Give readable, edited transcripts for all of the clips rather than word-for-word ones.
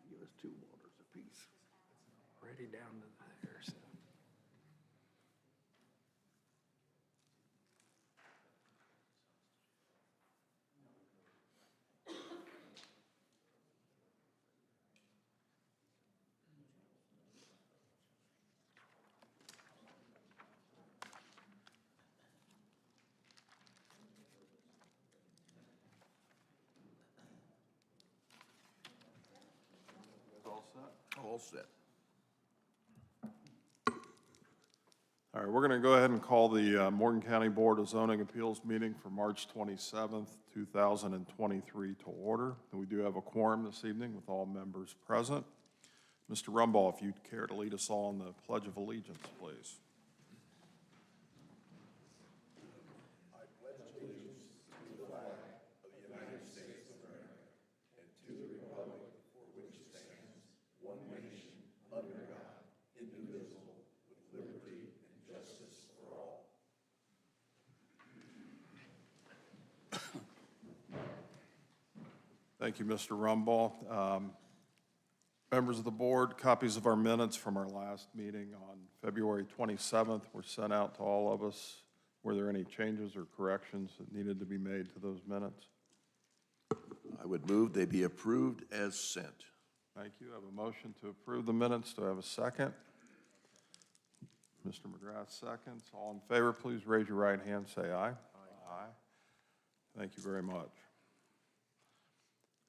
Give us 2 waters apiece. Ready down to there, so. All set? All set. All right, we're going to go ahead and call the Morgan County Board of Zoning Appeals meeting for March 27th, 2023 to order. And we do have a quorum this evening with all members present. Mr. Rumbaugh, if you'd care to lead us all in the Pledge of Allegiance, please. Thank you, Mr. Rumbaugh. Members of the board, copies of our minutes from our last meeting on February 27th were sent out to all of us. Were there any changes or corrections that needed to be made to those minutes? I would move they be approved as sent. Thank you. I have a motion to approve the minutes. Do I have a second? Mr. McGrath seconds. All in favor, please raise your right hand. Say aye. Aye. Thank you very much.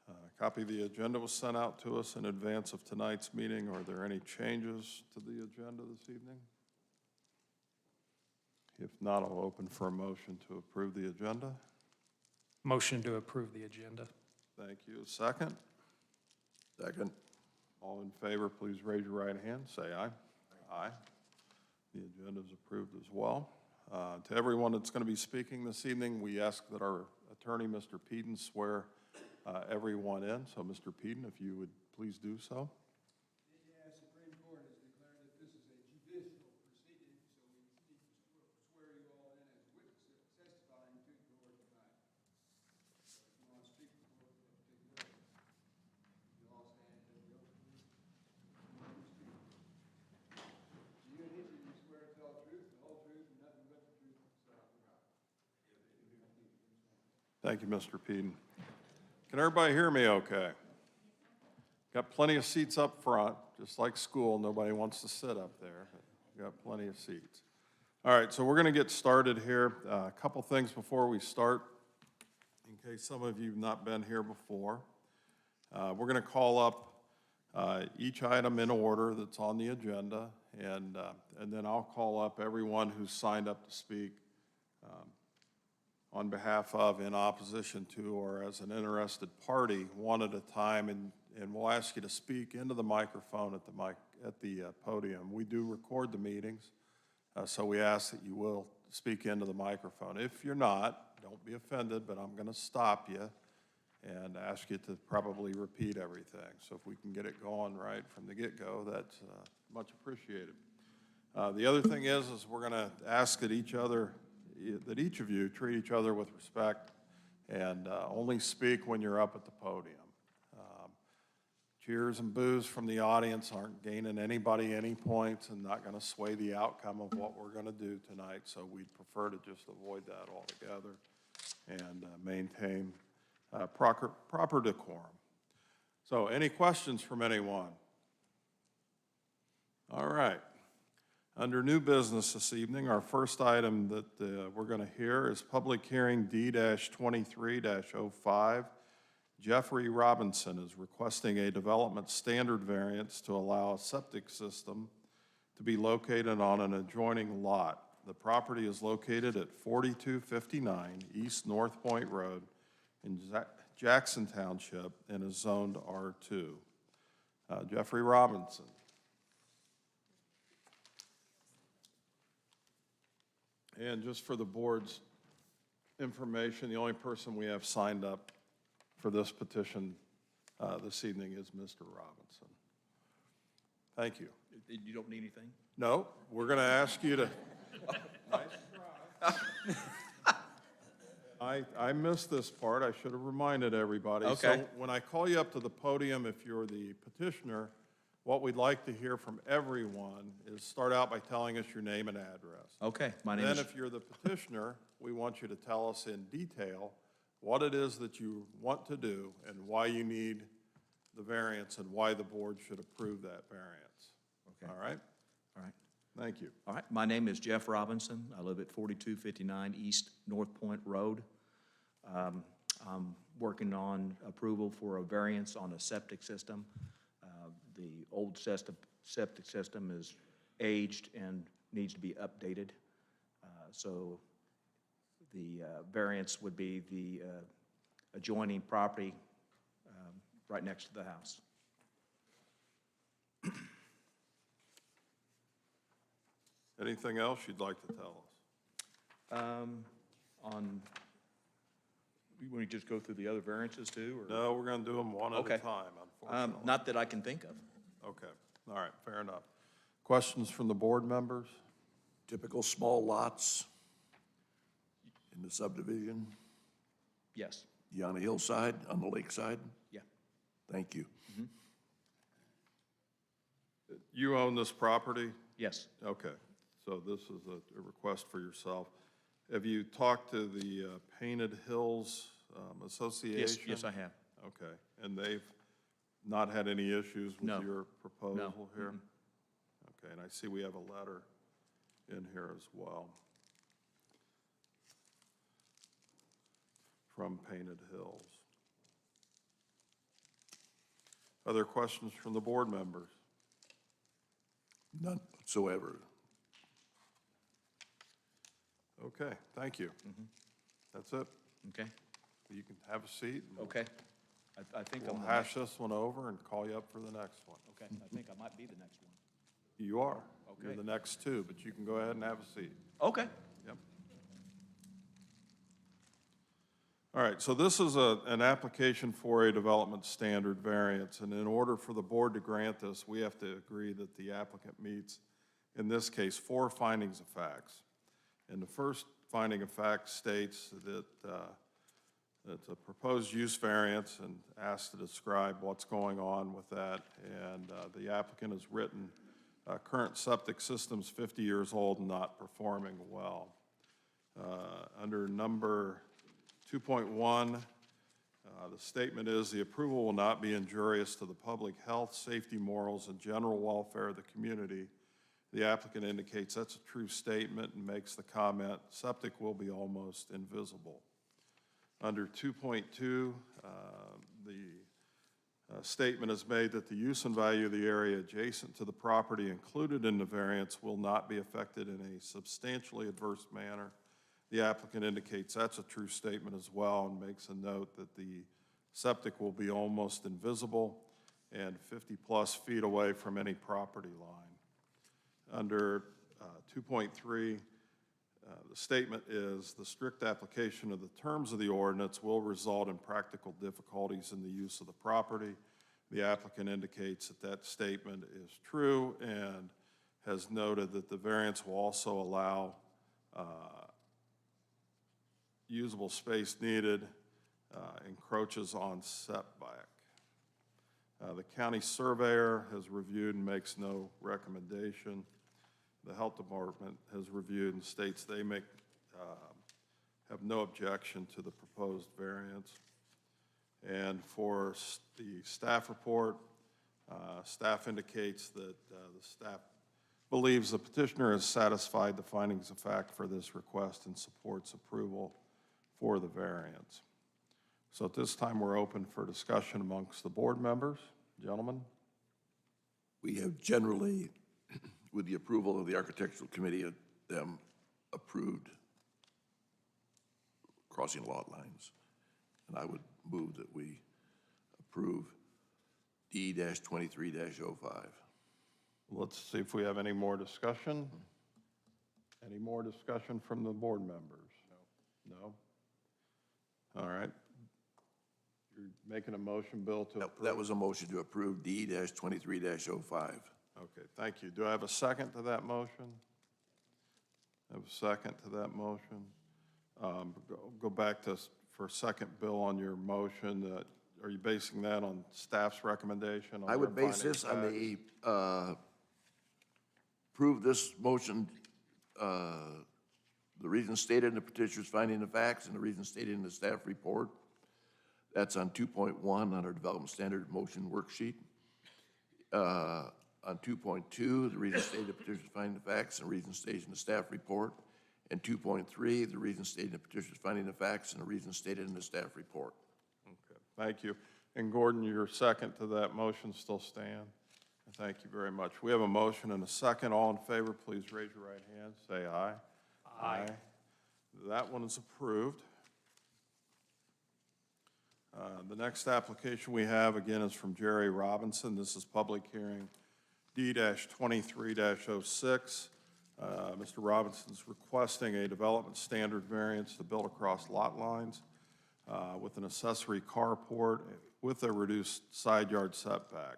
A copy of the agenda was sent out to us in advance of tonight's meeting. Are there any changes to the agenda this evening? If not, I'll open for a motion to approve the agenda. Motion to approve the agenda. Thank you. A second? Second. All in favor, please raise your right hand. Say aye. Aye. The agenda is approved as well. To everyone that's going to be speaking this evening, we ask that our attorney, Mr. Peden, swear everyone in. So, Mr. Peden, if you would please do so. The Supreme Court has declared that this is a judicial proceeding, so we need to swear you all in as witnesses testifying to the court tonight. So if you want to speak before the particular, you all stand and go, please. Do you and each of you swear to tell the truth, the whole truth, and nothing but the truth, so help you God? Thank you, Mr. Peden. Can everybody hear me okay? Got plenty of seats up front, just like school. Nobody wants to sit up there. Got plenty of seats. All right, so we're going to get started here. A couple things before we start, in case some of you have not been here before. We're going to call up each item in order that's on the agenda, and then I'll call up everyone who's signed up to speak on behalf of, in opposition to, or as an interested party, one at a time, and we'll ask you to speak into the microphone at the podium. We do record the meetings, so we ask that you will speak into the microphone. If you're not, don't be offended, but I'm going to stop you and ask you to probably repeat everything. So if we can get it going right from the get-go, that's much appreciated. The other thing is we're going to ask that each of you treat each other with respect and only speak when you're up at the podium. Cheers and boos from the audience aren't gaining anybody any points and not going to sway the outcome of what we're going to do tonight, so we'd prefer to just avoid that altogether and maintain proper decorum. So any questions from anyone? All right. Under new business this evening, our first item that we're going to hear is public hearing D-23-05. Jeffrey Robinson is requesting a development standard variance to allow a septic system to be located on an adjoining lot. The property is located at 4259 East North Point Road in Jackson Township and is zoned R2. Jeffrey Robinson. And just for the board's information, the only person we have signed up for this petition this evening is Mr. Robinson. Thank you. You don't need anything? No, we're going to ask you to. Nice I missed this part. I should have reminded everybody. Okay. So when I call you up to the podium, if you're the petitioner, what we'd like to hear from everyone is start out by telling us your name and address. Okay, my name Then is, if you're the petitioner, we want you to tell us in detail what it is that you want to do and why you need the variance and why the board should approve that variance. Okay. All right? all right. Thank you. All right, my name is Jeff Robinson. I live at 4259 East North Point Road. I'm working on approval for a variance on a septic system. The old septic system is aged and needs to be updated. So the variance would be the adjoining property right next to the house. Anything else you'd like to tell us? On, you want to just go through the other variances too, or? No, we're going to do them one at Okay. a time, unfortunately. Not that I can think of. Okay, all right, fair enough. Questions from the board members? Typical small lots in the subdivision, Yes, you on a hillside, on the lakeside? yeah, Thank you. You own this property? yes, Okay, so this is a request for yourself. Have you talked to the Painted Hills Association? yes, I have. Okay, and they've not had any issues with No. your proposal here? Mm-mm. Okay, and I see we have a letter in here as well from Painted Hills. Other questions from the board members? None whatsoever. Okay, thank you. That's it. Okay, You can have a seat. and okay. I think We'll I'm the hash next. this one over and call you up for the next one. Okay, I think I might be the next one. You are. You're Okay. the next two, but you can go ahead and have a seat. Okay. Yep. All right, so this is an application for a development standard variance, and in order for the board to grant this, we have to agree that the applicant meets, in this case, 4 findings of facts. And the first finding of fact states that it's a proposed use variance and asks to describe what's going on with that. And the applicant has written, current septic system's 50 years old and not performing well. Under number 2.1, the statement is, the approval will not be injurious to the public health, safety, morals, and general welfare of the community. The applicant indicates that's a true statement and makes the comment, septic will be almost invisible. Under 2.2, the statement is made that the use and value of the area adjacent to the property included in the variance will not be affected in a substantially adverse manner. The applicant indicates that's a true statement as well and makes a note that the septic will be almost invisible and 50-plus feet away from any property line. Under 2.3, the statement is the strict application of the terms of the ordinance will result in practical difficulties in the use of the property. The applicant indicates that that statement is true and has noted that the variance will also allow usable space needed, encroaches on setback. The county surveyor has reviewed and makes no recommendation. The health department has reviewed and states they have no objection to the proposed variance. And for the staff report, staff indicates that the staff believes the petitioner has satisfied the findings of fact for this request and supports approval for the variance. So at this time, we're open for discussion amongst the board members. Gentlemen? We have generally, with the approval of the architectural committee, them approved crossing lot lines. And I would move that we approve D-23-05. Let's see if we have any more discussion. Any more discussion from the board members? No? All right. You're making a motion, Bill, to approve? That was a motion to approve D-23-05. Okay, thank you. Do I have a second to that motion? I have a second to that motion. Go back to, for a second, Bill, on your motion. Are you basing that on staff's recommendation? On I would their base findings this on facts? the, approve this motion, the reasons stated in the petitioner's finding of facts and the reasons stated in the staff report. That's on 2.1 on our development standard motion worksheet. On 2.2, the reasons stated in the petitioner's finding of facts and reasons stated in the staff report. And 2.3, the reasons stated in the petitioner's finding of facts and the reasons stated in the staff report. Okay, thank you. And Gordon, your second to that motion still stand? Thank you very much. We have a motion and a second. All in favor, please raise your right hand. Say aye. Aye. That one is approved. The next application we have, again, is from Jerry Robinson. This is public hearing D-23-06. Mr. Robinson's requesting a development standard variance to build across lot lines with an accessory carport with a reduced side yard setback.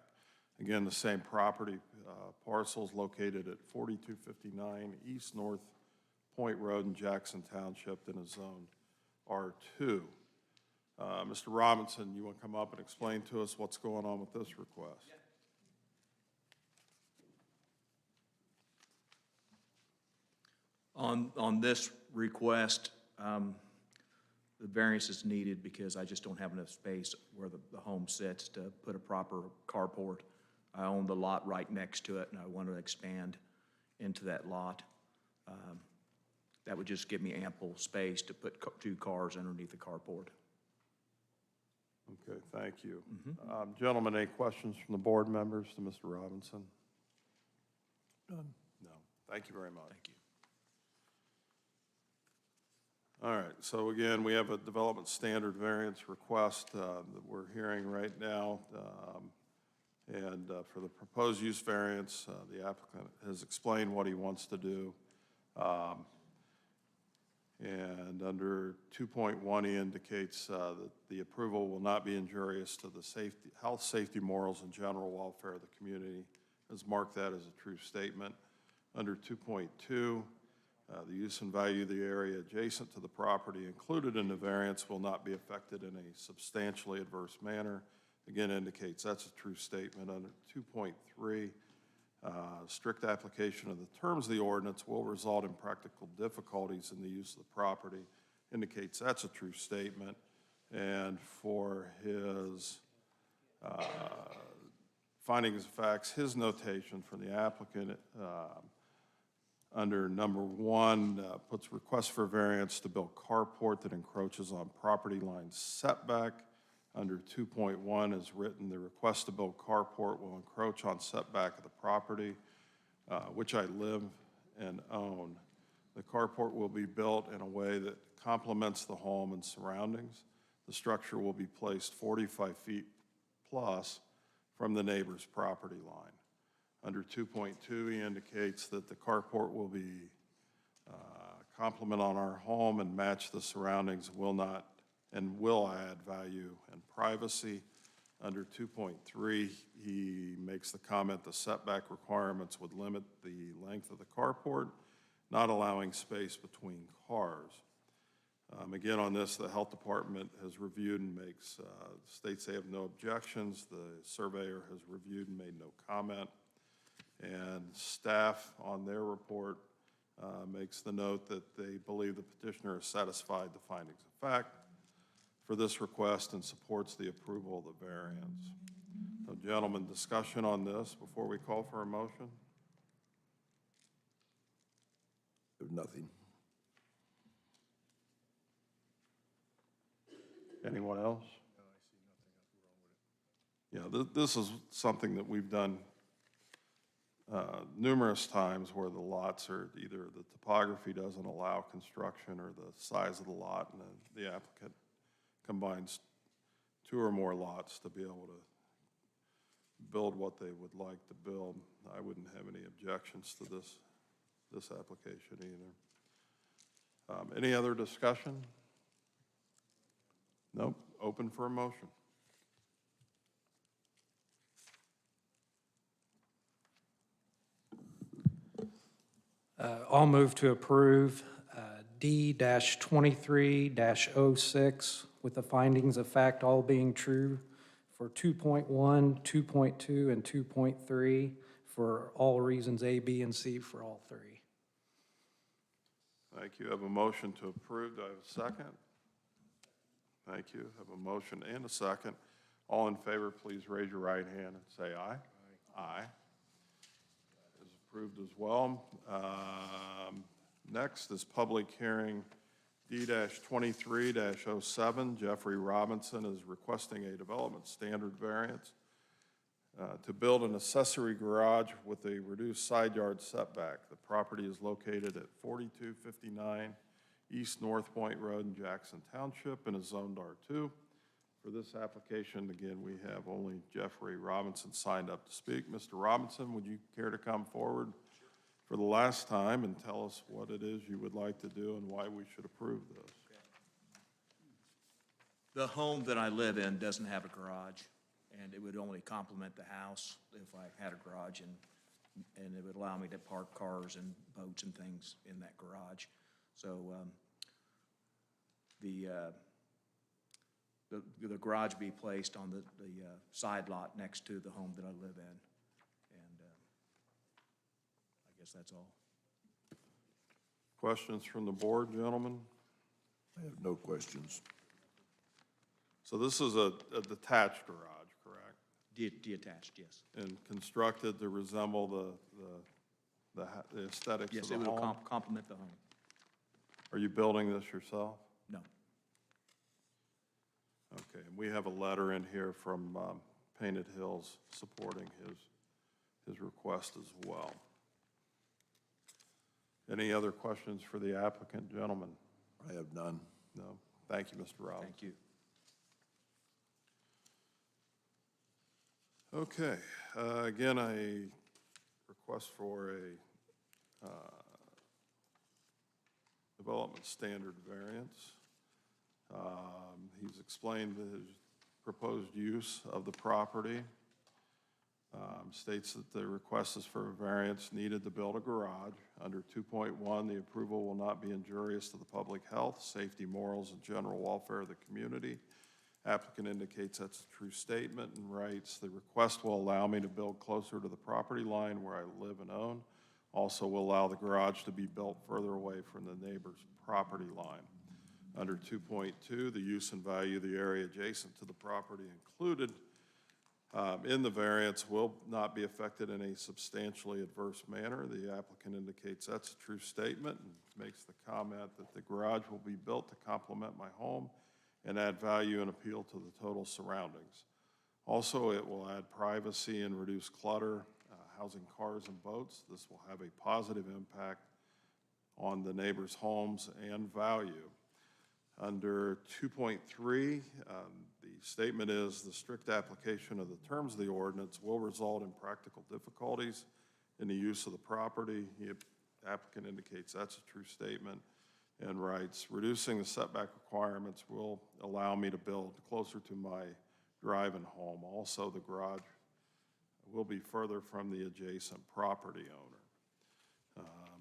Again, the same property parcels located at 4259 East North Point Road in Jackson Township in a zone R2. Mr. Robinson, you want to come up and explain to us what's going on with this request? On this request, the variance is needed because I just don't have enough space where the home sits to put a proper carport. I own the lot right next to it, and I want to expand into that lot. That would just give me ample space to put two cars underneath the carport. Okay, thank you. Gentlemen, any questions from the board members to Mr. Robinson? None. No. Thank you very much. Thank you. All right, so again, we have a development standard variance request that we're hearing right now. For the proposed use variance, the applicant has explained what he wants to do. And under 2.1, he indicates that the approval will not be injurious to the safety, health, safety, morals, and general welfare of the community. Has marked that as a true statement. Under 2.2, the use and value of the area adjacent to the property included in the variance will not be affected in a substantially adverse manner. Again, indicates that's a true statement. Under 2.3, strict application of the terms of the ordinance will result in practical difficulties in the use of the property. Indicates that's a true statement. And for his findings of facts, his notation for the applicant under number 1 puts request for variance to build carport that encroaches on property line setback. Under 2.1 is written, the request to build carport will encroach on setback of the property, which I live and own. The carport will be built in a way that complements the home and surroundings. The structure will be placed 45 feet plus from the neighbor's property line. Under 2.2, he indicates that the carport will be complement on our home and match the surroundings, will add value and privacy. Under 2.3, he makes the comment the setback requirements would limit the length of the carport, not allowing space between cars. Again, on this, the health department has reviewed and states they have no objections. The surveyor has reviewed and made no comment. And staff on their report makes the note that they believe the petitioner has satisfied the findings of fact for this request and supports the approval of the variance. So, gentlemen, discussion on this before we call for a motion? There's nothing. Anyone else? No, I see nothing wrong with it. Yeah, this is something that we've done numerous times where the lots are either the topography doesn't allow construction or the size of the lot, and the applicant combines 2 or more lots to be able to build what they would like to build. I wouldn't have any objections to this application either. Any other discussion? Nope. Open for a motion. I'll move to approve D-23-06 with the findings of fact all being true for 2.1, 2.2, and 2.3 for all reasons A, B, and C for all three. Thank you. Have a motion to approve. Do I have a second? Thank you. Have a motion and a second. All in favor, please raise your right hand and say aye. Aye. That is approved as well. Next is public hearing D-23-07. Jeffrey Robinson is requesting a development standard variance to build an accessory garage with a reduced side yard setback. The property is located at 4259 East North Point Road in Jackson Township and is zoned R2. For this application, again, we have only Jeffrey Robinson signed up to speak. Mr. Robinson, would you care to come forward for the last time and tell us what it is you would like to do and why we should approve this? The home that I live in doesn't have a garage, and it would only complement the house if I had a garage, and it would allow me to park cars and boats and things in that garage. So the garage be placed on the side lot next to the home that I live in, and I guess that's all. Questions from the board, gentlemen? I have no questions. So this is a detached garage, correct? Detached, yes. And constructed to resemble the aesthetics Yes, of the it will home? complement the home. Are you building this yourself? No. Okay, and we have a letter in here from Painted Hills supporting his request as well. Any other questions for the applicant, gentlemen? I have none. No? Thank you, Mr. Robbins. Thank you. Okay, again, a request for a development standard variance. He's explained his proposed use of the property. States that the request is for a variance needed to build a garage. Under 2.1, the approval will not be injurious to the public health, safety, morals, and general welfare of the community. Applicant indicates that's a true statement and writes, the request will allow me to build closer to the property line where I live and own. Also will allow the garage to be built further away from the neighbor's property line. Under 2.2, the use and value of the area adjacent to the property included in the variance will not be affected in a substantially adverse manner. The applicant indicates that's a true statement and makes the comment that the garage will be built to complement my home and add value and appeal to the total surroundings. Also, it will add privacy and reduce clutter, housing cars and boats. This will have a positive impact on the neighbors' homes and value. Under 2.3, the statement is the strict application of the terms of the ordinance will result in practical difficulties in the use of the property. The applicant indicates that's a true statement and writes, reducing the setback requirements will allow me to build closer to my drive and home. Also, the garage will be further from the adjacent property owner.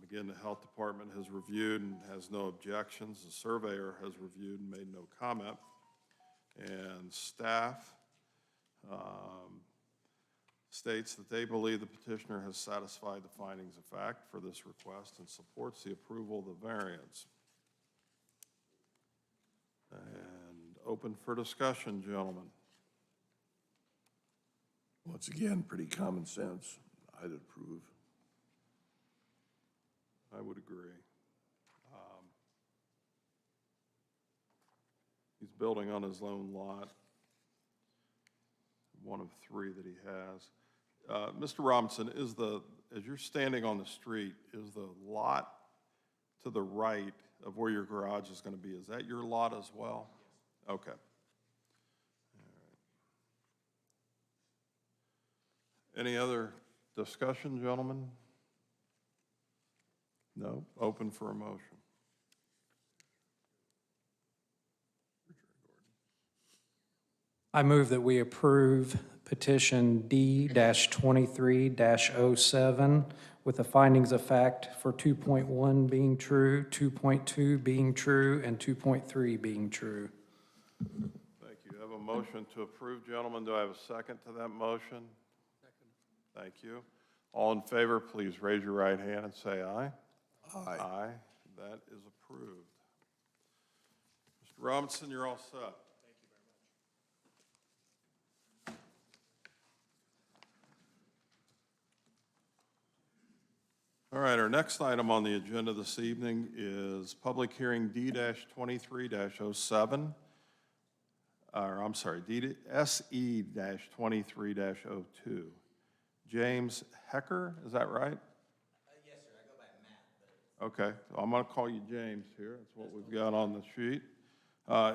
Again, the health department has reviewed and has no objections. The surveyor has reviewed and made no comment. And staff states that they believe the petitioner has satisfied the findings of fact for this request and supports the approval of the variance. And open for discussion, gentlemen. Once again, pretty common sense. I'd approve. I would agree. He's building on his own lot, one of three that he has. Mr. Robinson, as you're standing on the street, is the lot to the right of where your garage is going to be, is that your lot as well? Okay. All right. Any other discussion, gentlemen? No? Open for a motion. I move that we approve petition D-23-07 with the findings of fact for 2.1 being true, 2.2 being true, and 2.3 being true. Thank you. I have a motion to approve, gentlemen. Do I have a second to that motion? Second. Thank you. All in favor, please raise your right hand and say aye. Aye. Aye. That is approved. Mr. Robinson, you're all set. All right, our next item on the agenda this evening is public hearing D-23-07, or I'm sorry, SE-23-02. James Hecker, is that right? Yes, sir, I go by Matt. But Okay, I'm going to call you James here. That's what we've got on the sheet.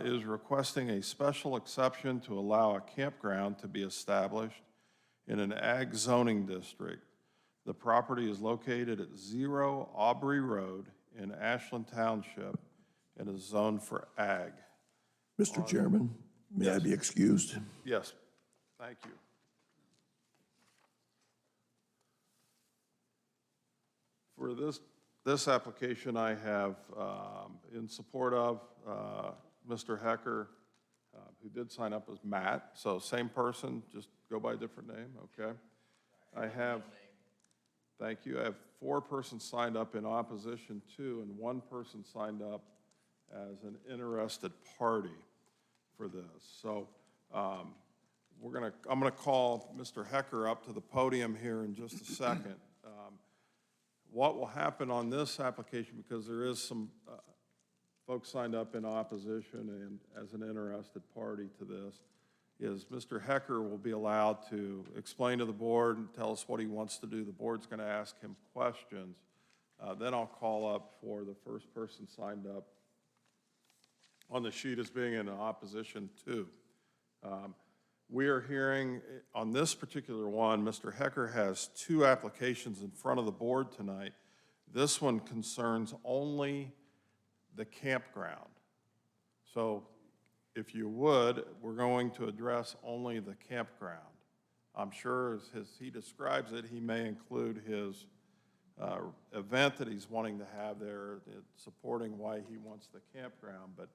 Is requesting a special exception to allow a campground to be established in an ag zoning district. The property is located at 0 Aubrey Road in Ashland Township and is zoned for ag. Mr. Chairman, may I be excused? Yes, thank you. For this application, I have in support of Mr. Hecker, who did sign up as Matt, so same person, just go by a different name, okay? I have, thank you, I have 4 persons signed up in opposition to, and 1 person signed up as an interested party for this. So I'm gonna call Mr. Hecker up to the podium here in just a second. What will happen on this application, because there is some folks signed up in opposition and as an interested party to this, is Mr. Hecker will be allowed to explain to the board and tell us what he wants to do. The board's going to ask him questions. Then I'll call up for the first person signed up on the sheet as being in opposition to. We are hearing on this particular one, Mr. Hecker has 2 applications in front of the board tonight. This one concerns only the campground. So if you would, we're going to address only the campground. I'm sure as he describes it, he may include his event that he's wanting to have there, supporting why he wants the campground. But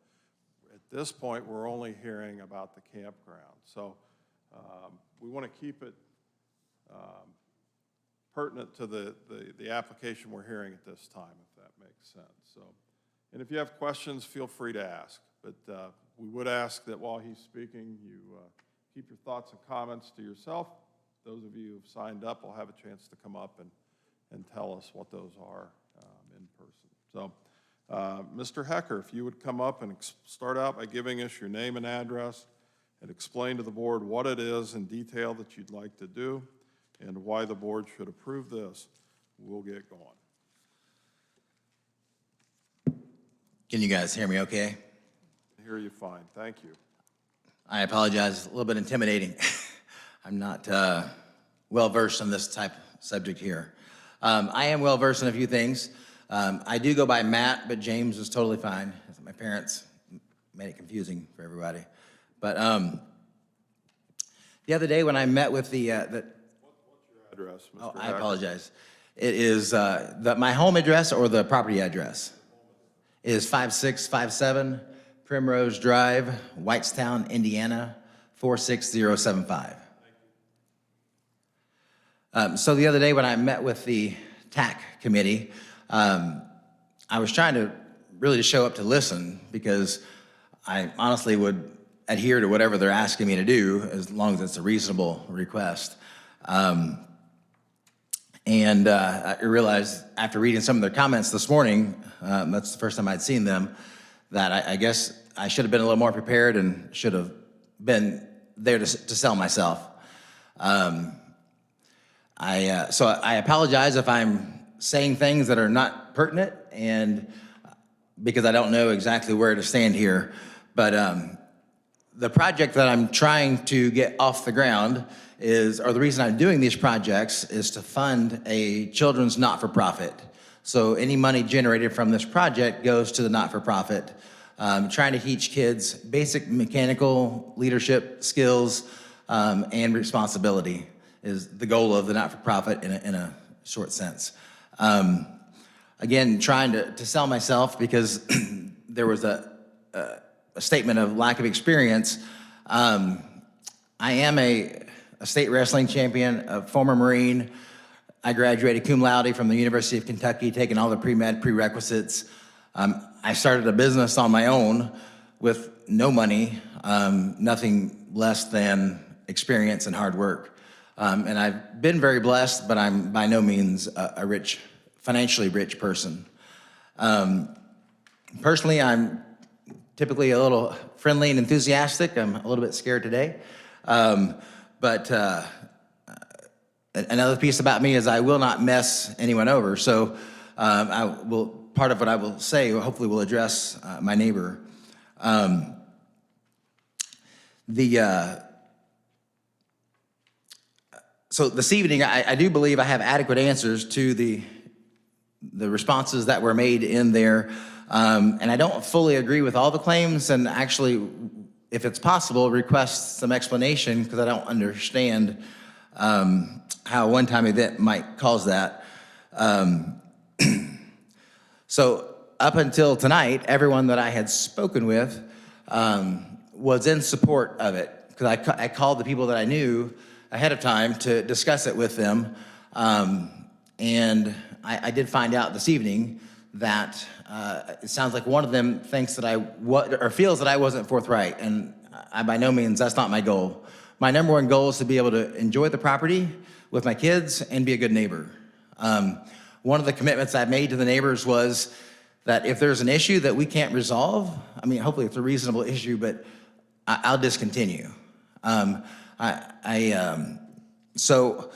at this point, we're only hearing about the campground. So we want to keep it pertinent to the application we're hearing at this time, if that makes sense. So, and if you have questions, feel free to ask. But we would ask that while he's speaking, you keep your thoughts and comments to yourself. Those of you who've signed up will have a chance to come up and tell us what those are in person. So, Mr. Hecker, if you would come up and start out by giving us your name and address and explain to the board what it is in detail that you'd like to do and why the board should approve this, we'll get going. can you guys hear me okay? I hear you fine. Thank you. I apologize, a little bit intimidating. I'm not well-versed on this type of subject here. I am well-versed in a few things. I do go by Matt, but James is totally fine. My parents made it confusing for everybody. But the other day when I met with the What's your address, Mr. oh, I Hecker? apologize. It is my home address or the property address is 5657 Primrose Drive, Whitestown, Indiana, 46075. So the other day when I met with the TAC committee, I was trying to really show up to listen because I honestly would adhere to whatever they're asking me to do as long as it's a reasonable request. And I realized after reading some of their comments this morning, that's the first time I'd seen them, that I guess I should have been a little more prepared and should have been there to sell myself. So I apologize if I'm saying things that are not pertinent, and because I don't know exactly where to stand here. But the project that I'm trying to get off the ground or the reason I'm doing these projects is to fund a children's not-for-profit. So any money generated from this project goes to the not-for-profit, trying to teach kids basic mechanical leadership skills and responsibility is the goal of the not-for-profit in a short sense. Again, trying to sell myself because there was a statement of lack of experience. I am a state wrestling champion, a former Marine. I graduated cum laude from the University of Kentucky, taking all the pre-med prerequisites. I started a business on my own with no money, nothing less than experience and hard work. And I've been very blessed, but I'm by no means a financially rich person. Personally, I'm typically a little friendly and enthusiastic. I'm a little bit scared today. But another piece about me is I will not mess anyone over. So part of what I will say hopefully will address my neighbor. So this evening, I do believe I have adequate answers to the responses that were made in there. And I don't fully agree with all the claims, and actually, if it's possible, request some explanation because I don't understand how a one-time event might cause that. So up until tonight, everyone that I had spoken with was in support of it because I called the people that I knew ahead of time to discuss it with them. And I did find out this evening that it sounds like one of them thinks that feels that I wasn't forthright, and by no means, that's not my goal. My number one goal is to be able to enjoy the property with my kids and be a good neighbor. One of the commitments I made to the neighbors was that if there's an issue that we can't resolve, I mean, hopefully it's a reasonable issue, but I'll discontinue. So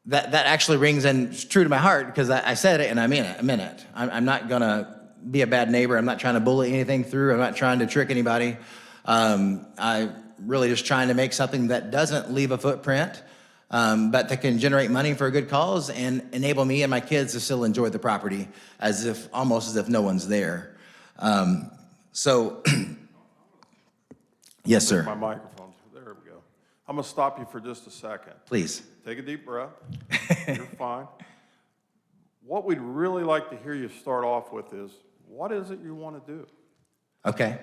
that actually rings in true to my heart because I said it and I mean it. I'm not gonna be a bad neighbor. I'm not trying to bully anything through. I'm not trying to trick anybody. I really just trying to make something that doesn't leave a footprint, but that can generate money for a good cause and enable me and my kids to still enjoy the property almost as if no one's there. Yes, sir. My microphone, there we go. I'm gonna stop you for just a second. Please. Take a deep breath. You're fine. What we'd really like to hear you start off with is, what is it you want to do? Okay.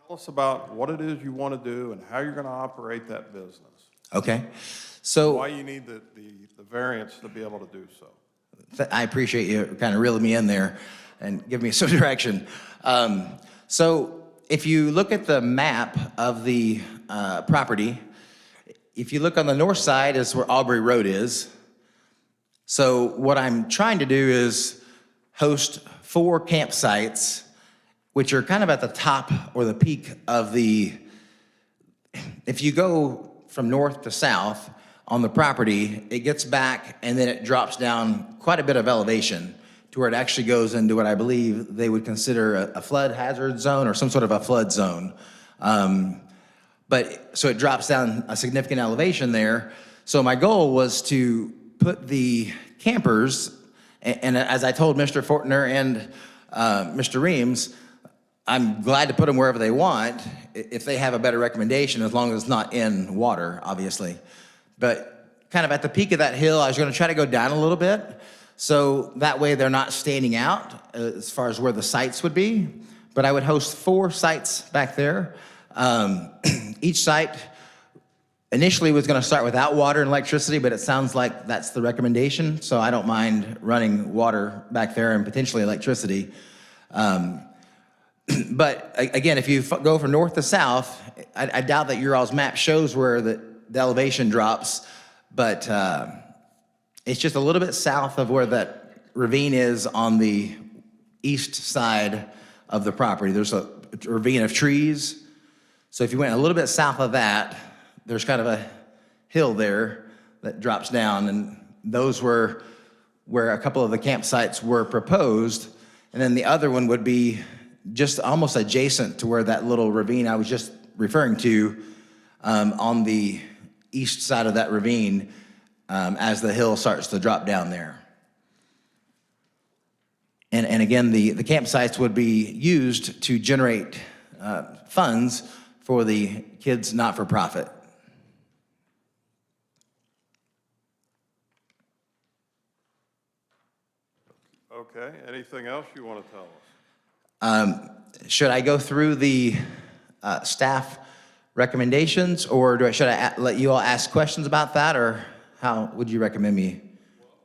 Tell us about what it is you want to do and how you're going to operate that business. Okay. So Why you need the variance to be able to do so. I appreciate you kind of reeling me in there and giving me some direction. So if you look at the map of the property, if you look on the north side is where Aubrey Road is. So what I'm trying to do is host 4 campsites, which are kind of at the top or the peak of if you go from north to south on the property, it gets back and then it drops down quite a bit of elevation to where it actually goes into what I believe they would consider a flood hazard zone or some sort of a flood zone. So it drops down a significant elevation there. So my goal was to put the campers, and as I told Mr. Fortner and Mr. Reams, I'm glad to put them wherever they want if they have a better recommendation, as long as it's not in water, obviously. But kind of at the peak of that hill, I was going to try to go down a little bit, so that way they're not standing out as far as where the sites would be. But I would host 4 sites back there. Each site initially was going to start without water and electricity, but it sounds like that's the recommendation, so I don't mind running water back there and potentially electricity. But again, if you go from north to south, I doubt that your all's map shows where the elevation drops, but it's just a little bit south of where that ravine is on the east side of the property. There's a ravine of trees. So if you went a little bit south of that, there's kind of a hill there that drops down, and those were where a couple of the campsites were proposed, and then the other one would be just almost adjacent to where that little ravine I was just referring to, on the east side of that ravine, as the hill starts to drop down there. And again, the campsites would be used to generate funds for the kids' not-for-profit. Okay, anything else you want to tell us? Should I go through the staff recommendations, or should I let you all ask questions about that, or how would you recommend me?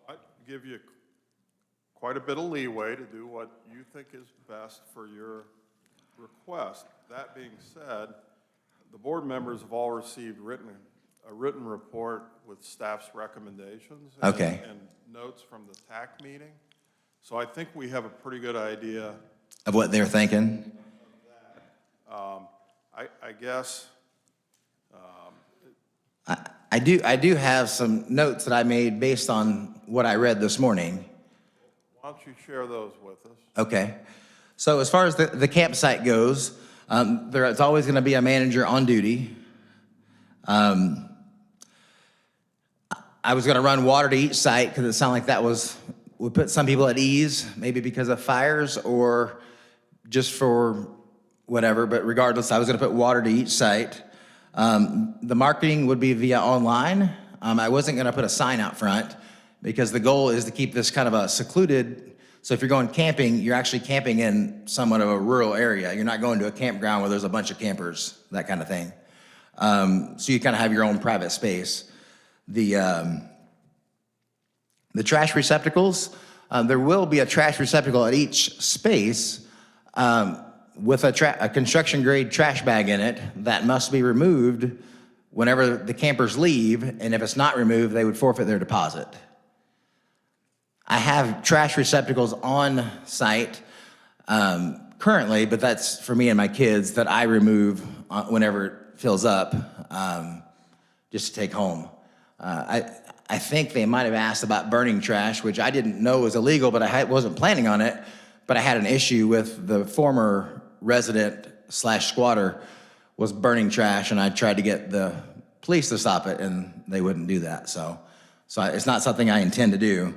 I give you quite a bit of leeway to do what you think is best for your request. That being said, the board members have all received a written report with staff's recommendations Okay. and notes from the TAC meeting. So I think we have a pretty good idea. Of what they're thinking? I guess, I do have some notes that I made based on what I read this morning. why don't you share those with us? Okay. So as far as the campsite goes, there's always going to be a manager on duty. I was going to run water to each site because it sounded like that would put some people at ease, maybe because of fires or just for whatever. But regardless, I was going to put water to each site. The marketing would be via online. I wasn't going to put a sign out front because the goal is to keep this kind of a secluded. So if you're going camping, you're actually camping in somewhat of a rural area. You're not going to a campground where there's a bunch of campers, that kind of thing. So you kind of have your own private space. The trash receptacles, there will be a trash receptacle at each space with a construction-grade trash bag in it that must be removed whenever the campers leave, and if it's not removed, they would forfeit their deposit. I have trash receptacles on site currently, but that's for me and my kids that I remove whenever it fills up just to take home. I think they might have asked about burning trash, which I didn't know was illegal, but I wasn't planning on it. But I had an issue with the former resident / squatter was burning trash, and I tried to get the police to stop it, and they wouldn't do that. So it's not something I intend to do.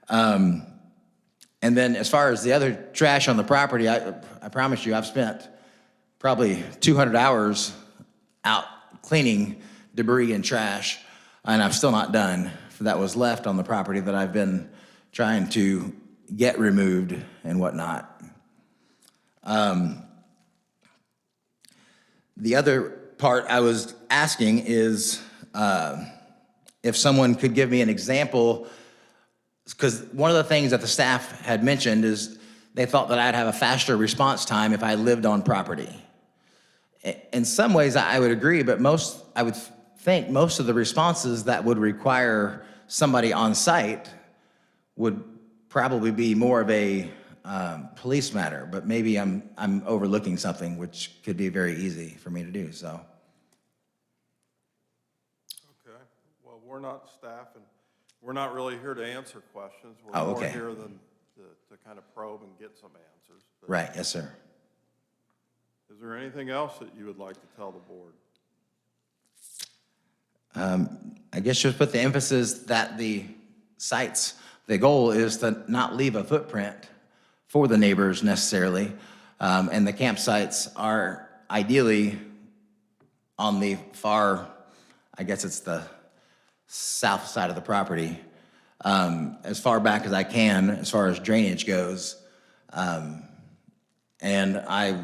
And then as far as the other trash on the property, I promise you I've spent probably 200 hours out cleaning debris and trash, and I'm still not done. That was left on the property that I've been trying to get removed and whatnot. The other part I was asking is if someone could give me an example, because one of the things that the staff had mentioned is they thought that I'd have a faster response time if I lived on property. In some ways, I would agree, but I would think most of the responses that would require somebody on site would probably be more of a police matter, but maybe I'm overlooking something which could be very easy for me to do, so. Okay, well, we're not staff, and we're not really here to answer questions. We're Oh, more okay. here than to kind of probe and get some answers. But Right, yes, sir. is there anything else that you would like to tell the board? I guess just put the emphasis that the goal is to not leave a footprint for the neighbors necessarily. And the campsites are ideally on the far, I guess it's the south side of the property, as far back as I can, as far as drainage goes. And I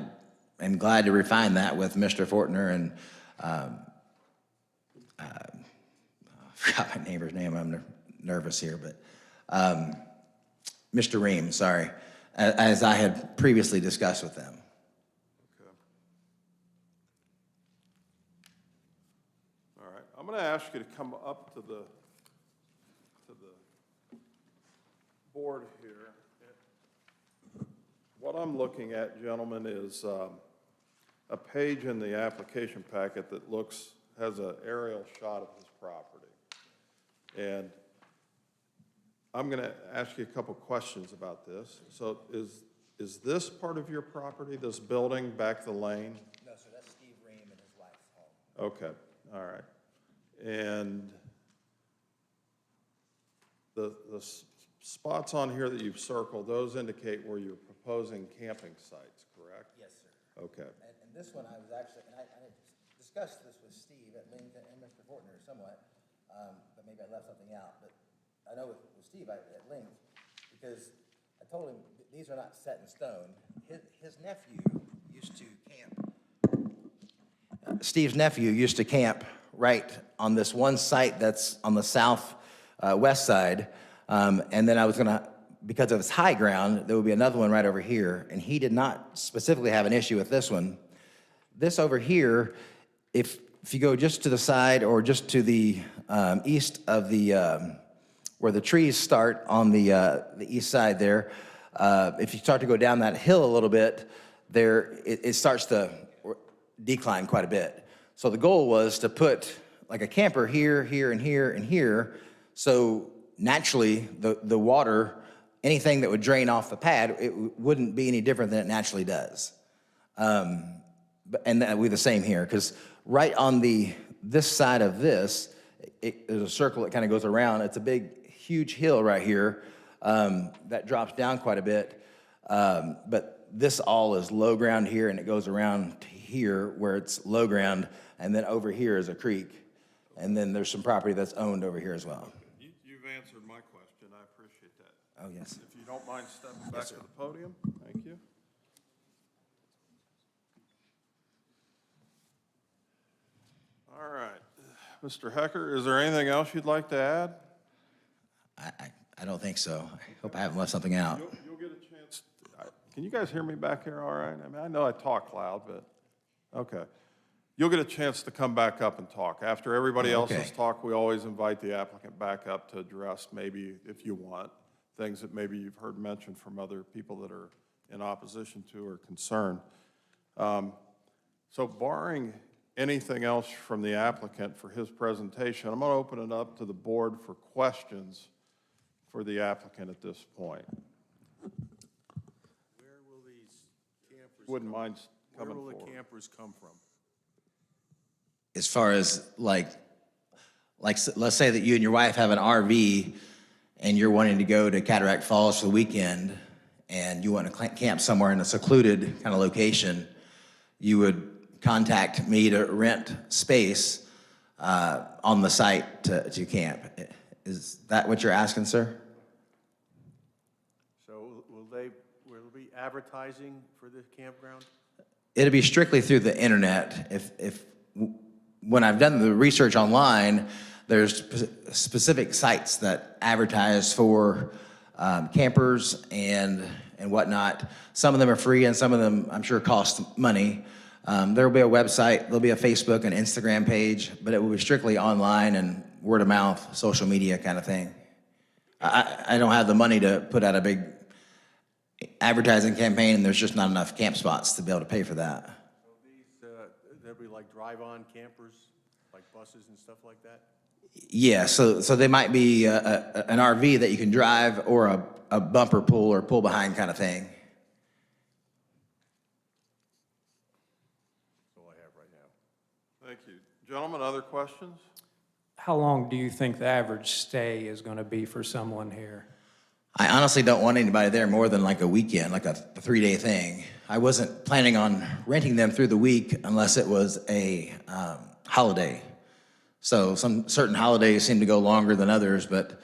am glad to refine that with Mr. Fortner and I forgot my neighbor's name. I'm nervous here, but Mr. Ream, sorry, as I had previously discussed with them. Okay. All right, I'm going to ask you to come up to the board here. What I'm looking at, gentlemen, is a page in the application packet that has an aerial shot of his property. And I'm going to ask you a couple questions about this. So is this part of your property, this building back the lane? No, sir, that's Steve Ream and his wife's home. Okay, all right. And the spots on here that you've circled, those indicate where you're proposing camping sites, correct? Yes, sir. Okay, And this one, I was actually, and I discussed this with Steve at Lincoln and Mr. Fortner somewhat, but maybe I left something out. But I know with Steve at Lincoln, because I told him these are not set in stone. His nephew used to camp. Steve's nephew used to camp right on this one site that's on the south west side. And then I was gonna, because of its high ground, there would be another one right over here. And he did not specifically have an issue with this one. This over here, if you go just to the side or just to the east of the, where the trees start on the east side there, if you start to go down that hill a little bit, it starts to decline quite a bit. So the goal was to put like a camper here, here, and here, and here. So naturally, the water, anything that would drain off the pad, it wouldn't be any different than it naturally does. And that would be the same here, because right on this side of this, there's a circle that kind of goes around. It's a big, huge hill right here that drops down quite a bit. But this all is low ground here, and it goes around to here where it's low ground, and then over here is a creek. And then there's some property that's owned over here as well. You've answered my question. I appreciate that. Oh, yes. If you don't mind stepping back to the podium, thank you. All right. Mr. Hecker, is there anything else you'd like to add? I don't think so. I hope I haven't left something out. You'll get a chance. Can you guys hear me back here all right? I mean, I know I talk loud, but, okay. You'll get a chance to come back up and talk. After everybody else has Okay. talked, we always invite the applicant back up to address maybe, if you want, things that maybe you've heard mentioned from other people that are in opposition to or concerned. So barring anything else from the applicant for his presentation, I'm going to open it up to the board for questions for the applicant at this point. Where will these campers? Wouldn't mind Where coming will the forward. campers come from? As far as like let's say that you and your wife have an RV and you're wanting to go to Cataract Falls for the weekend and you want to camp somewhere in a secluded kind of location, you would contact me to rent space on the site to camp. Is that what you're asking, sir? So will there be advertising for this campground? It'll be strictly through the internet. When I've done the research online, there's specific sites that advertise for campers and whatnot. Some of them are free and some of them I'm sure cost money. There will be a website, there'll be a Facebook and Instagram page, but it will be strictly online and word of mouth, social media kind of thing. I don't have the money to put out a big advertising campaign, and there's just not enough camp spots to be able to pay for that. There'll be like drive-on campers, like buses and stuff like that? Yeah, so they might be an RV that you can drive or a bumper pull or pull behind kind of thing. That's all I have right now. Thank you. Gentlemen, other questions? How long do you think the average stay is going to be for someone here? I honestly don't want anybody there more than like a weekend, like a 3-day thing. I wasn't planning on renting them through the week unless it was a holiday. So some certain holidays seem to go longer than others, but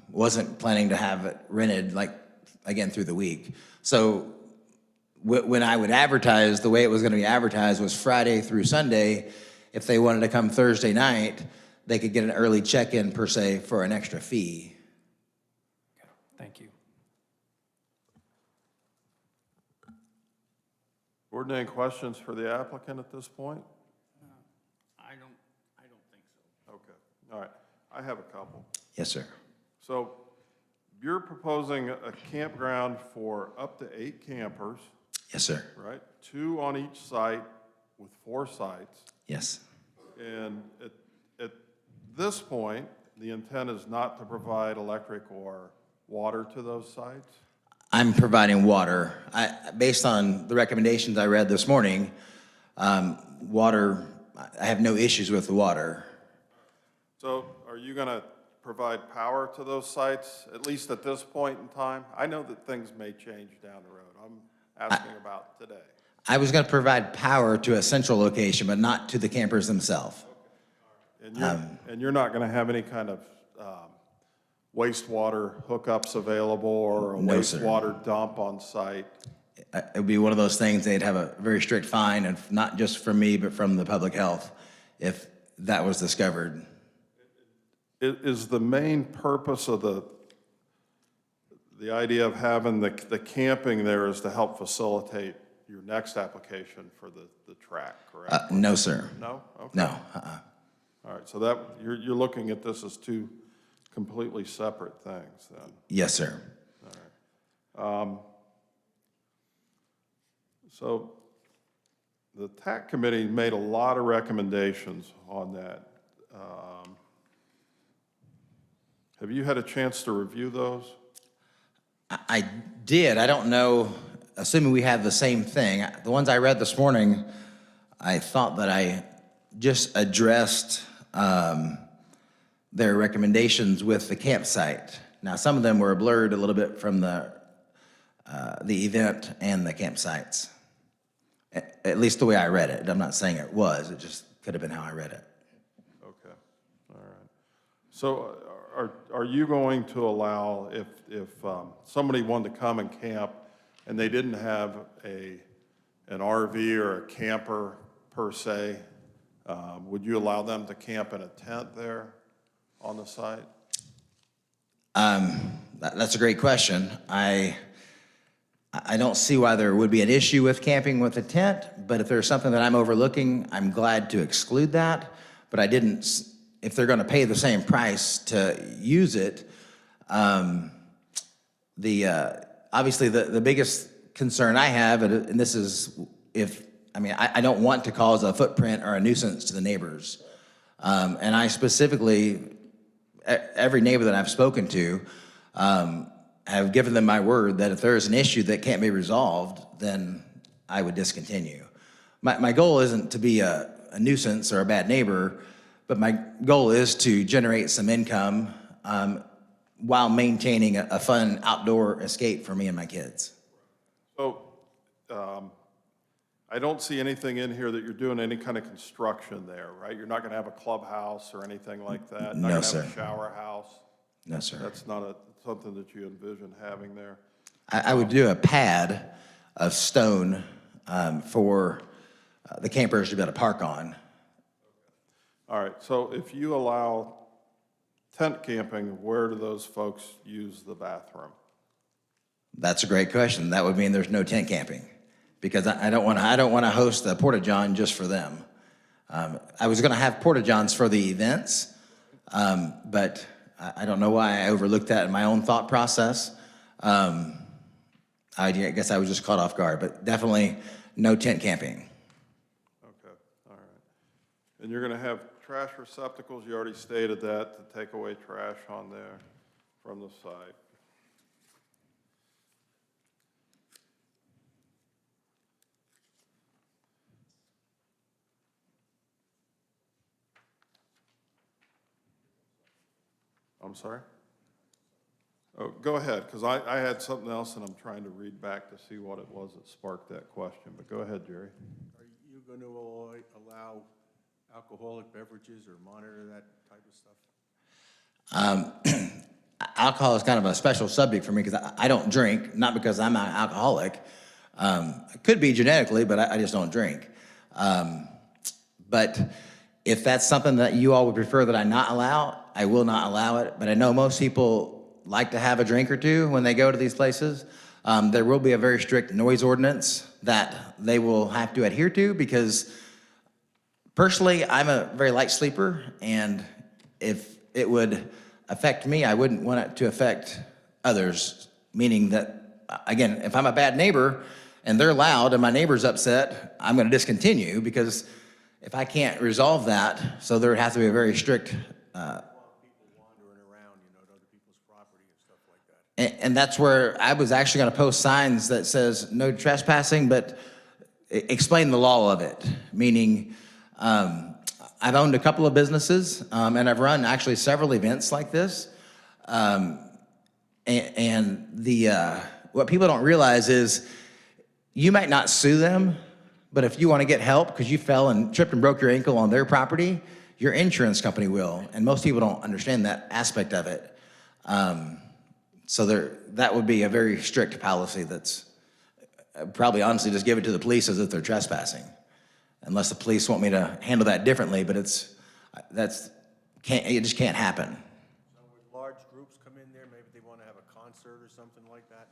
wasn't planning to have it rented like, again, through the week. So when I would advertise, the way it was gonna be advertised was Friday through Sunday. If they wanted to come Thursday night, they could get an early check-in per se for an extra fee. Thank you. Board, any questions for the applicant at this point? I don't think so. Okay, all right. I have a couple. Yes, sir. So you're proposing a campground for up to 8 campers, Yes, sir. right? 2 on each site with 4 sites. Yes. And at this point, the intent is not to provide electric or water to those sites? I'm providing water. Based on the recommendations I read this morning, water, I have no issues with the water. So are you going to provide power to those sites, at least at this point in time? I know that things may change down the road. I'm asking about today. I was going to provide power to a central location, but not to the campers themselves. And you're not going to have any kind of wastewater hookups available or a No, sir. wastewater dump on site? It would be one of those things, they'd have a very strict fine, and not just from me, but from the public health, if that was discovered. Is the main purpose of the idea of having the camping there is to help facilitate your next application for the track, correct? No, sir. No? Okay. No. All right, so that, you're looking at this as two completely separate things then. Yes, sir. So the TAC committee made a lot of recommendations on that. Have you had a chance to review those? I did. I don't know, assuming we have the same thing. The ones I read this morning, I thought that I just addressed their recommendations with the campsite. Now, some of them were blurred a little bit from the event and the campsites. At least the way I read it. I'm not saying it was, it just could have been how I read it. Okay, all right. So are you going to allow, if somebody wanted to come and camp and they didn't have an RV or a camper per se, would you allow them to camp in a tent there on the site? That's a great question. I don't see why there would be an issue with camping with a tent, but if there's something that I'm overlooking, I'm glad to exclude that. But I didn't, if they're gonna pay the same price to use it, obviously the biggest concern I have, and this is I don't want to cause a footprint or a nuisance to the neighbors. And I specifically, every neighbor that I've spoken to, have given them my word that if there is an issue that can't be resolved, then I would discontinue. My goal isn't to be a nuisance or a bad neighbor, but my goal is to generate some income while maintaining a fun outdoor escape for me and my kids. So, I don't see anything in here that you're doing any kind of construction there, right? You're not gonna have a clubhouse or anything like that? No, Not gonna sir. have a shower house? No, sir. That's not something that you envision having there? I would do a pad of stone for the campers to be able to park on. All right, so if you allow tent camping, where do those folks use the bathroom? That's a great question. That would mean there's no tent camping, because I don't want to host a porta-john just for them. I was going to have porta-johns for the events, but I don't know why I overlooked that in my own thought process. I guess I was just caught off guard, but definitely no tent camping. Okay, all right. And you're gonna have trash receptacles, you already stated that, to take away trash on there from the site. I'm sorry? Oh, go ahead, because I had something else and I'm trying to read back to see what it was that sparked that question, but go ahead, Jerry. Are you going to allow alcoholic beverages or monitor that type of stuff? Alcohol is kind of a special subject for me because I don't drink, not because I'm an alcoholic. It could be genetically, but I just don't drink. But if that's something that you all would prefer that I not allow, I will not allow it. But I know most people like to have a drink or two when they go to these places. There will be a very strict noise ordinance that they will have to adhere to, because personally, I'm a very light sleeper, and if it would affect me, I wouldn't want it to affect others, meaning that, again, if I'm a bad neighbor and they're loud and my neighbor's upset, I'm gonna discontinue, because if I can't resolve that, so there would have to be a very strict, People wandering around, to other people's property and stuff like that. and that's where I was actually gonna post signs that says no trespassing, but explain the law of it, meaning, I've owned a couple of businesses, and I've run actually several events like this. And what people don't realize is you might not sue them, but if you want to get help because you fell and tripped and broke your ankle on their property, your insurance company will. And most people don't understand that aspect of it. So that would be a very strict policy that's, probably honestly just give it to the police as if they're trespassing. Unless the police want me to handle that differently, but it just can't happen. So would large groups come in there, maybe they want to have a concert or something like that?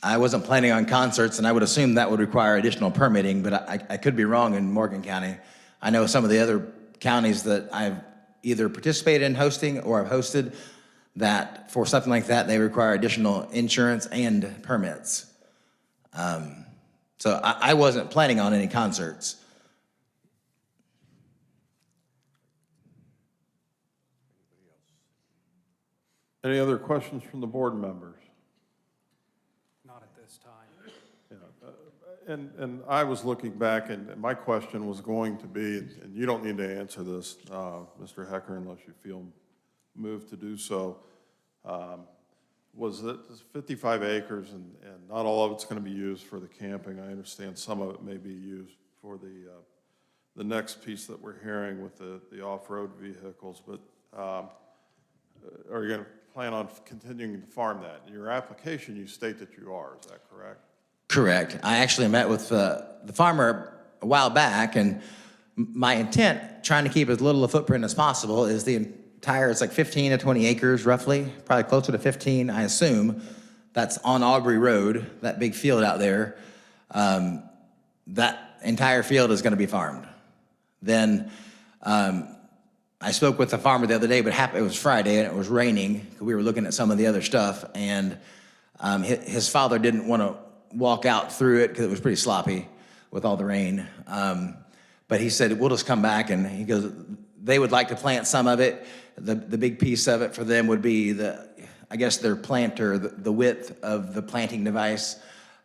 I wasn't planning on concerts, and I would assume that would require additional permitting, but I could be wrong in Morgan County. I know some of the other counties that I've either participated in hosting or have hosted, that for something like that, they require additional insurance and permits. So I wasn't planning on any concerts. Any other questions from the board members? Not at this time. And I was looking back, and my question was going to be, and you don't need to answer this, Mr. Hecker, unless you feel moved to do so, was that it's 55 acres, and not all of it's going to be used for the camping. I understand some of it may be used for the next piece that we're hearing with the off-road vehicles, but are you going to plan on continuing to farm that? In your application, you state that you are, is that correct? Correct. I actually met with the farmer a while back, and my intent, trying to keep as little a footprint as possible, is the entire, it's like 15 to 20 acres roughly, probably closer to 15, I assume. That's on Aubrey Road, that big field out there. That entire field is going to be farmed. Then I spoke with the farmer the other day, but it was Friday and it was raining. We were looking at some of the other stuff, and his father didn't want to walk out through it because it was pretty sloppy with all the rain. But he said, we'll just come back, and he goes, they would like to plant some of it. The big piece of it for them would be their planter, the width of the planting device.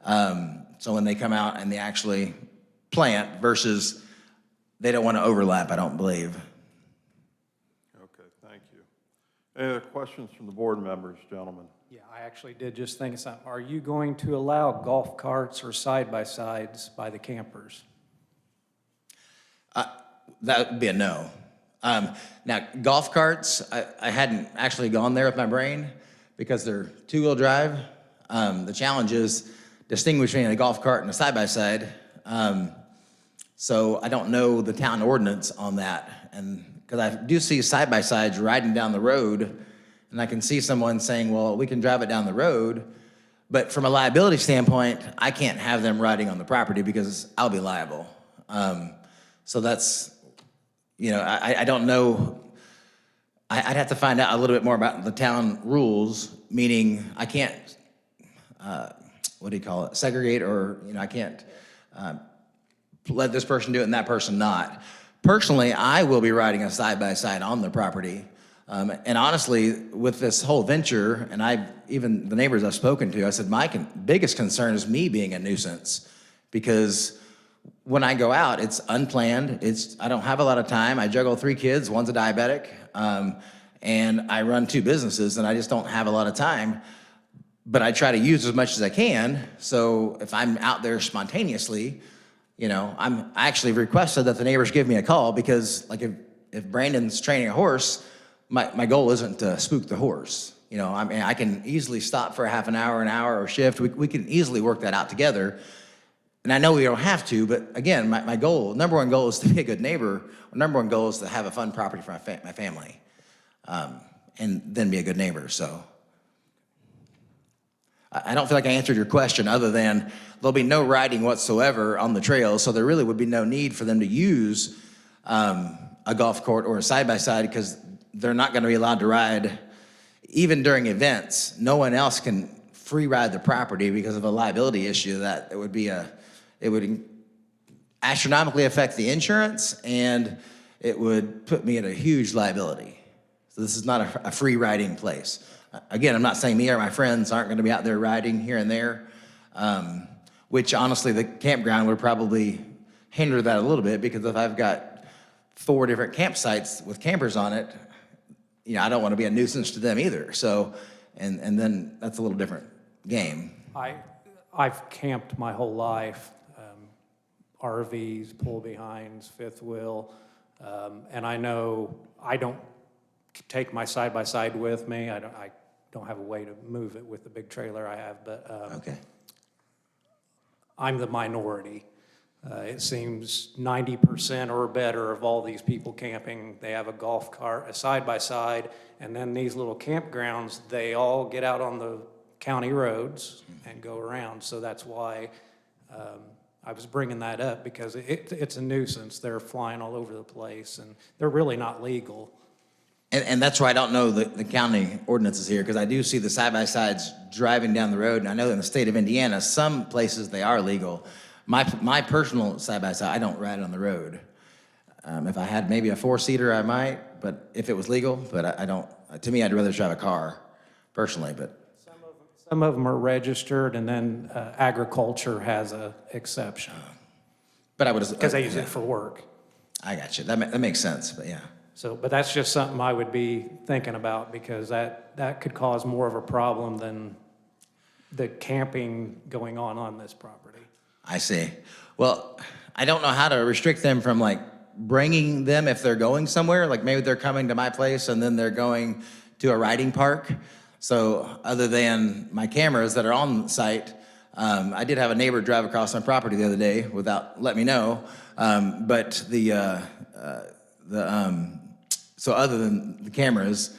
So when they come out and they actually plant versus they don't want to overlap, I don't believe. Okay, thank you. Any other questions from the board members, gentlemen? Yeah, I actually did just think of something. Are you going to allow golf carts or side-by-sides by the campers? That would be a no. Now, golf carts, I hadn't actually gone there with my brain because they're two-wheel drive. The challenge is distinguishing a golf cart and a side-by-side. So I don't know the town ordinance on that. And because I do see side-by-sides riding down the road, and I can see someone saying, well, we can drive it down the road. But from a liability standpoint, I can't have them riding on the property because I'll be liable. So that's, I don't know. I'd have to find out a little bit more about the town rules, meaning I can't, segregate, or, I can't let this person do it and that person not. Personally, I will be riding a side-by-side on the property. And honestly, with this whole venture, and even the neighbors I've spoken to, I said, my biggest concern is me being a nuisance, because when I go out, it's unplanned. I don't have a lot of time. I juggle 3 kids. One's a diabetic. And I run 2 businesses, and I just don't have a lot of time. But I try to use as much as I can. So if I'm out there spontaneously, I actually requested that the neighbors give me a call, because like if Brandon's training a horse, my goal isn't to spook the horse. I can easily stop for a half an hour or shift. We can easily work that out together. And I know we don't have to, but again, my goal, number one goal, is to be a good neighbor. Number one goal is to have a fun property for my family, and then be a good neighbor. So I don't feel like I answered your question, other than there'll be no riding whatsoever on the trail, so there really would be no need for them to use a golf cart or a side-by-side, because they're not going to be allowed to ride. Even during events, no one else can free ride the property because of a liability issue. That it would astronomically affect the insurance, and it would put me at a huge liability. So this is not a free riding place. Again, I'm not saying me or my friends aren't going to be out there riding here and there, which honestly the campground would probably hinder that a little bit, because if I've got 4 different campsites with campers on it, I don't want to be a nuisance to them either. So, and then that's a little different game. I've camped my whole life, RVs, pull-behinds, fifth wheel, and I know I don't take my side-by-side with me. I don't have a way to move it with the big trailer I have, but Okay. I'm the minority. It seems 90% or better of all these people camping, they have a golf cart, a side-by-side, and then these little campgrounds, they all get out on the county roads and go around. So that's why I was bringing that up, because it's a nuisance. They're flying all over the place, and they're really not legal. And that's why I don't know the county ordinances here, because I do see the side-by-sides driving down the road, and I know in the state of Indiana, some places they are legal. My personal side-by-side, I don't ride on the road. If I had maybe a four-seater, I might, but if it was legal, but I don't, to me, I'd rather drive a car, personally, but, Some of them are registered, and then agriculture has a exception, but I would. because they use it for work. I got you, that makes sense, but yeah. So, but that's just something I would be thinking about, because that could cause more of a problem than the camping going on this property. I see. Well, I don't know how to restrict them from like bringing them if they're going somewhere. Like maybe they're coming to my place and then they're going to a riding park. So other than my cameras that are on site, I did have a neighbor drive across my property the other day without letting me know. But so other than the cameras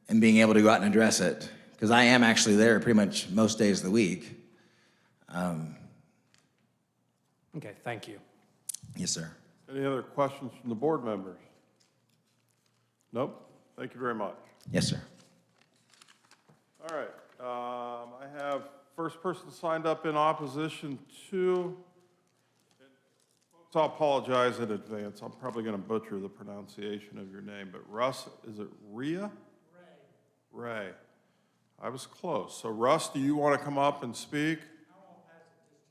and being able to go out and address it, because I am actually there pretty much most days of the week. Okay, thank you. Yes, sir. Any other questions from the board members? Nope. Thank you very much. Yes, sir. All right. I have first person signed up in opposition to. So I apologize in advance. I'm probably going to butcher the pronunciation of your name, but Russ, is it Rhea? Ray. Ray. I was close. So Russ, do you want to come up and speak? I won't pass it this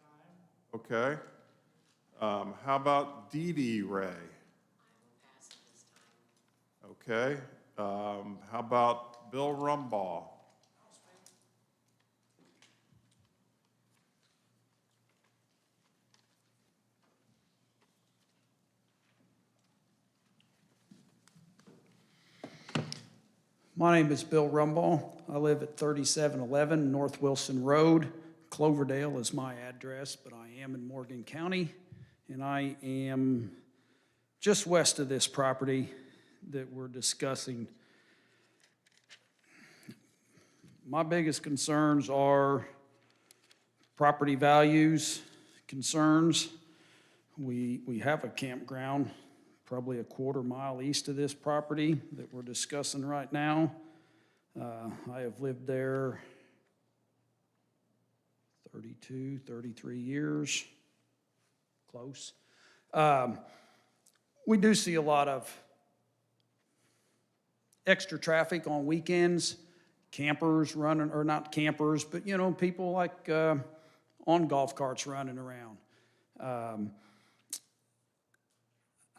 time. Okay. How about Dee Dee Ray? I will pass it this time. Okay. How about Bill Rumbaugh? My name is Bill Rumbaugh. I live at 3711 North Wilson Road. Cloverdale is my address, but I am in Morgan County, and I am just west of this property that we're discussing. My biggest concerns are property values concerns. We have a campground probably a quarter mile east of this property that we're discussing right now. I have lived there 32, 33 years, close. We do see a lot of extra traffic on weekends, campers running, or not campers, but you know, people like on golf carts running around.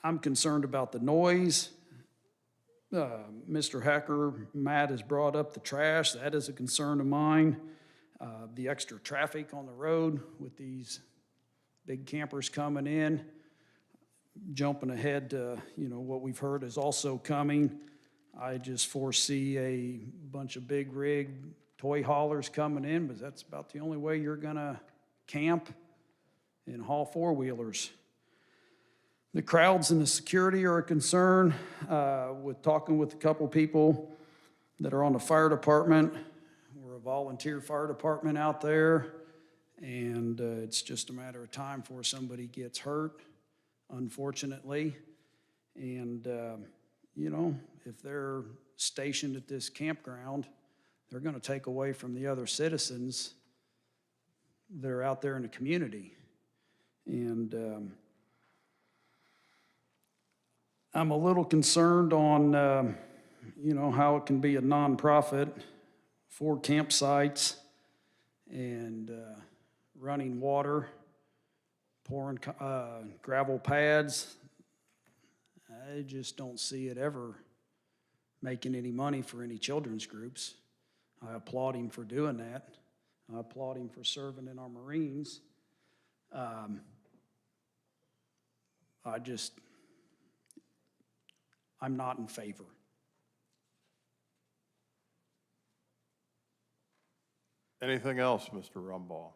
I'm concerned about the noise. Mr. Hacker, Matt has brought up the trash. That is a concern of mine. The extra traffic on the road with these big campers coming in. Jumping ahead to, you know, what we've heard is also coming. I just foresee a bunch of big rig toy haulers coming in, but that's about the only way you're gonna camp and haul four-wheelers. The crowds and the security are a concern. With talking with a couple people that are on the fire department, we're a volunteer fire department out there, and it's just a matter of time before somebody gets hurt, unfortunately. And, you know, if they're stationed at this campground, they're going to take away from the other citizens that are out there in the community. And I'm a little concerned on, you know, how it can be a nonprofit for campsites and running water, pouring gravel pads. I just don't see it ever making any money for any children's groups. I applaud him for doing that. I applaud him for serving in our Marines. I'm not in favor. Anything else, Mr. Rumball?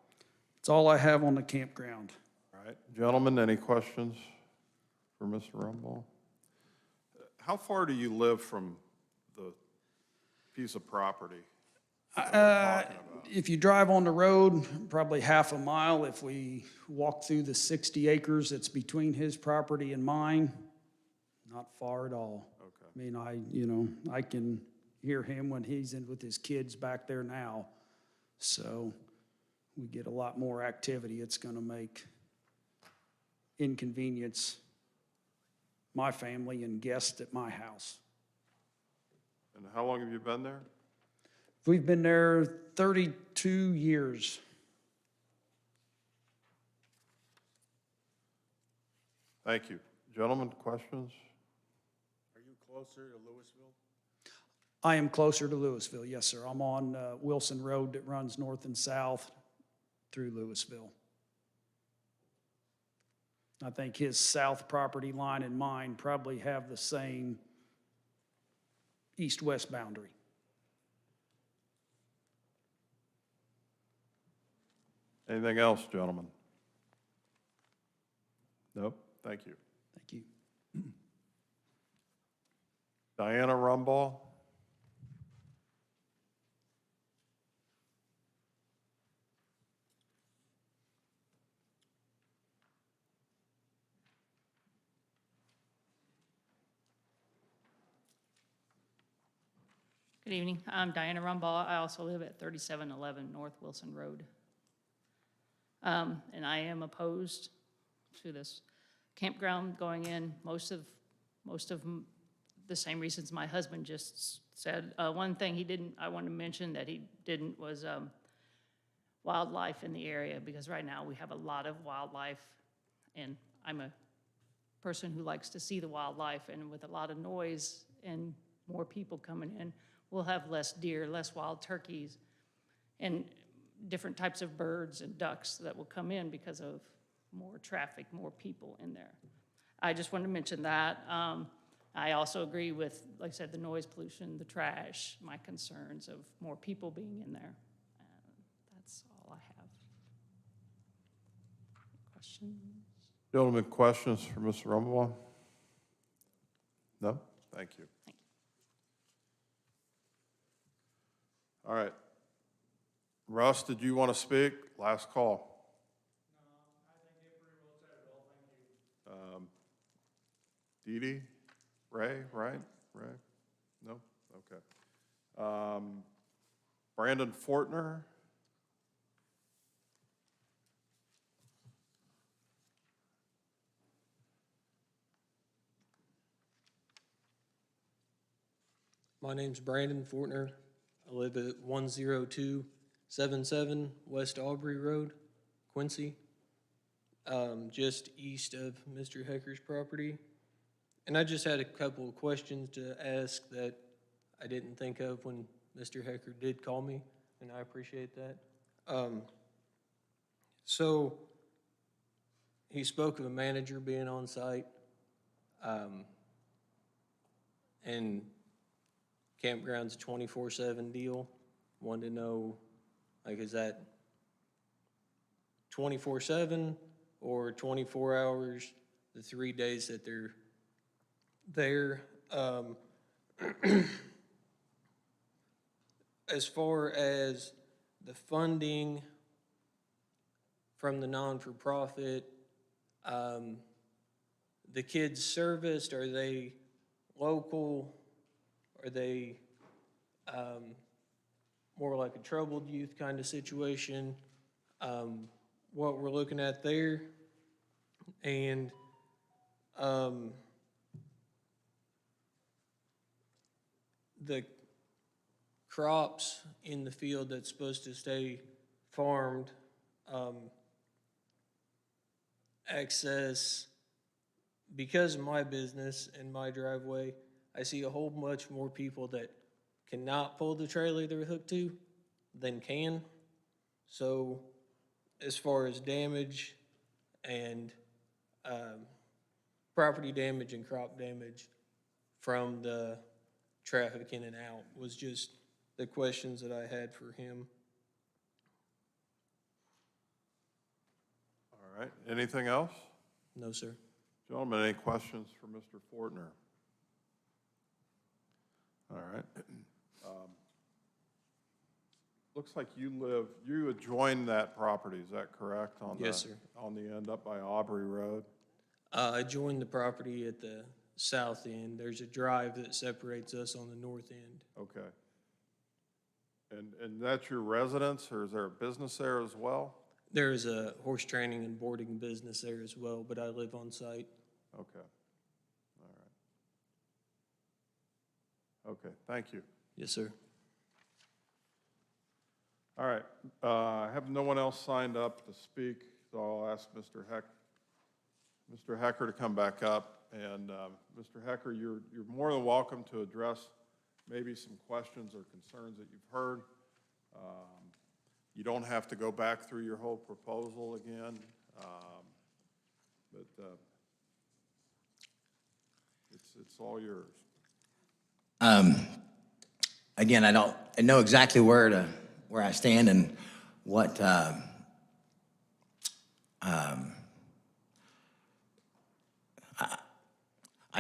That's all I have on the campground. All right, gentlemen, any questions for Mr. Rumball? How far do you live from the piece of property that we're talking about? If you drive on the road, probably half a mile. If we walk through the 60 acres that's between his property and mine, not far at all. Okay. I mean, I can hear him when he's in with his kids back there now. So we get a lot more activity. It's gonna make inconvenience my family and guests at my house. And how long have you been there? We've been there 32 years. Thank you. Gentlemen, questions? Are you closer to Louisville? I am closer to Louisville, yes, sir. I'm on Wilson Road that runs north and south through Louisville. I think his south property line and mine probably have the same east-west boundary. Anything else, gentlemen? Nope, thank you. Thank you. Diana Rumball? Good evening. I'm Diana Rumball. I also live at 3711 North Wilson Road. And I am opposed to this campground going in. Most of the same reasons my husband just said. One thing I wanted to mention that he didn't was wildlife in the area, because right now we have a lot of wildlife, and I'm a person who likes to see the wildlife, and with a lot of noise and more people coming in, we'll have less deer, less wild turkeys, and different types of birds and ducks that will come in because of more traffic, more people in there. I just wanted to mention that. I also agree with, like I said, the noise pollution, the trash, my concerns of more people being in there. That's all I have. Questions? Gentlemen, questions for Mr. Rumball? No? Thank you. Thank you. All right. Russ, did you want to speak? Last call. No, I think it pretty well said it all. Thank you. Dee Dee? Ray? Right? Ray? No? Okay. Brandon Fortner? My name's Brandon Fortner. I live at 10277 West Aubrey Road, Quincy, just east of Mr. Hecker's property. And I just had a couple of questions to ask that I didn't think of when Mr. Hecker did call me, and I appreciate that. So he spoke of a manager being on site, and campground's a 24/7 deal. Wanted to know, like, is that 24/7 or 24 hours, the 3 days that they're there? As far as the funding from the non-for-profit, the kids serviced, are they local? Are they more like a troubled youth kind of situation? What we're looking at there, and the crops in the field that's supposed to stay farmed, access, because of my business and my driveway, I see a whole bunch more people that cannot pull the trailer they're hooked to than can. So as far as damage and property damage and crop damage from the traffic in and out was just the questions that I had for him. right, anything else? No, sir. Gentlemen, any questions for Mr. Fortner? All right. Looks like you adjoin that property, is that correct? Yes, sir. On the end up by Aubrey Road? I joined the property at the south end. There's a drive that separates us on the north end. Okay. And that's your residence, or is there a business there as well? There is a horse training and boarding business there as well, but I live on site. Okay. All right. Okay, thank you. Yes, sir. All right, I have no one else signed up to speak, so I'll ask Mr. Hecker to come back up. And Mr. Hecker, you're more than welcome to address maybe some questions or concerns that you've heard. You don't have to go back through your whole proposal again, but it's all yours. Again, I know exactly where I stand and what I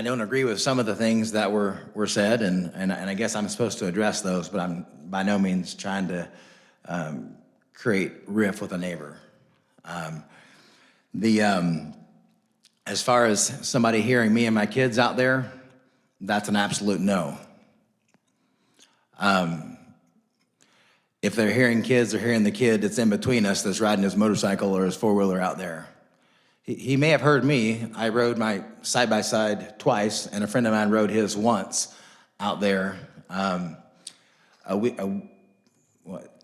don't agree with some of the things that were said, and I guess I'm supposed to address those, but I'm by no means trying to create rift with a neighbor. As far as somebody hearing me and my kids out there, that's an absolute no. If they're hearing kids, they're hearing the kid that's in between us that's riding his motorcycle or his four-wheeler out there. He may have heard me. I rode my side-by-side twice, and a friend of mine rode his once out there 2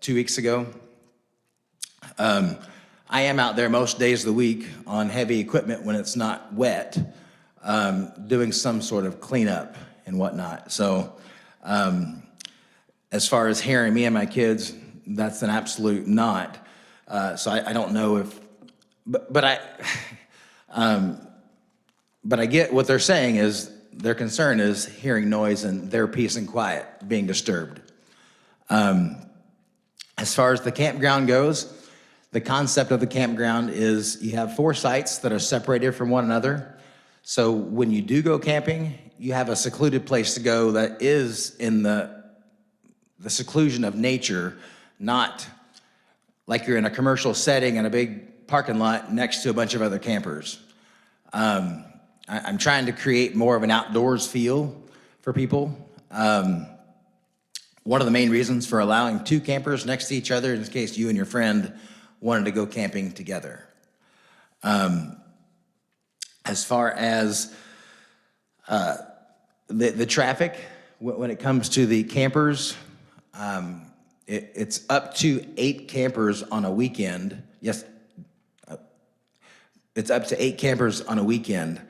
weeks ago. I am out there most days of the week on heavy equipment when it's not wet, doing some sort of cleanup and whatnot. So as far as hearing me and my kids, that's an absolute not. So I don't know if, but I get what they're saying is their concern is hearing noise and their peace and quiet being disturbed. As far as the campground goes, the concept of the campground is you have 4 sites that are separated from one another. So when you do go camping, you have a secluded place to go that is in the seclusion of nature, not like you're in a commercial setting in a big parking lot next to a bunch of other campers. I'm trying to create more of an outdoors feel for people. One of the main reasons for allowing 2 campers next to each other, in case you and your friend wanted to go camping together. As far as the traffic, when it comes to the campers, it's up to 8 campers on a weekend. Yes, it's up to 8 campers on a weekend.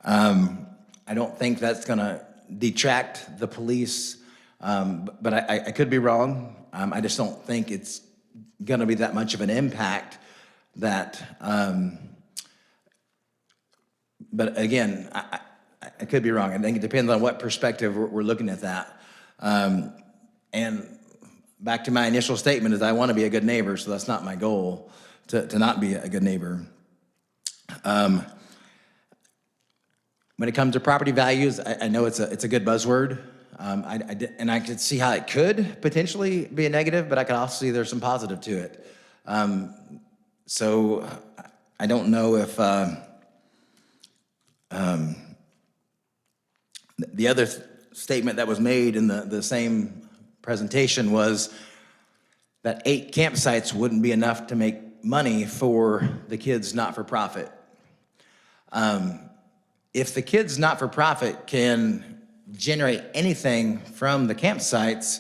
I don't think that's gonna detract the police, but I could be wrong. I just don't think it's gonna be that much of an impact that, but again, I could be wrong. I think it depends on what perspective we're looking at that. And back to my initial statement is I want to be a good neighbor, so that's not my goal, to not be a good neighbor. When it comes to property values, I know it's a good buzzword. And I could see how it could potentially be a negative, but I could also see there's some positive to it. So I don't know if the other statement that was made in the same presentation was that 8 campsites wouldn't be enough to make money for the kids not-for-profit. If the kids not-for-profit can generate anything from the campsites,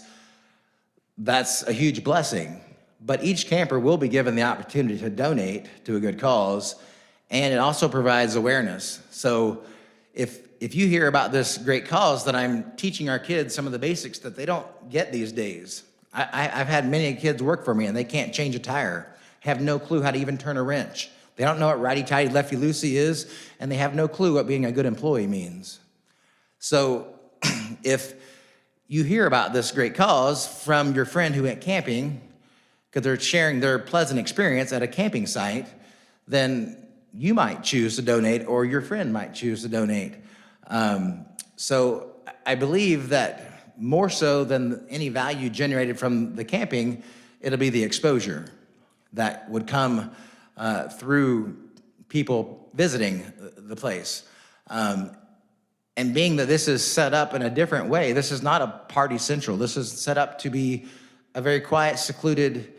that's a huge blessing. But each camper will be given the opportunity to donate to a good cause, and it also provides awareness. So if you hear about this great cause, that I'm teaching our kids some of the basics that they don't get these days. I've had many kids work for me and they can't change a tire, have no clue how to even turn a wrench. They don't know what righty-tighty, lefty-loosey is, and they have no clue what being a good employee means. So if you hear about this great cause from your friend who went camping, because they're sharing their pleasant experience at a camping site, then you might choose to donate or your friend might choose to donate. So I believe that more so than any value generated from the camping, it'll be the exposure that would come through people visiting the place. And being that this is set up in a different way, this is not a party central. This is set up to be a very quiet, secluded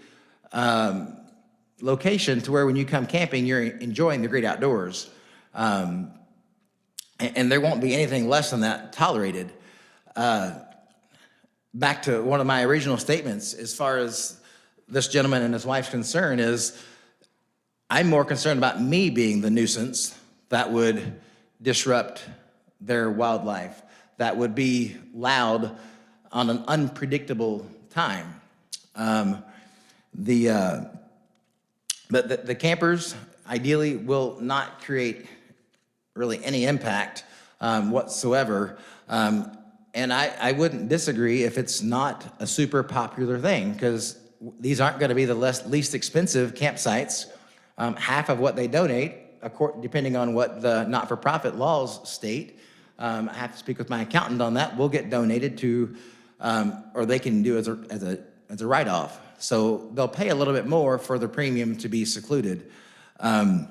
location to where when you come camping, you're enjoying the great outdoors. And there won't be anything less than that tolerated. Back to one of my original statements, as far as this gentleman and his wife's concern is, I'm more concerned about me being the nuisance that would disrupt their wildlife, that would be loud on an unpredictable time. But the campers ideally will not create really any impact whatsoever. And I wouldn't disagree if it's not a super popular thing, because these aren't going to be the least expensive campsites. Half of what they donate, depending on what the not-for-profit laws state, I have to speak with my accountant on that, will get donated to, or they can do as a write-off. So they'll pay a little bit more for the premium to be secluded. As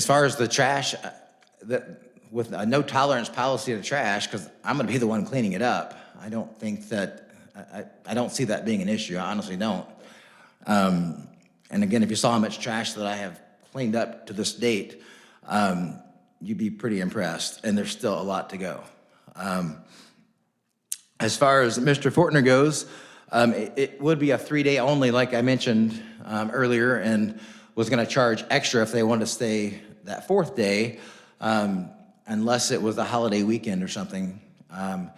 far as the trash, with a no tolerance policy of trash, because I'm going to be the one cleaning it up, I don't think that, I don't see that being an issue. I honestly don't. And again, if you saw how much trash that I have cleaned up to this date, you'd be pretty impressed, and there's still a lot to go. As far as Mr. Fortner goes, it would be a 3-day only, like I mentioned earlier, and was going to charge extra if they wanted to stay that 4th day, unless it was a holiday weekend or something. I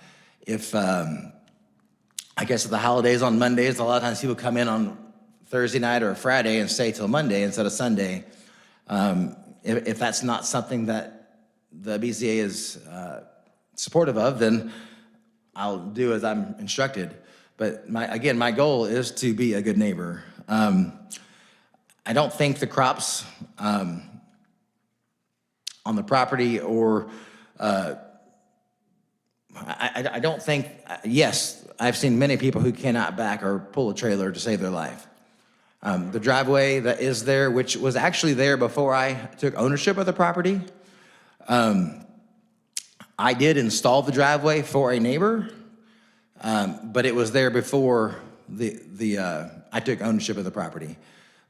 guess if the holidays on Mondays, a lot of times people come in on Thursday night or a Friday and stay till Monday instead of Sunday. If that's not something that the BZA is supportive of, then I'll do as I'm instructed. But again, my goal is to be a good neighbor. I don't think the crops on the property or I don't think, yes, I've seen many people who cannot back or pull a trailer to save their life. The driveway that is there, which was actually there before I took ownership of the property, I did install the driveway for a neighbor, but it was there before I took ownership of the property.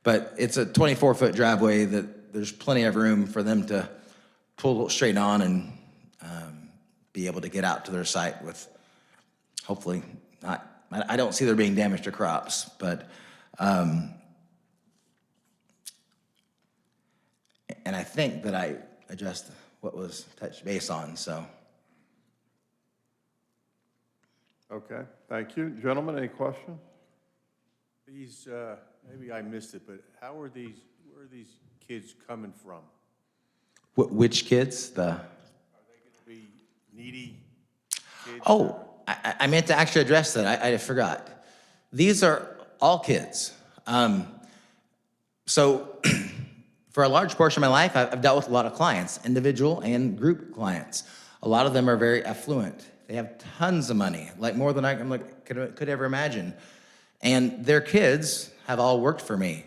But it's a 24-foot driveway that there's plenty of room for them to pull straight on and be able to get out to their site with, hopefully, not. I don't see there being damage to crops, but and I think that I addressed what was touched base on, so. Okay, thank you. Gentlemen, any questions? These, maybe I missed it, but where are these kids coming from? Which kids? Are they going to be needy kids? Oh, I meant to actually address that. I forgot. These are all kids. So for a large portion of my life, I've dealt with a lot of clients, individual and group clients. A lot of them are very affluent. They have tons of money, like more than I could ever imagine. And their kids have all worked for me.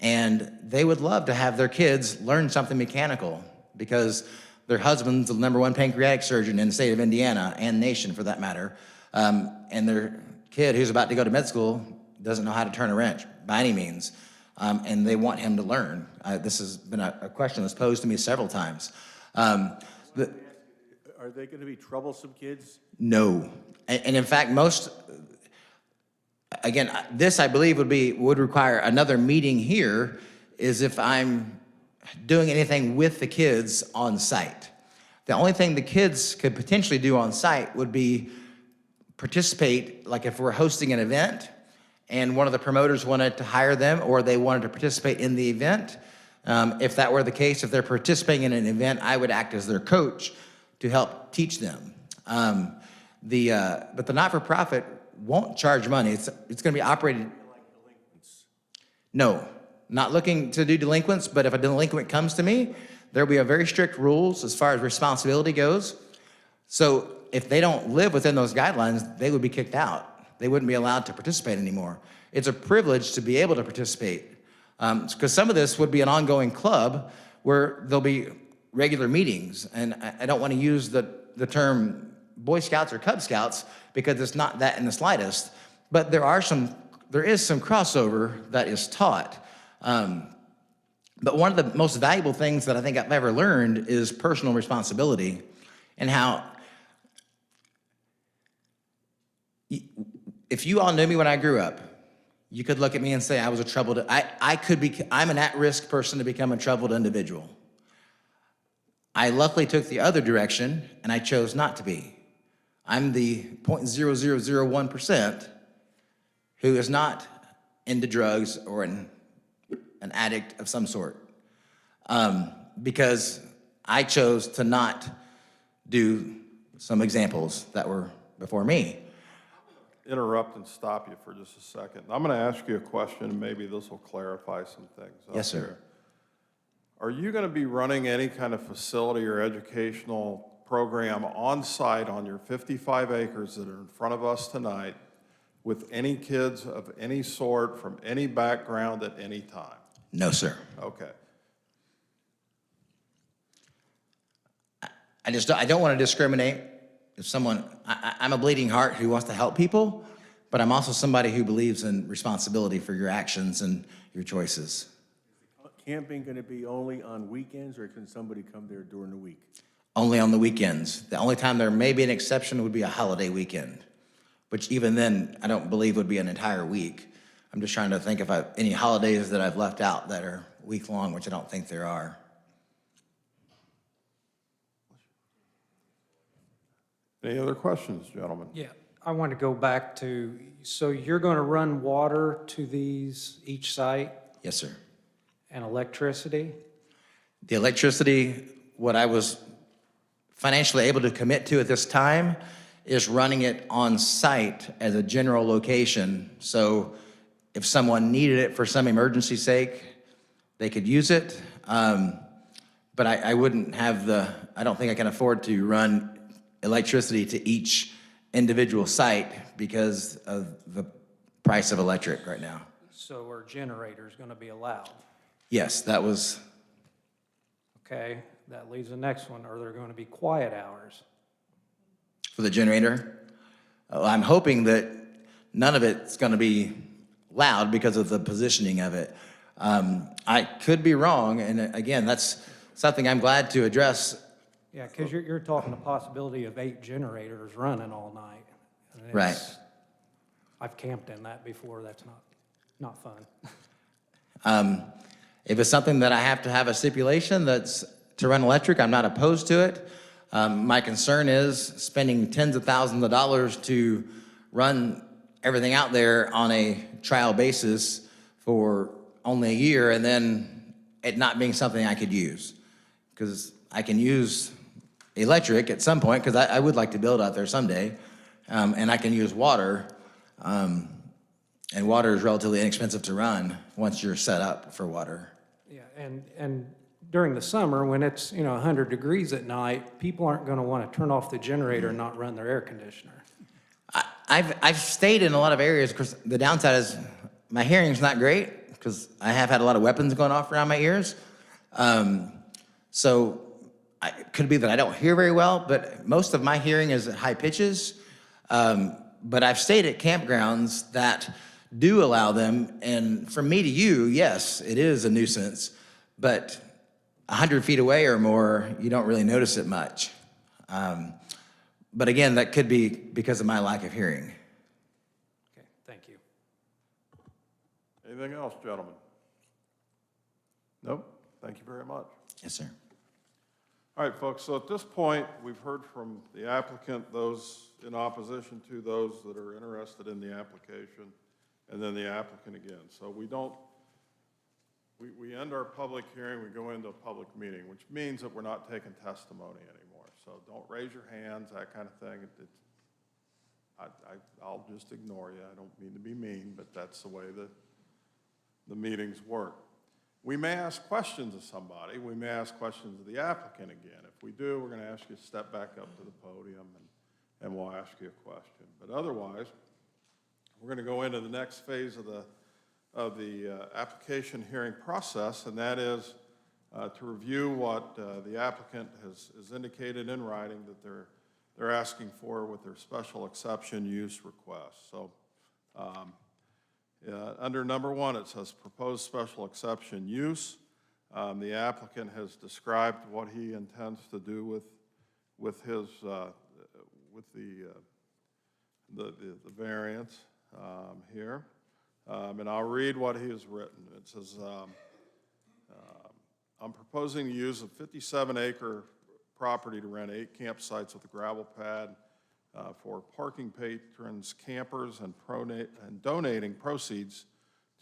And they would love to have their kids learn something mechanical, because their husband's the #1 pancreatic surgeon in the state of Indiana, and nation for that matter. And their kid who's about to go to med school doesn't know how to turn a wrench by any means. And they want him to learn. This has been a question that's posed to me several times. Are they going to be troublesome kids? No. And in fact, again, this I believe would require another meeting here, is if I'm doing anything with the kids on site. The only thing the kids could potentially do on site would be participate, like if we're hosting an event and one of the promoters wanted to hire them or they wanted to participate in the event. If that were the case, if they're participating in an event, I would act as their coach to help teach them. But the not-for-profit won't charge money. It's going to be operated. No, not looking to do delinquents, but if a delinquent comes to me, there'll be a very strict rules as far as responsibility goes. So if they don't live within those guidelines, they would be kicked out. They wouldn't be allowed to participate anymore. It's a privilege to be able to participate. Because some of this would be an ongoing club where there'll be regular meetings. And I don't want to use the term Boy Scouts or Cub Scouts because it's not that in the slightest. But there is some crossover that is taught. But one of the most valuable things that I think I've ever learned is personal responsibility and how if you all knew me when I grew up, you could look at me and say I was a troubled, I'm an at-risk person to become a troubled individual. I luckily took the other direction and I chose not to be. I'm the 0.0001% who is not into drugs or an addict of some sort. Because I chose to not do some examples that were before me. Interrupt and stop you for just a second. I'm going to ask you a question, and maybe this will clarify some things. Yes, sir. Are you going to be running any kind of facility or educational program on site on your 55 acres that are in front of us tonight with any kids of any sort from any background at any time? No, sir. Okay. I don't want to discriminate. If someone, I'm a bleeding heart who wants to help people, but I'm also somebody who believes in responsibility for your actions and your choices. Camping going to be only on weekends, or can somebody come there during the week? Only on the weekends. The only time there may be an exception would be a holiday weekend, which even then I don't believe would be an entire week. I'm just trying to think if any holidays that I've left out that are week-long, which I don't think there are. Any other questions, gentlemen? Yeah, I want to go back to, so you're going to run water to each site Yes, sir. and electricity? The electricity, what I was financially able to commit to at this time is running it on site as a general location. So if someone needed it for some emergency sake, they could use it. But I wouldn't have I don't think I can afford to run electricity to each individual site because of the price of electric right now. So are generators going to be allowed? Yes, that was, Okay, that leaves the next one. Are there going to be quiet hours? for the generator. I'm hoping that none of it's going to be loud because of the positioning of it. I could be wrong, and again, that's something I'm glad to address. Yeah, because you're talking the possibility of 8 generators running all night. And Right. I've camped in that before. That's not fun. If it's something that I have to have a stipulation that's to run electric, I'm not opposed to it. My concern is spending tens of thousands of dollars to run everything out there on a trial basis for only a year and then it not being something I could use. Because I can use electric at some point, because I would like to build out there someday, and I can use water. And water is relatively inexpensive to run once you're set up for water. Yeah, and during the summer, when it's, 100 degrees at night, people aren't going to want to turn off the generator and not run their air conditioner. I've stayed in a lot of areas, because the downside is my hearing's not great, because I have had a lot of weapons going off around my ears. So it could be that I don't hear very well, but most of my hearing is at high pitches. But I've stayed at campgrounds that do allow them, and from me to you, yes, it is a nuisance, but 100 feet away or more, you don't really notice it much. But again, that could be because of my lack of hearing. Okay, thank you. Anything else, gentlemen? Nope. Thank you very much. Yes, sir. All right, folks, so at this point, we've heard from the applicant, those in opposition to, those that are interested in the application, and then the applicant again. So we end our public hearing, we go into a public meeting, which means that we're not taking testimony anymore. So don't raise your hands, that kind of thing. I'll just ignore you. I don't mean to be mean, but that's the way the meetings work. We may ask questions of somebody. We may ask questions of the applicant again. If we do, we're going to ask you to step back up to the podium and we'll ask you a question. But otherwise, we're going to go into the next phase of the application hearing process, and that is to review what the applicant has indicated in writing that they're asking for with their special exception use request. So under number 1, it says proposed special exception use. The applicant has described what he intends to do with his the variance here. And I'll read what he has written. It says, I'm proposing the use of 57-acre property to rent 8 campsites with a gravel pad for parking patrons, campers, and donating proceeds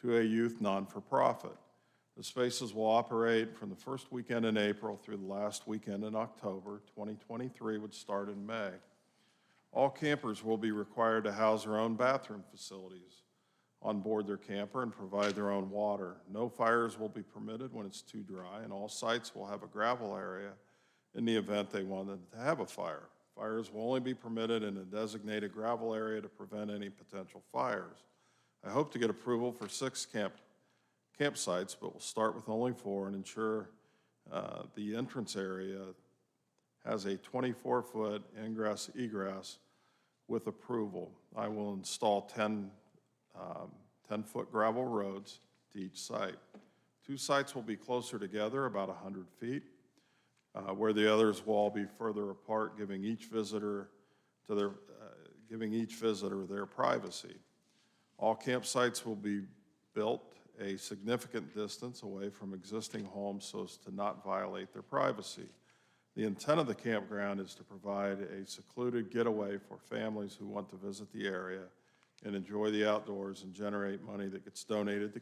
to a youth non-for-profit. The spaces will operate from the first weekend in April through the last weekend in October. 2023 would start in May. All campers will be required to house their own bathroom facilities on board their camper and provide their own water. No fires will be permitted when it's too dry, and all sites will have a gravel area in the event they wanted to have a fire. Fires will only be permitted in a designated gravel area to prevent any potential fires. I hope to get approval for 6 campsites, but we'll start with only 4 and ensure the entrance area has a 24-foot ingress-egress with approval. I will install 10-foot gravel roads to each site. 2 sites will be closer together, about 100 feet, where the others will all be further apart, giving each visitor their privacy. All campsites will be built a significant distance away from existing homes so as to not violate their privacy. The intent of the campground is to provide a secluded getaway for families who want to visit the area and enjoy the outdoors and generate money that gets donated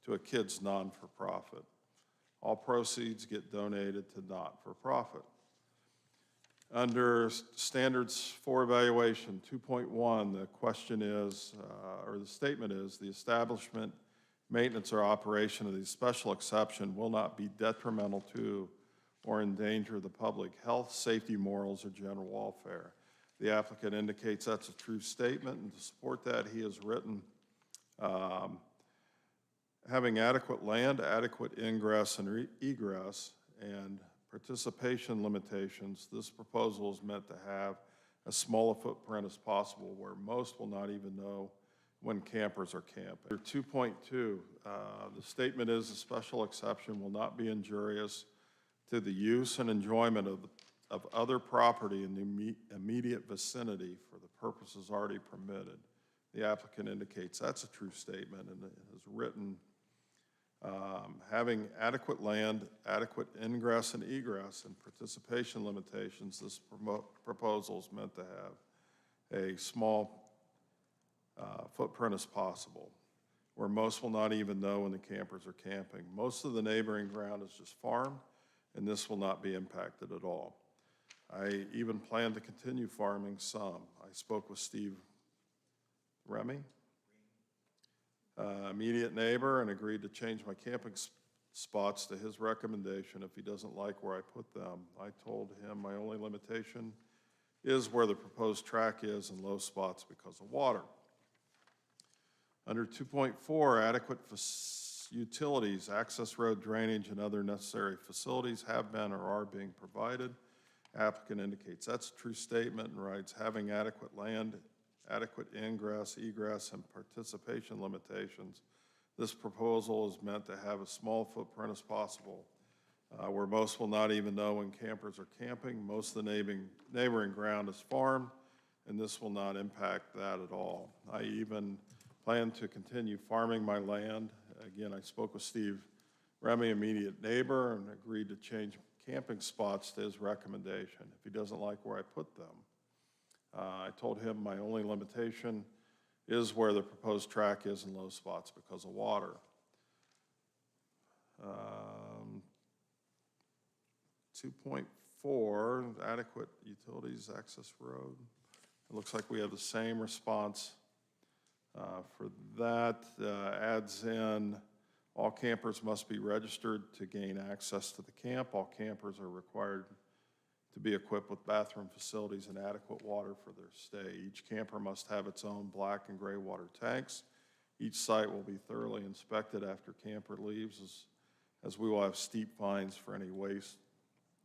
to a kids non-for-profit. All proceeds get donated to not-for-profit. Under standards for evaluation 2.1, the question is, or the statement is, the establishment, maintenance, or operation of the special exception will not be detrimental to or endanger the public health, safety, morals, or general welfare. The applicant indicates that's a true statement, and to support that, he has written, having adequate land, adequate ingress and egress, and participation limitations, this proposal is meant to have as small a footprint as possible where most will not even know when campers are camping. Under 2.2, the statement is a special exception will not be injurious to the use and enjoyment of other property in the immediate vicinity for the purposes already permitted. The applicant indicates that's a true statement and has written, having adequate land, adequate ingress and egress, and participation limitations, this proposal is meant to have a small footprint as possible, where most will not even know when the campers are camping. Most of the neighboring ground is just farm, and this will not be impacted at all. I even plan to continue farming some. I spoke with Steve Remy, immediate neighbor, and agreed to change my camping spots to his recommendation if he doesn't like where I put them. I told him my only limitation is where the proposed track is in low spots because of water. Under 2.4, adequate utilities, access road drainage, and other necessary facilities have been or are being provided. Applicant indicates that's a true statement and writes, having adequate land, adequate ingress, egress, and participation limitations, this proposal is meant to have a small footprint as possible, where most will not even know when campers are camping. Most of the neighboring ground is farmed, and this will not impact that at all. I even plan to continue farming my land. Again, I spoke with Steve Remy, immediate neighbor, and agreed to change camping spots to his recommendation if he doesn't like where I put them. I told him my only limitation is where the proposed track is in low spots because of water. 2.4, adequate utilities, access road. It looks like we have the same response for that. Adds in, all campers must be registered to gain access to the camp. All campers are required to be equipped with bathroom facilities and adequate water for their stay. Each camper must have its own black and gray water tanks. Each site will be thoroughly inspected after camper leaves, as we will have steep fines for any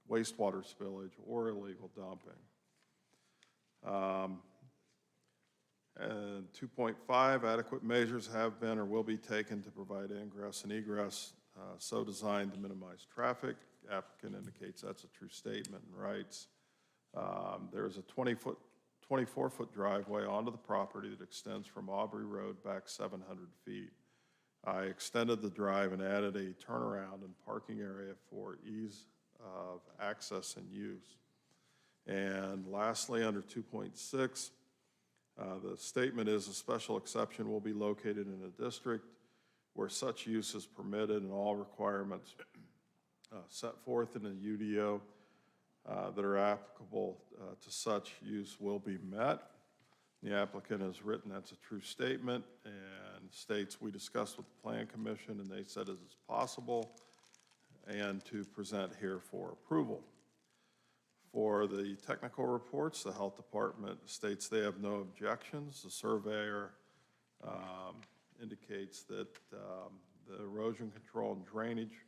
wastewater spillage or illegal dumping. And 2.5, adequate measures have been or will be taken to provide ingress and egress so designed to minimize traffic. Applicant indicates that's a true statement and writes, there's a 24-foot driveway onto the property that extends from Aubrey Road back 700 feet. I extended the drive and added a turnaround and parking area for ease of access and use. And lastly, under 2.6, the statement is a special exception will be located in a district where such use is permitted and all requirements set forth in the UDO that are applicable to such use will be met. The applicant has written that's a true statement and states we discussed with the Plan Commission and they said it is possible and to present here for approval. For the technical reports, the Health Department states they have no objections. The surveyor indicates that the erosion control and drainage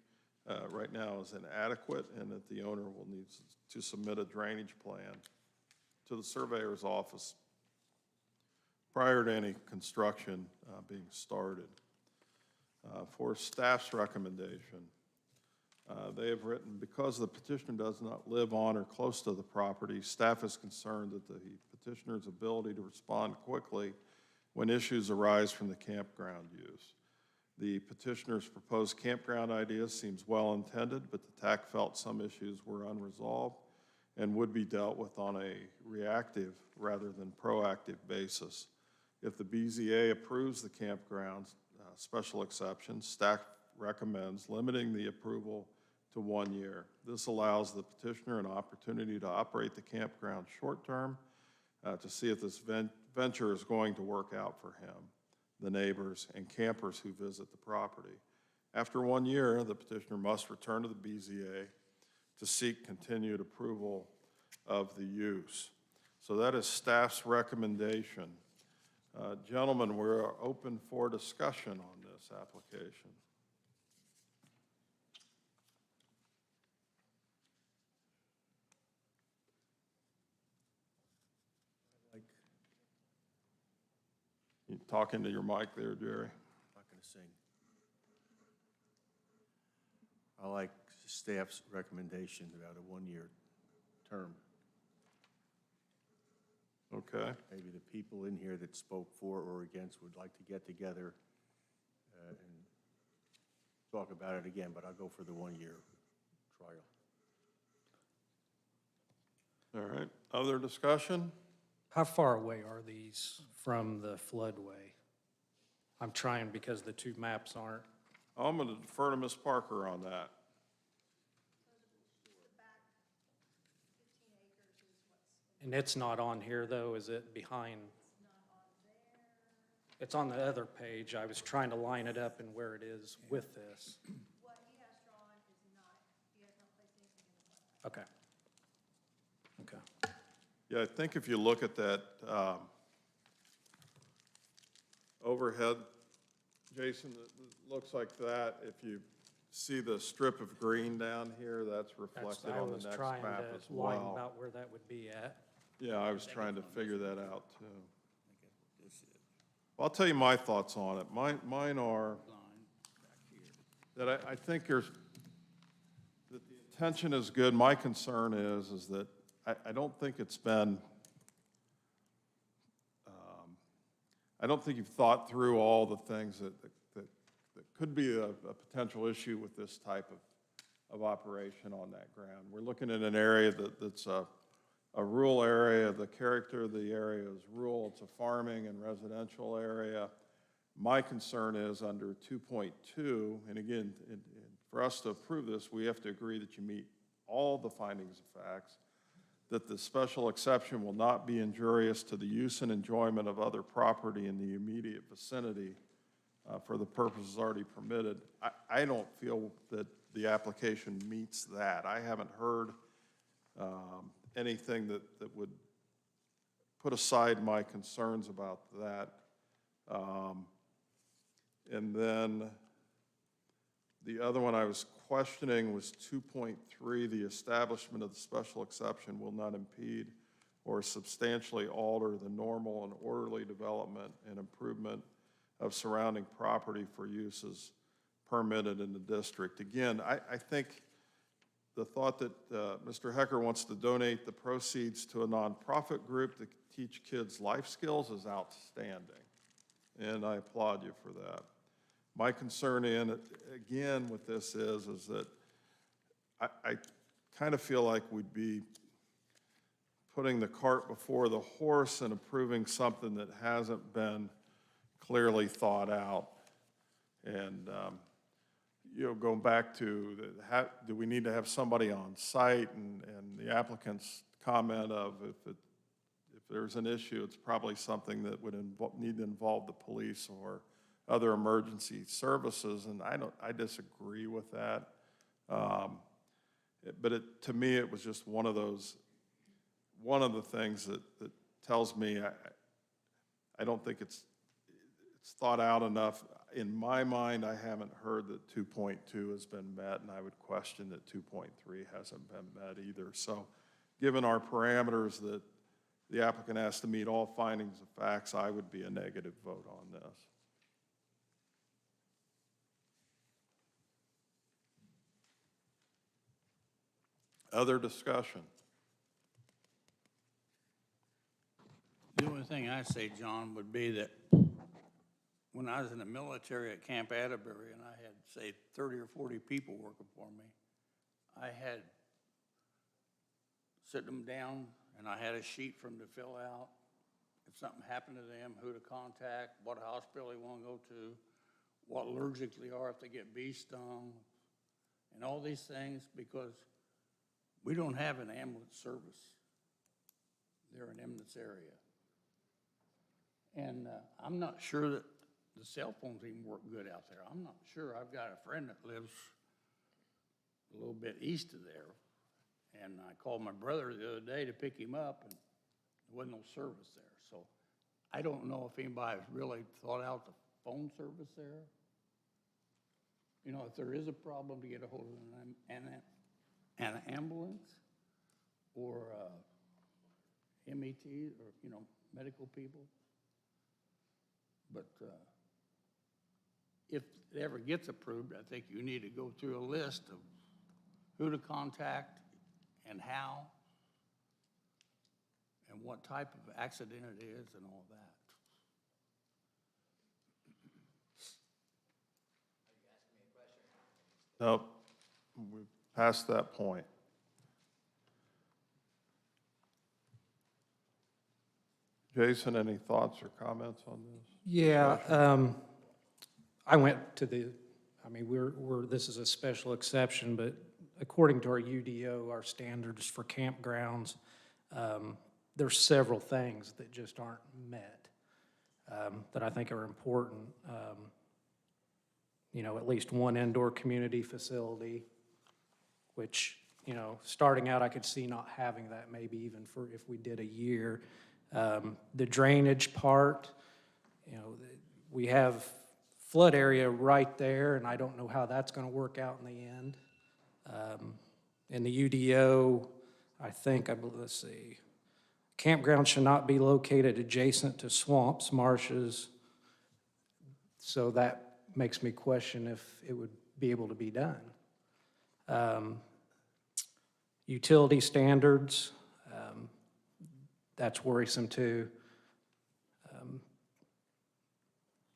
right now is inadequate and that the owner will need to submit a drainage plan to the surveyor's office prior to any construction being started. For staff's recommendation, they have written, because the petitioner does not live on or close to the property, staff is concerned that the petitioner's ability to respond quickly when issues arise from the campground use. The petitioner's proposed campground idea seems well-intended, but the TAC felt some issues were unresolved and would be dealt with on a reactive rather than proactive basis. If the BZA approves the campground's special exception, staff recommends limiting the approval to 1 year. This allows the petitioner an opportunity to operate the campground short-term to see if this venture is going to work out for him, the neighbors, and campers who visit the property. After 1 year, the petitioner must return to the BZA to seek continued approval of the use. So that is staff's recommendation. Gentlemen, we're open for discussion on this application. You talking to your mic there, Jerry? Not going to sing. I like staff's recommendation about a 1-year term. Okay. Maybe the people in here that spoke for or against would like to get together and talk about it again, but I'll go for the 1-year trial. All right. Other discussion? How far away are these from the floodway? I'm trying because the two maps aren't. I'm going to defer to Ms. Parker on that. And it's not on here, though, is it behind? It's on the other page. I was trying to line it up and where it is with this. What he has drawn is not, he has not placed anything in the flood. Okay. Yeah, I think if you look at that overhead, Jason, it looks like that. If you see the strip of green down here, that's reflected I on the was next trying map to as line well. about where that would be at. Yeah, I was trying to figure that out too. Well, I'll tell you my thoughts on it. Mine are that I think that the intention is good. My concern is that I don't think it's been, I don't think you've thought through all the things that could be a potential issue with this type of operation on that ground. We're looking at an area that's a rural area. The character of the area is rural. It's a farming and residential area. My concern is under 2.2, and again, for us to approve this, we have to agree that you meet all the findings of facts. that the special exception will not be injurious to the use and enjoyment of other property in the immediate vicinity for the purposes already permitted. I don't feel that the application meets that. I haven't heard anything that would put aside my concerns about that. And then the other one I was questioning was 2.3, the establishment of the special exception will not impede or substantially alter the normal and orderly development and improvement of surrounding property for uses permitted in the district. Again, I think the thought that Mr. Hecker wants to donate the proceeds to a nonprofit group to teach kids life skills is outstanding, and I applaud you for that. My concern again with this is that I kind of feel like we'd be putting the cart before the horse and approving something that hasn't been clearly thought out. And, going back to, do we need to have somebody on site? And the applicant's comment of if there's an issue, it's probably something that would need to involve the police or other emergency services, and I disagree with that. But to me, it was just one of the things that tells me I don't think it's thought out enough. In my mind, I haven't heard that 2.2 has been met, and I would question that 2.3 hasn't been met either. So given our parameters that the applicant has to meet all findings of facts, I would be a negative vote on this. Other discussion? The only thing I'd say, John, would be that when I was in the military at Camp Atterbury and I had, say, 30 or 40 people working for me, I had sit them down and I had a sheet for them to fill out. If something happened to them, who to contact, what hospital they want to go to, what allergic they are if they get bee stung, and all these things, because we don't have an ambulance service there in Emnett's area. And I'm not sure that the cell phones even work good out there. I'm not sure. I've got a friend that lives a little bit east of there, and I called my brother the other day to pick him up, and there wasn't no service there. So I don't know if anybody's really thought out the phone service there. You know, if there is a problem to get a hold of an ambulance or MET or, medical people. But if it ever gets approved, I think you need to go through a list of who to contact and how and what type of accident it is and all that. Nope, we've passed that point. Jason, any thoughts or comments on this? Yeah, I went to this is a special exception, but according to our UDO, our standards for campgrounds, there's several things that just aren't met that I think are important. At least one indoor community facility, which, starting out, I could see not having that maybe even for if we did a year. The drainage part, we have flood area right there, and I don't know how that's going to work out in the end. In the UDO, let's see, campground should not be located adjacent to swamps, marshes, so that makes me question if it would be able to be done. Utility standards, that's worrisome too.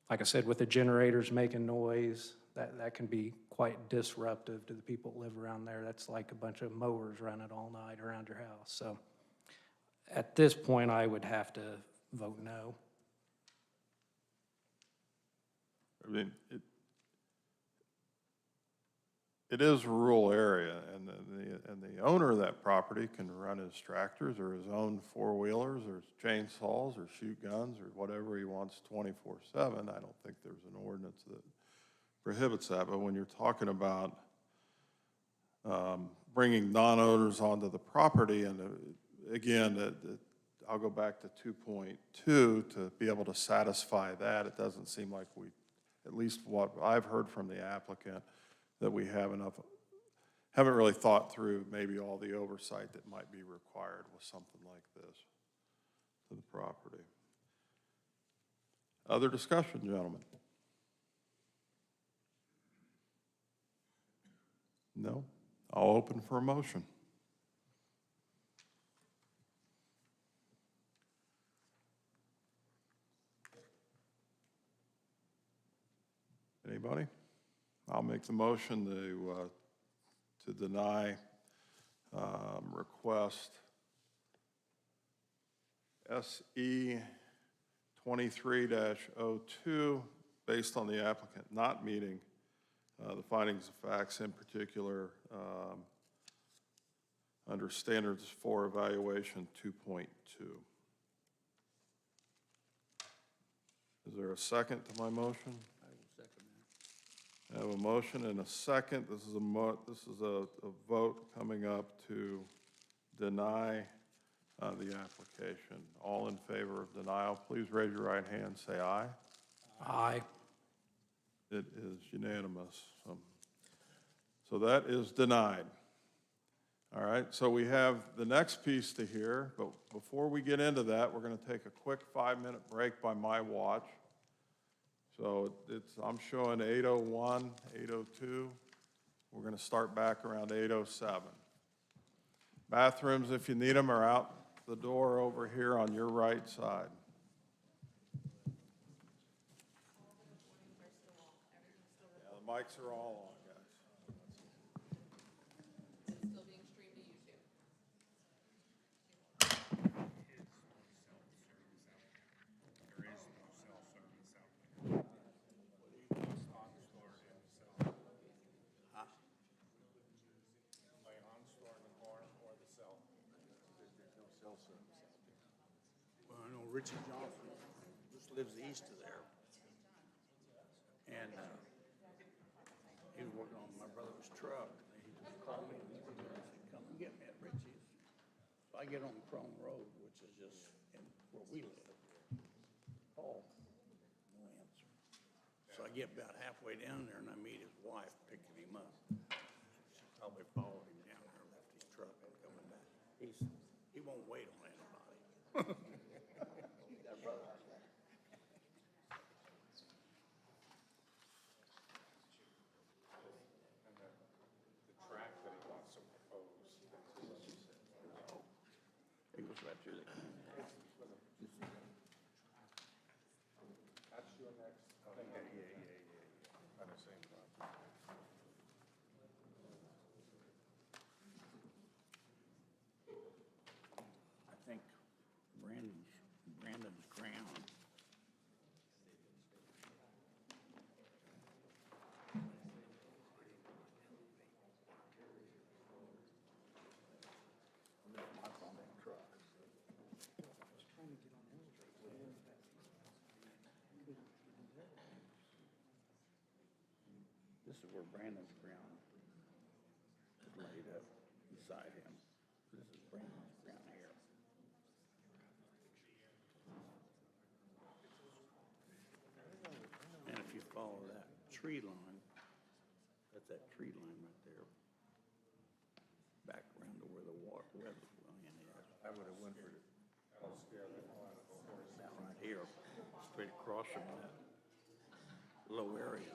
Like I said, with the generators making noise, that can be quite disruptive to the people that live around there. That's like a bunch of mowers running all night around your house. So at this point, I would have to vote no. I mean, it is a rural area, and the owner of that property can run his tractors or his own four-wheelers or his chainsaws or shoot guns or whatever he wants 24/7. I don't think there's an ordinance that prohibits that, but when you're talking about bringing non-owners onto the property, and again, I'll go back to 2.2 to be able to satisfy that. It doesn't seem like we, at least what I've heard from the applicant, that we have enough, haven't really thought through maybe all the oversight that might be required with something like this to the property. Other discussion, gentlemen? No? I'll open for a motion. Anybody? I'll make the motion to deny request SE 23-02 based on the applicant not meeting the findings of facts, in particular under standards for evaluation 2.2. Is there a second to my motion? I have a motion and a second. This is a vote coming up to deny the application. All in favor of denial, please raise your right hand, say aye. Aye. It is unanimous. So that is denied. All right, so we have the next piece to hear, but before we get into that, we're going to take a quick 5-minute break by my watch. So I'm showing 8:01, 8:02. We're going to start back around 8:07. Bathrooms, if you need them, are out the door over here on your right side. Yeah, the mics are all on, guys. Still being streamed to YouTube. Well, I know Richie Johnson just lives east of there. And he was working on my brother's truck. And he just called me and said, come and get me at Richie's. So I get on Chrome Road, which is just where we live. Paul, no answer. So I get about halfway down there and I meet his wife picking him up. She probably followed him down there, left his truck and coming back. He won't wait on anybody. He goes right through the. I think Brandon's ground. This is where Brandon's ground is laid up beside him. This is Brandon's ground here. And if you follow that tree line, that's that tree line right there. Back around to where the water, where the line is. I would have went for it. Down right here, straight across from that low area.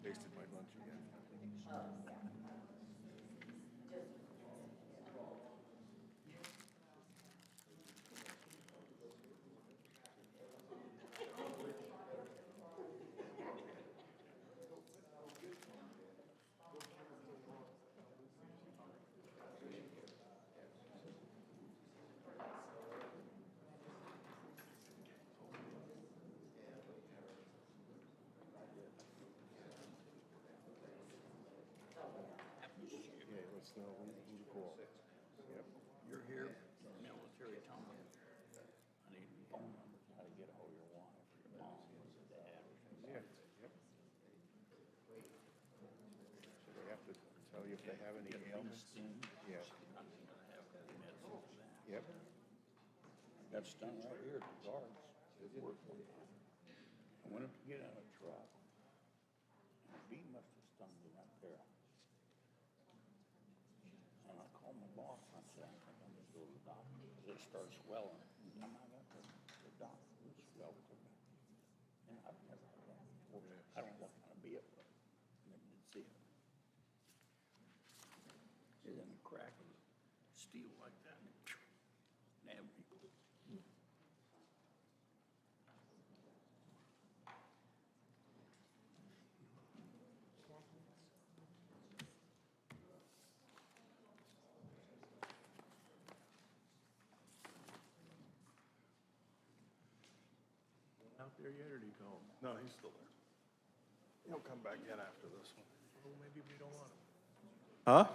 Tasted my lunch again. know who to call. Yep. You're here, military Tom. I need phone numbers, how to get a hold of your wife, or your mom, or your dad, or something. Yeah, yep. So they have to tell you if they have any ailments. Yeah. Yep. Got stung right here at the guards. It worked one time. I went up to get out of the truck. And a bee must have stung me right there. And I called my boss. I said, I think I'm gonna go to the doctor. It started swelling. And when I got to the doctor, it swelled to me. And I've never had that before. I don't know what kind of bee it was. Never did see it. It in a crack of steel like that. And it nabbed me. Out there yet, or did he go home? No, he's still there. He'll come back in after this one. Oh, maybe we don't want him. Huh?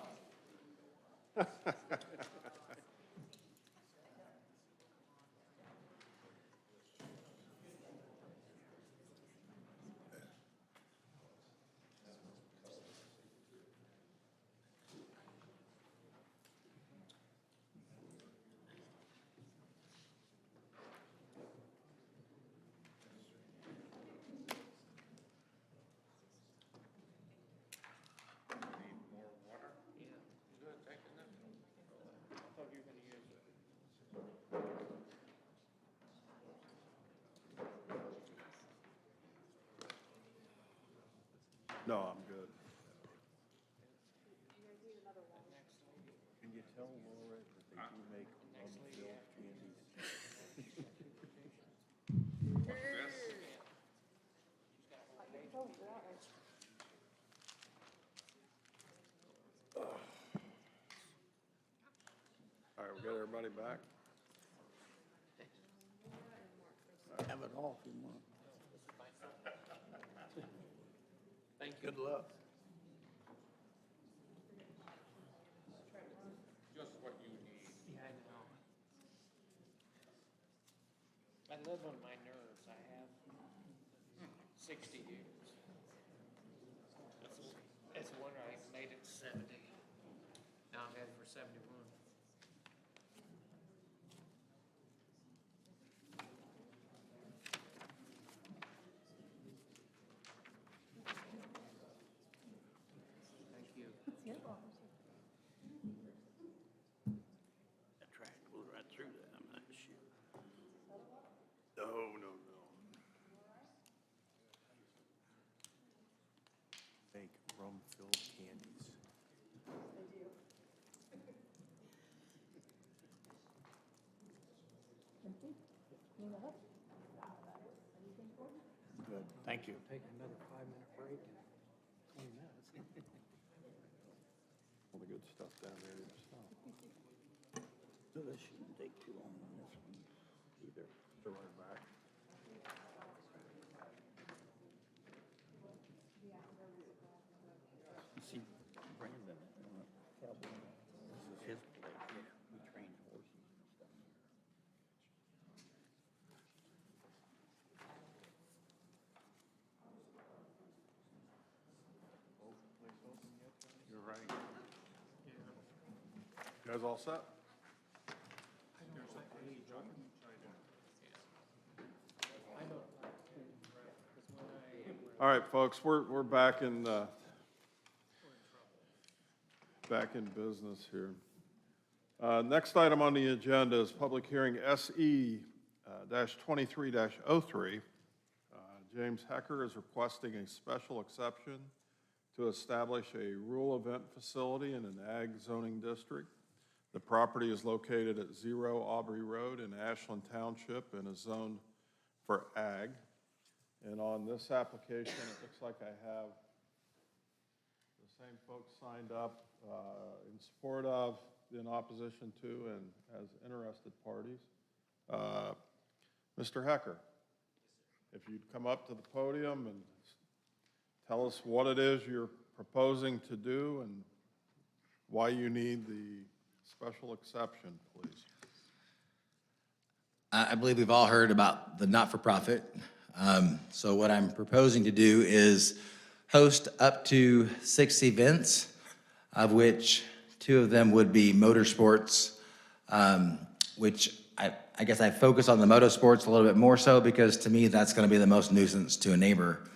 No, I'm good. Can you tell Laura that they do make rum-filled candies? All right, we got everybody back? Have it all if you want. Thank you. Good luck. Just what you need. Yeah, I know. I live on my nerves. I have 60 years. That's one I made it 70. Now I'm headed for 71. Thank you. That track goes right through that. I'm not sure. No, no, no. Make rum-filled candies. Good, thank you. Take another 5-minute break in 20 minutes. All the good stuff down there yourself. So this shouldn't take too long on this one either. They're right back. See, Brandon, cowboy, this is his place. He trains horses and stuff. You're right. You guys all set? All right, folks, we're back in business here. Next item on the agenda is public hearing SE -23-03. James Hecker is requesting a special exception to establish a rural event facility in an ag zoning district. The property is located at 0 Aubrey Road in Ashland Township and is zoned for ag. And on this application, it looks like I have the same folks signed up in support of, in opposition to, and as interested parties. Mr. Hecker, if you'd come up to the podium and tell us what it is you're proposing to do and why you need the special exception, please. I believe we've all heard about the not-for-profit. So what I'm proposing to do is host up to 6 events, of which 2 of them would be motorsports, which I guess I focus on the motorsports a little bit more so because to me, that's going to be the most nuisance to a neighbor.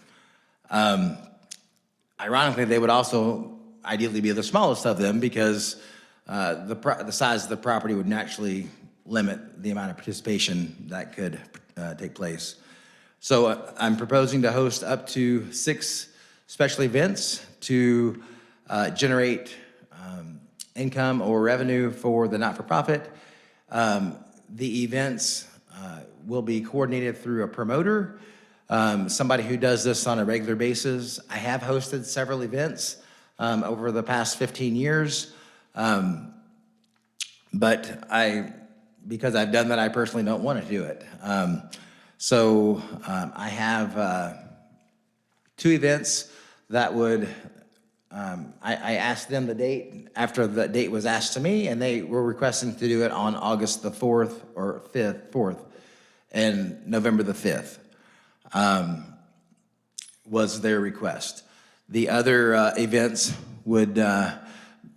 Ironically, they would also ideally be the smallest of them because the size of the property would naturally limit the amount of participation that could take place. So I'm proposing to host up to 6 special events to generate income or revenue for the not-for-profit. The events will be coordinated through a promoter, somebody who does this on a regular basis. I have hosted several events over the past 15 years, but because I've done that, I personally don't want to do it. So I have 2 events that would, I asked them the date after the date was asked to me, and they were requesting to do it on August the 4th or 4th, and November the 5th was their request. The other events would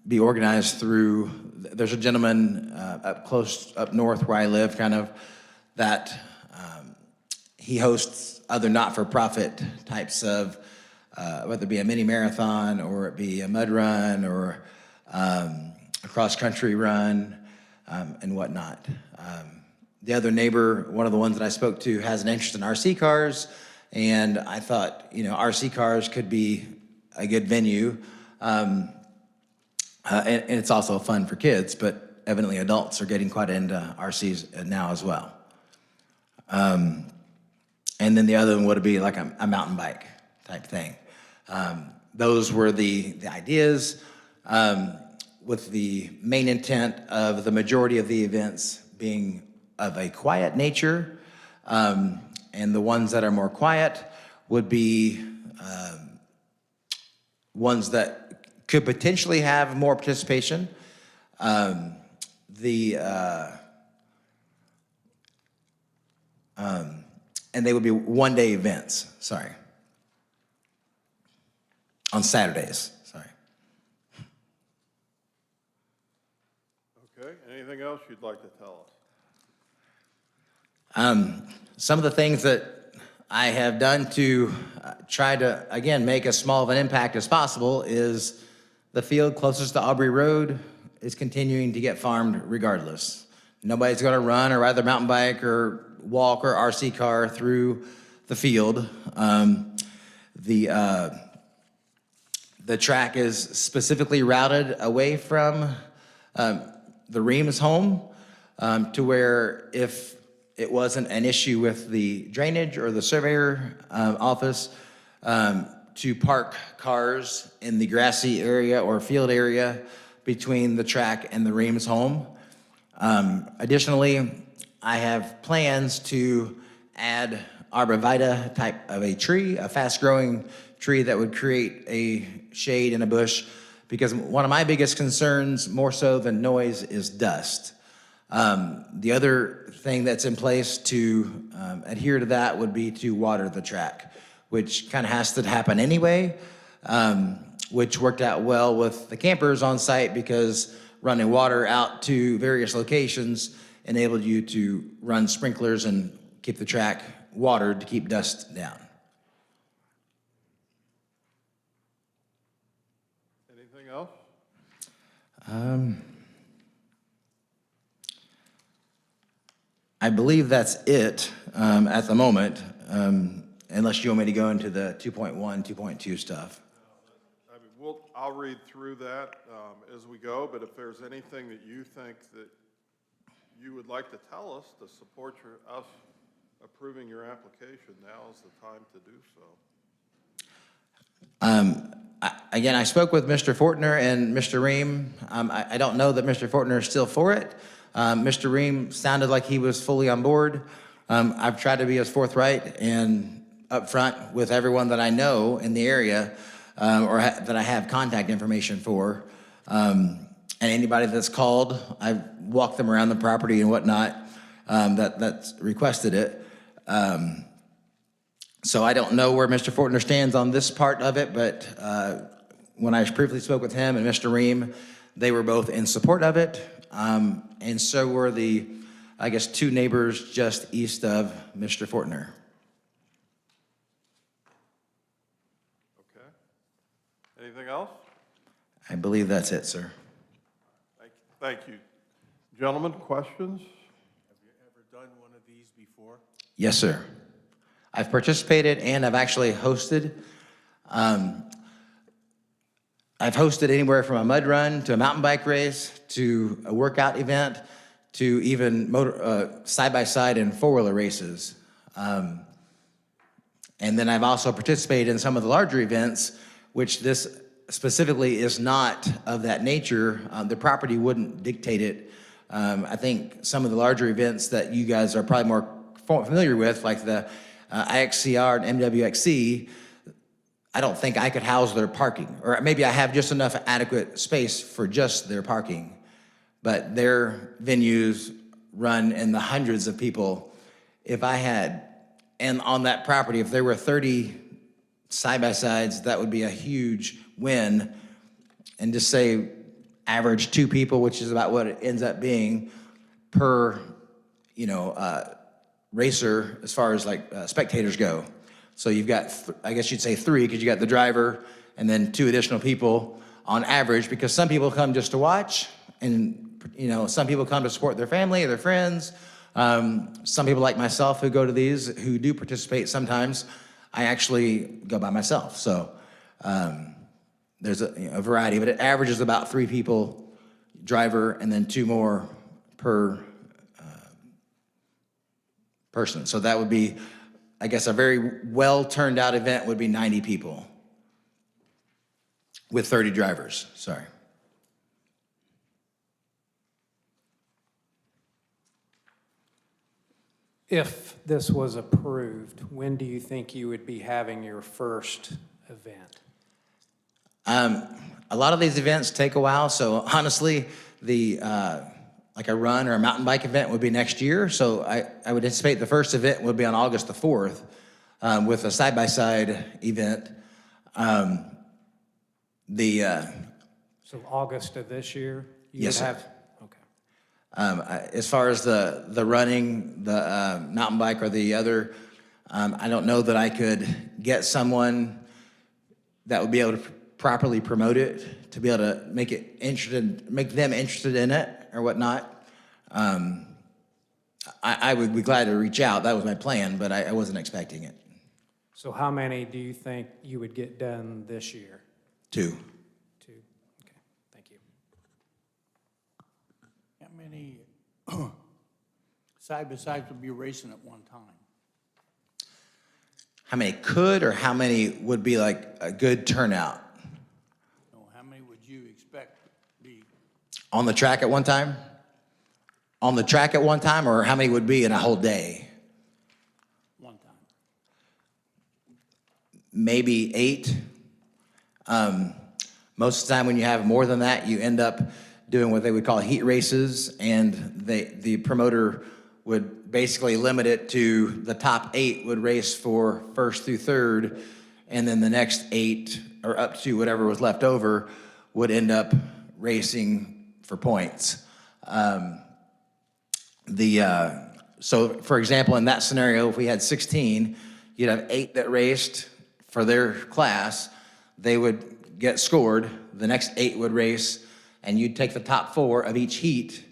be organized through, there's a gentleman up north where I live, kind of, that he hosts other not-for-profit types of, whether it be a mini marathon or it be a mud run or a cross-country run and whatnot. The other neighbor, one of the ones that I spoke to, has an interest in RC cars, and I thought, RC cars could be a good venue. And it's also fun for kids, but evidently adults are getting quite into RCs now as well. And then the other one would be like a mountain bike type thing. Those were the ideas, with the main intent of the majority of the events being of a quiet nature, and the ones that are more quiet would be ones that could potentially have more participation. And they would be one-day events, on Saturdays, Okay, anything else you'd like to tell us? Some of the things that I have done to try to, again, make as small of an impact as possible is the field closest to Aubrey Road is continuing to get farmed regardless. Nobody's going to run or ride their mountain bike or walk or RC car through the field. The track is specifically routed away from the Reams home to where if it wasn't an issue with the drainage or the surveyor office, to park cars in the grassy area or field area between the track and the Reams home. Additionally, I have plans to add arborvitae type of a tree, a fast-growing tree that would create a shade and a bush, because one of my biggest concerns, more so than noise, is dust. The other thing that's in place to adhere to that would be to water the track, which kind of has to happen anyway, which worked out well with the campers on site because running water out to various locations enabled you to run sprinklers and keep the track watered to keep dust down. Anything else? I believe that's it at the moment, unless you want me to go into the 2.1, 2.2 stuff. I mean, I'll read through that as we go, but if there's anything that you think that you would like to tell us to support us approving your application, now is the time to do so. Again, I spoke with Mr. Fortner and Mr. Ream. I don't know that Mr. Fortner is still for it. Mr. Ream sounded like he was fully on board. I've tried to be as forthright and upfront with everyone that I know in the area, or that I have contact information for. And anybody that's called, I've walked them around the property and whatnot, that's requested it. So I don't know where Mr. Fortner stands on this part of it, but when I briefly spoke with him and Mr. Ream, they were both in support of it. And so were the, I guess, two neighbors just east of Mr. Fortner. Okay. Anything else? I believe that's it, sir. Thank you. Gentlemen, questions? Have you ever done one of these before? Yes, sir. I've participated and I've actually hosted. I've hosted anywhere from a mud run to a mountain bike race to a workout event to even side-by-side and four-wheeler races. And then I've also participated in some of the larger events, which this specifically is not of that nature. The property wouldn't dictate it. I think some of the larger events that you guys are probably more familiar with, like the IXCR and MWXC, I don't think I could house their parking. Or maybe I have just enough adequate space for just their parking. But their venues run in the hundreds of people. If I had, and on that property, if there were 30 side-by-sides, that would be a huge win. And just say average 2 people, which is about what it ends up being per, racer as far as like spectators go. So you've got, I guess you'd say 3, because you got the driver and then 2 additional people on average, because some people come just to watch, and some people come to support their family or their friends. Some people like myself who go to these, who do participate sometimes, I actually go by myself. So there's a variety, but it averages about 3 people, driver, and then 2 more per person. So that would be, I guess, a very well turned out event would be 90 people with 30 drivers, sorry. If this was approved, when do you think you would be having your first event? A lot of these events take a while, so honestly, like a run or a mountain bike event would be next year. So I would anticipate the first event would be on August the 4th with a side-by-side event. So August of this year? Yes, sir. Okay. As far as the running, the mountain bike or the other, I don't know that I could get someone that would be able to properly promote it, to be able to make them interested in it or whatnot. I would be glad to reach out. That was my plan, but I wasn't expecting it. So how many do you think you would get done this year? 2. 2. Okay, thank you. How many side-by-sides would be racing at one time? How many could, or how many would be like a good turnout? No, how many would you expect be? On the track at one time? On the track at one time, or how many would be in a whole day? One time. Maybe 8. Most of the time when you have more than that, you end up doing what they would call heat races, and the promoter would basically limit it to the top 8 would race for 1st through 3rd, and then the next 8, or up to whatever was left over, would end up racing for points. So for example, in that scenario, if we had 16, you'd have 8 that raced for their class. They would get scored. The next 8 would race, and you'd take the top 4 of each heat.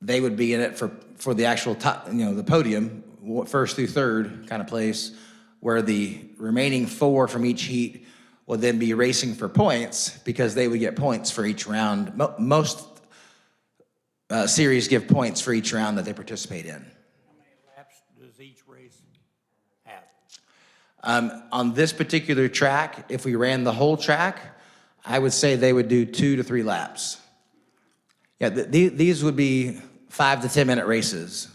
They would be in it for the actual top, the podium, 1st through 3rd kind of place, where the remaining 4 from each heat would then be racing for points, because they would get points for each round. Most series give points for each round that they participate in. How many laps does each race have? On this particular track, if we ran the whole track, I would say they would do 2 to 3 laps. Yeah, these would be 5 to 10 minute races.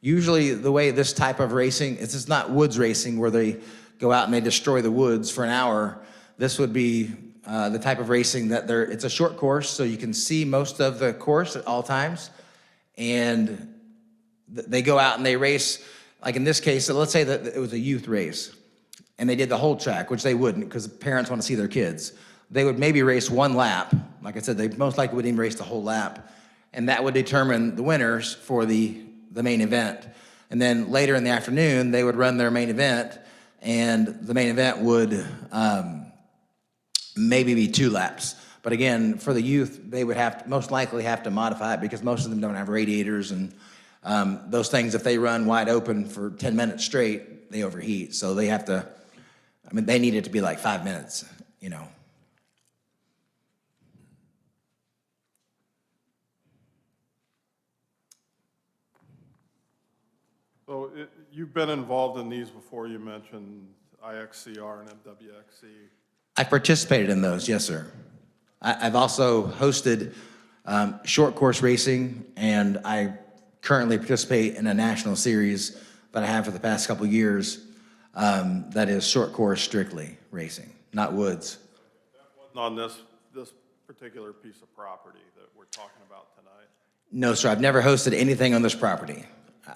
Usually the way this type of racing, it's just not woods racing where they go out and they destroy the woods for an hour. This would be the type of racing that it's a short course, so you can see most of the course at all times. And they go out and they race, like in this case, so let's say that it was a youth race, and they did the whole track, which they wouldn't, because parents want to see their kids. They would maybe race one lap. Like I said, they most likely wouldn't even race the whole lap, and that would determine the winners for the main event. And then later in the afternoon, they would run their main event, and the main event would maybe be 2 laps. But again, for the youth, they would most likely have to modify it because most of them don't have radiators, and those things, if they run wide open for 10 minutes straight, they overheat. So they have to, they need it to be like 5 minutes, you know. So you've been involved in these before. You mentioned IXCR and MWXC. I participated in those, yes, sir. I've also hosted short course racing, and I currently participate in a national series that I have for the past couple years that is short course strictly racing, not woods. That wasn't on this particular piece of property that we're talking about tonight. No, sir, I've never hosted anything on this property.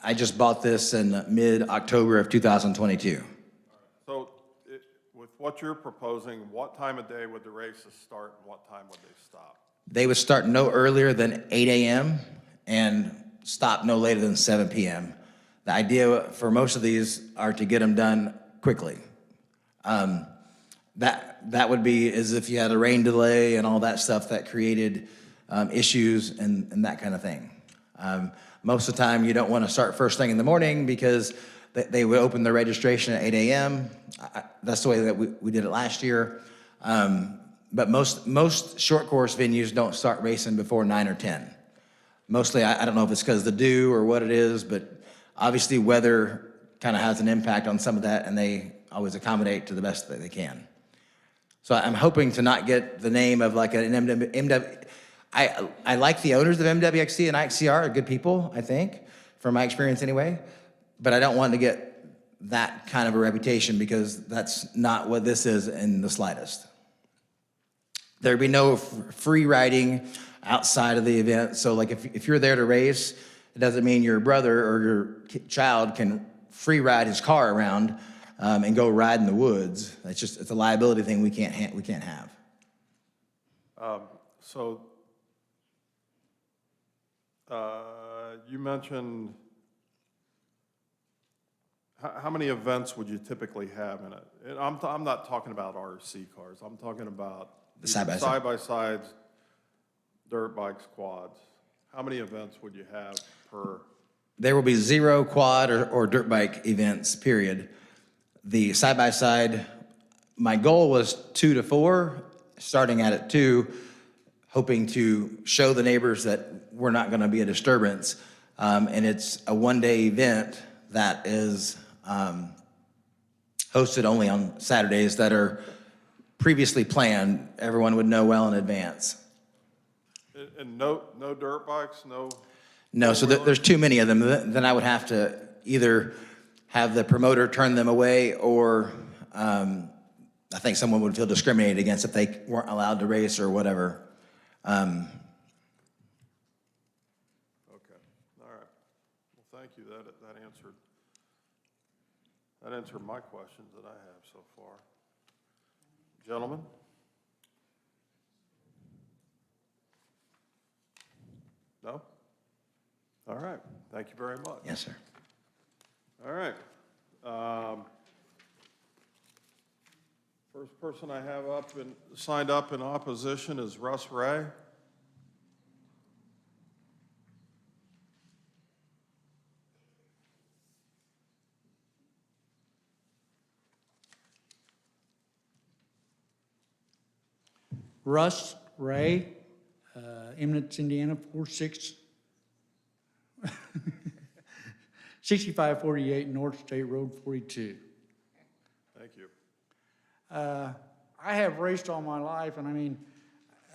I just bought this in mid-October of 2022. So with what you're proposing, what time of day would the races start and what time would they stop? They would start no earlier than 8 a.m. and stop no later than 7 p.m. The idea for most of these are to get them done quickly. That would be as if you had a rain delay and all that stuff that created issues and that kind of thing. Most of the time, you don't want to start first thing in the morning because they would open their registration at 8 a.m. That's the way that we did it last year. But most short course venues don't start racing before 9 or 10. Mostly, I don't know if it's because of the dew or what it is, but obviously weather kind of has an impact on some of that, and they always accommodate to the best that they can. So I'm hoping to not get the name of like an MW. I like the owners of MWXC and IXCR are good people, I think, from my experience anyway. But I don't want to get that kind of a reputation because that's not what this is in the slightest. There'd be no free riding outside of the event. So like if you're there to race, it doesn't mean your brother or your child can free ride his car around and go ride in the woods. It's a liability thing we can't have. So you mentioned, how many events would you typically have in it? And I'm not talking about RC cars. I'm talking about side-by-sides, dirt bikes, quads. How many events would you have per? There will be 0 quad or dirt bike events, period. The side-by-side, my goal was 2 to 4, starting at 2, hoping to show the neighbors that we're not going to be a disturbance. And it's a one-day event that is hosted only on Saturdays that are previously planned. Everyone would know well in advance. And no dirt bikes, no? No, so there's too many of them. Then I would have to either have the promoter turn them away, or I think someone would feel discriminated against if they weren't allowed to race or whatever. Okay, all right. Well, thank you. That answered my questions that I have so far. Gentlemen? No? All right. Thank you very much. Yes, sir. All right. First person I have signed up in opposition is Russ Ray. Russ Ray, Eminence, Indiana, 6548 North State Road 42. Thank you. I have raced all my life, and I mean,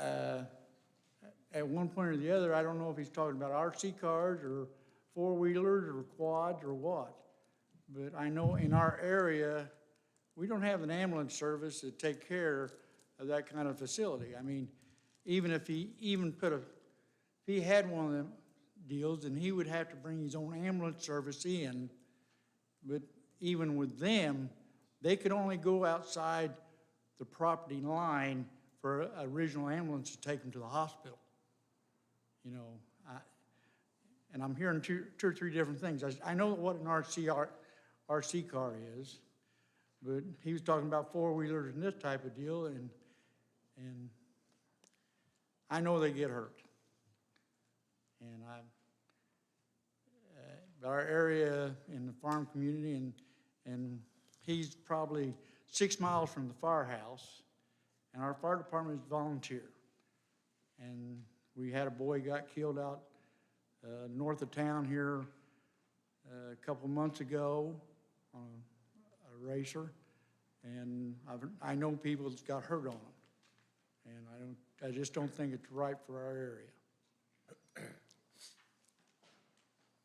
at one point or the other, I don't know if he's talking about RC cars or four-wheelers or quads or what. But I know in our area, we don't have an ambulance service to take care of that kind of facility. I mean, even if he if he had one of them deals, then he would have to bring his own ambulance service in. But even with them, they could only go outside the property line for a regional ambulance to take them to the hospital. You know, and I'm hearing two or three different things. I know what an RC car is, but he was talking about four-wheelers and this type of deal, and I know they get hurt. And our area in the farm community, and he's probably 6 miles from the firehouse, and our fire department is volunteer. And we had a boy got killed out north of town here a couple months ago on a racer, and I know people that's got hurt on them, and I just don't think it's right for our area.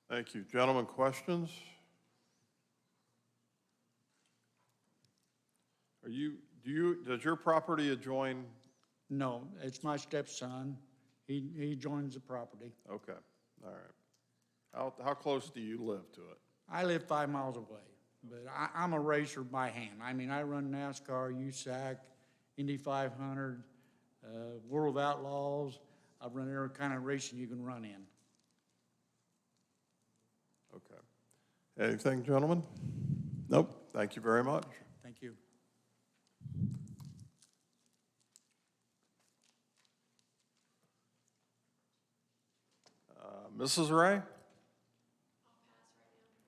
Thank you. Gentlemen, questions? Does your property adjoin? No, it's my stepson. He joins the property. Okay, all right. How close do you live to it? I live 5 miles away, but I'm a racer by hand. I mean, I run NASCAR, USAC, Indy 500, World of Outlaws. I've run every kind of racing you can run in. Okay. Anything, gentlemen? Nope. Thank you very much. Thank you. Mrs. Ray?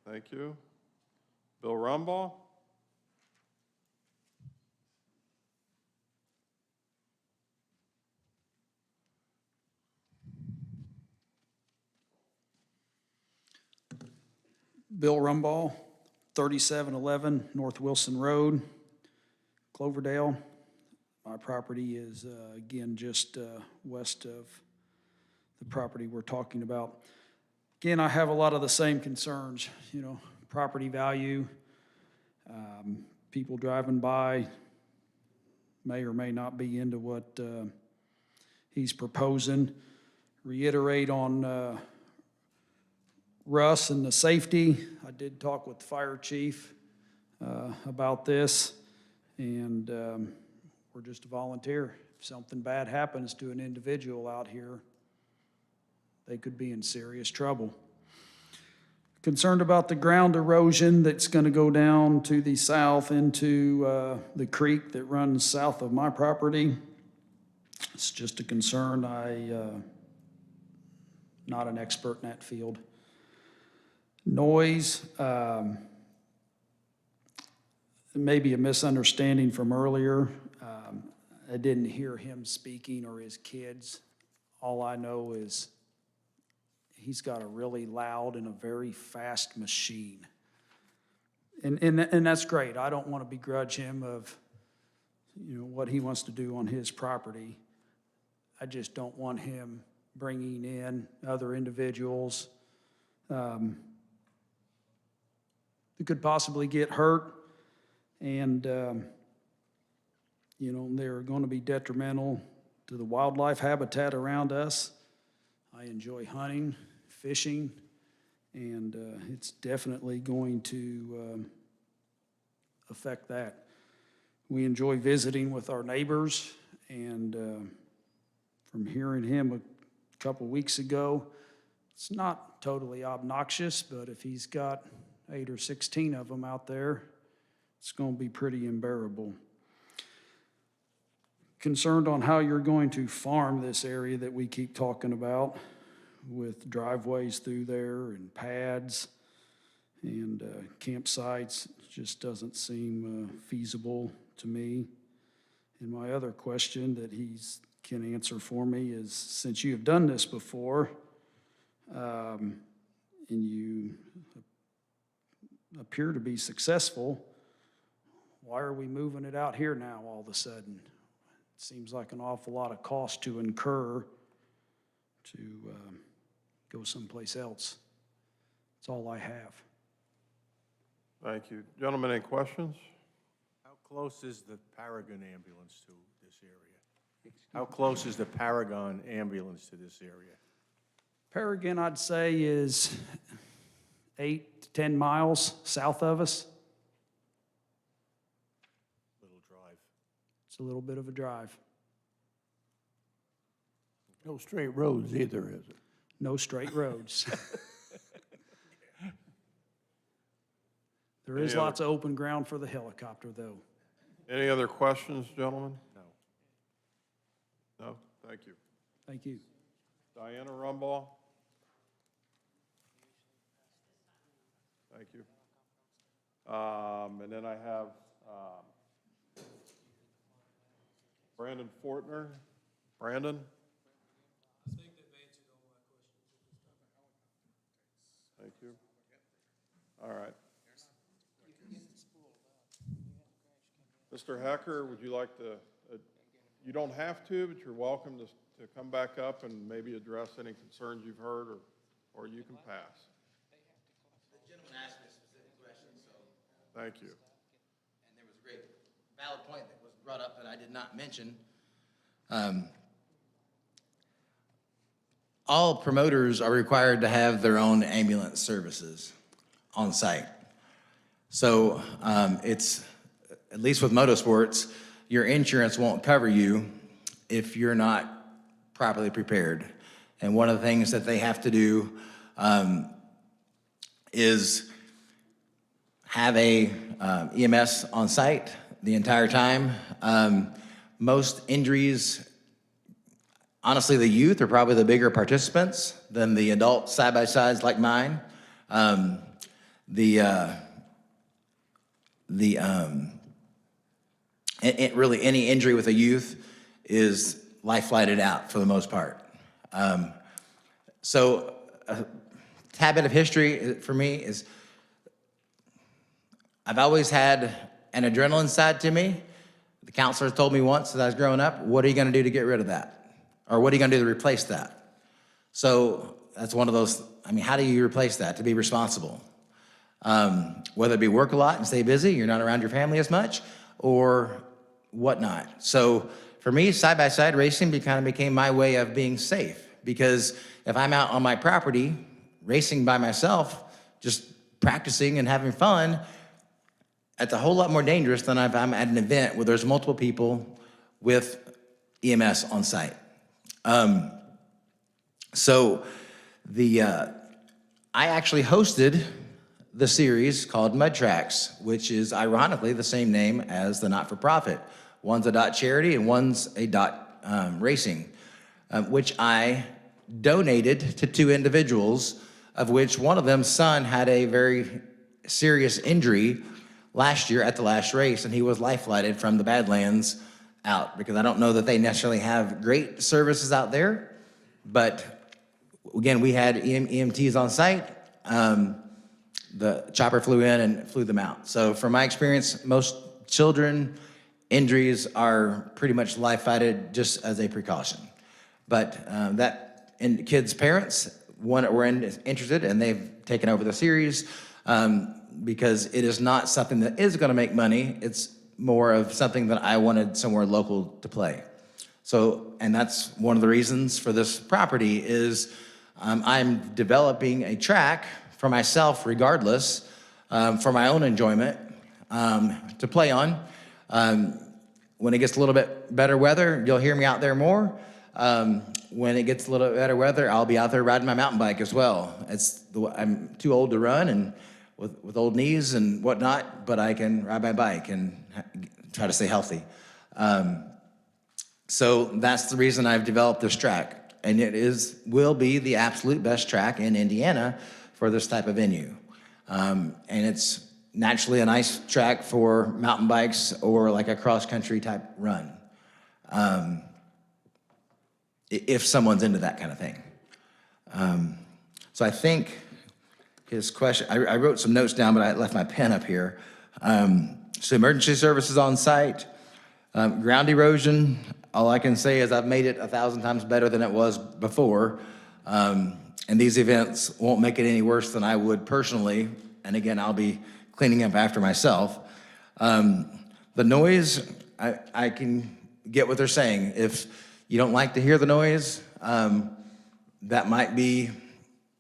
Thank you. Bill Rumbaugh? Bill Rumball, 3711 North Wilson Road, Cloverdale. My property is, again, just west of the property we're talking about. Again, I have a lot of the same concerns, you know, property value, people driving by may or may not be into what he's proposing. Reiterate on Russ and the safety. I did talk with the fire chief about this, and we're just a volunteer. If something bad happens to an individual out here, they could be in serious trouble. Concerned about the ground erosion that's going to go down to the south into the creek that runs south of my property. It's just a concern. Not an expert in that field. Noise, maybe a misunderstanding from earlier. I didn't hear him speaking or his kids. All I know is he's got a really loud and a very fast machine. And that's great. I don't want to begrudge him of, you know, what he wants to do on his property. I just don't want him bringing in other individuals who could possibly get hurt, and you know, they're going to be detrimental to the wildlife habitat around us. I enjoy hunting, fishing, and it's definitely going to affect that. We enjoy visiting with our neighbors, and from hearing him a couple weeks ago, it's not totally obnoxious, but if he's got 8 or 16 of them out there, it's going to be pretty unbearable. Concerned on how you're going to farm this area that we keep talking about, with driveways through there and pads and campsites. It just doesn't seem feasible to me. And my other question that he can answer for me is, since you have done this before, and you appear to be successful, why are we moving it out here now all of a sudden? It seems like an awful lot of cost to incur to go someplace else. That's all I have. Thank you. Gentlemen, any questions? How close is the Paragon ambulance to this this area? How close is the Paragon ambulance to this area? Paragon, I'd say, is 8 to 10 miles south of us. Little drive. It's a little bit of a drive. No straight roads either, is it? No straight roads. There is Any other- lots of open ground for the helicopter, though. Any other questions, gentlemen? No. No? Thank you. Thank you. Diana Rumball? Thank you. And then I have Brandon Fortner. Brandon? I think they've answered all my questions. Thank you. All right. Mr. Hecker, would you like to, you don't have to, but you're welcome to come back up and maybe address any concerns you've heard, or you can pass. The gentleman asked me a specific question, so. Thank you. And there was a great valid point that was brought up that I did not mention. All promoters are required to have their own ambulance services on site. So it's, at least with motorsports, your insurance won't cover you if you're not properly prepared. And one of the things that they have to do is have a EMS on site the entire time. Most injuries, honestly, the youth are probably the bigger participants than the adult side-by-sides like mine. Really, any injury with a youth is life-flighted out for the most part. So a tad bit of history for me is I've always had an adrenaline side to me. The counselor told me once as I was growing up, what are you gonna do to get rid of that? Or what are you gonna do to replace that? So that's one of those, I mean, how do you replace that to be responsible? Whether it be work a lot and stay busy, you're not around your family as much, or whatnot. So for me, side-by-side racing kind of became my way of being safe, because if I'm out on my property racing by myself, just practicing and having fun, it's a whole lot more dangerous than if I'm at an event where there's multiple people with EMS on site. I actually hosted the series called Mud Tracks, which is ironically the same name as the not-for-profit. One's a dot charity and one's a dot racing, which I donated to 2 individuals, of which one of them's son had a very serious injury last year at the last race, and he was life-flighted from the Badlands out, because I don't know that they necessarily have great services out there, but again, we had EMTs on site. The chopper flew in and flew them out. So from my experience, most children injuries are pretty much life-flighted just as a precaution. But and kids' parents were interested, and they've taken over the series because it is not something that is going to make money. It's more of something that I wanted somewhere local to play. So, and that's one of the reasons for this property is I'm developing a track for myself regardless, for my own enjoyment, to play on. When it gets a little bit better weather, you'll hear me out there more. When it gets a little bit better weather, I'll be out there riding my mountain bike as well. I'm too old to run and with old knees and whatnot, but I can ride my bike and try to stay healthy. So that's the reason I've developed this track. And it will be the absolute best track in Indiana for this type of venue. And it's naturally a nice track for mountain bikes or like a cross-country type run, if someone's into that kind of thing. So I think his question, I wrote some notes down, but I left my pen up here. So emergency services on site, ground erosion, all I can say is I've made it 1,000 times better than it was before. And these events won't make it any worse than I would personally. And again, I'll be cleaning up after myself. The noise, I can get what they're saying. If you don't like to hear the noise, that might be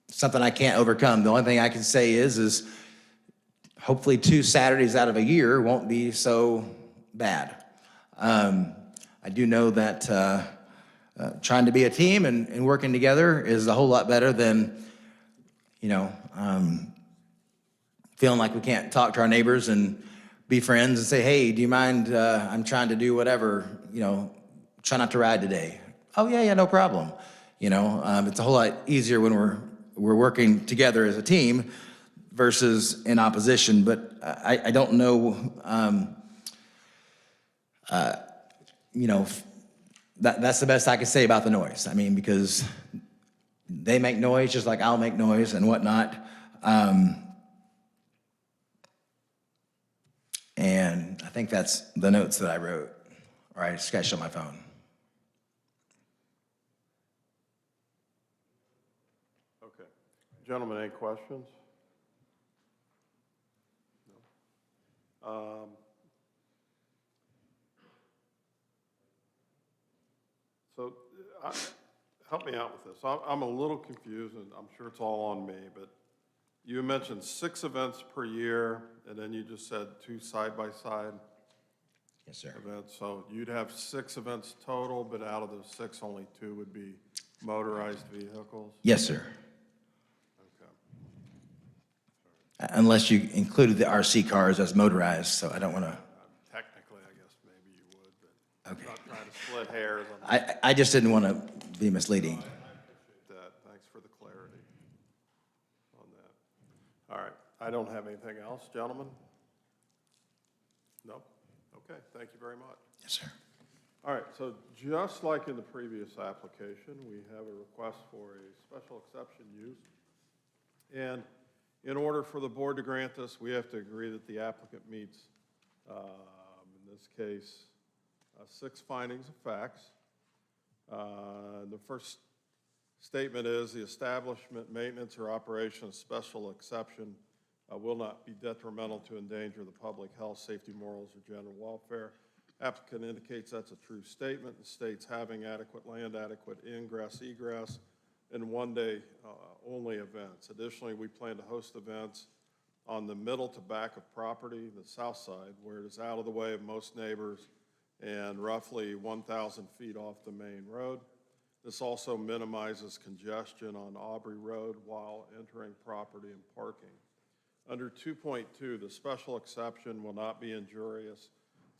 something I can't overcome. The only thing I can say is hopefully 2 Saturdays out of a year won't be so bad. I do know that trying to be a team and working together is a whole lot better than, feeling like we can't talk to our neighbors and be friends and say, hey, do you mind, I'm trying to do whatever, try not to ride today. Oh, yeah, no problem. It's a whole lot easier when we're working together as a team versus in opposition. But I don't know, that's the best I can say about the noise. I mean, because they make noise just like I'll make noise and whatnot. And I think that's the notes that I wrote, or I sketched on my phone. Okay. Gentlemen, any questions? No. So help me out with this. I'm a little confused, and I'm sure it's all on me, but you mentioned 6 events per year, and then you just said 2 side-by-side Yes, sir. events. So you'd have 6 events total, but out of those 6, only 2 would be motorized vehicles? Yes, sir. Okay. Unless you included the RC cars as motorized, so I don't want to. Technically, I guess maybe you would, but Okay. I'm not trying to split hairs on that. I just didn't want to be misleading. I appreciate that. Thanks for the clarity on that. All right. I don't have anything else, gentlemen? No? Okay, thank you very much. Yes, sir. All right, so just like in the previous application, we have a request for a special exception use. And in order for the board to grant this, we have to agree that the applicant meets, in this case, 6 findings of facts. The first statement is the establishment, maintenance, or operation of special exception will not be detrimental to endanger the public health, safety, morals, or general welfare. Applicant indicates that's a true statement and states having adequate land, adequate ingress, egress, and one-day only events. Additionally, we plan to host events on the middle to back of property, the south side, where it is out of the way of most neighbors and roughly 1,000 feet off the main road. This also minimizes congestion on Aubrey Road while entering property and parking. Under 2.2, the special exception will not be injurious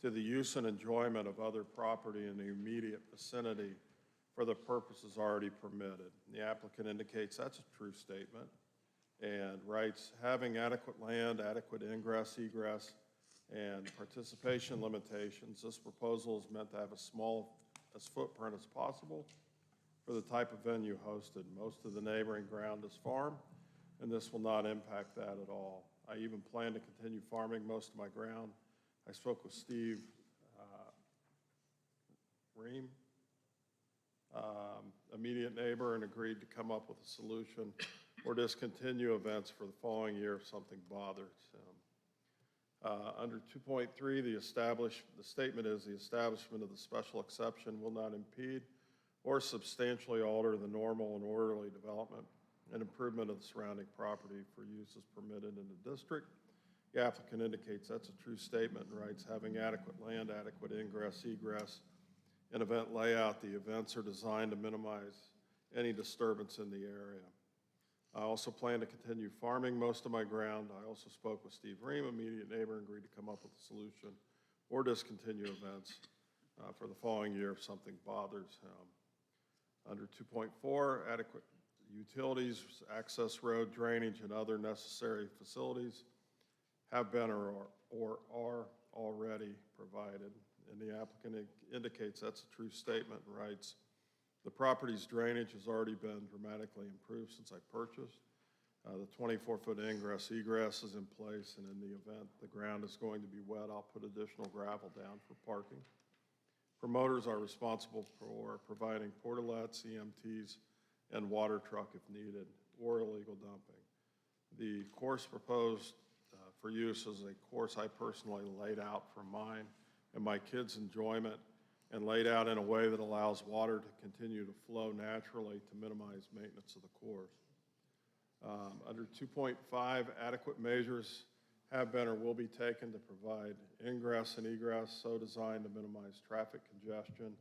to the use and enjoyment of other property in the immediate vicinity for the purposes already permitted. The applicant indicates that's a true statement and writes, having adequate land, adequate ingress, egress, and participation limitations, this proposal is meant to have as footprint as possible for the type of venue hosted. Most of the neighboring ground is farm, and this will not impact that at all. I even plan to continue farming most of my ground. I spoke with Steve Ream, immediate neighbor, and agreed to come up with a solution or discontinue events for the following year if something bothers him. Under 2.3, the statement is the establishment of the special exception will not impede or substantially alter the normal and orderly development and improvement of the surrounding property for uses permitted in the district. The applicant indicates that's a true statement and writes, having adequate land, adequate ingress, egress, and event layout, the events are designed to minimize any disturbance in the area. I also plan to continue farming most of my ground. I also spoke with Steve Ream, immediate neighbor, and agreed to come up with a solution or discontinue events for the following year if something bothers him. Under 2.4, adequate utilities, access road, drainage, and other necessary facilities have been or are already provided. And the applicant indicates that's a true statement and writes, the property's drainage has already been dramatically improved since I purchased. The 24-foot ingress egress is in place, and in the event the ground is going to be wet, I'll put additional gravel down for parking. Promoters are responsible for providing portalets, EMTs, and water truck if needed, or illegal dumping. The course proposed for use is a course I personally laid out for mine and my kids' enjoyment and laid out in a way that allows water to continue to flow naturally to minimize maintenance of the course. Under 2.5, adequate measures have been or will be taken to provide ingress and egress so designed to minimize traffic congestion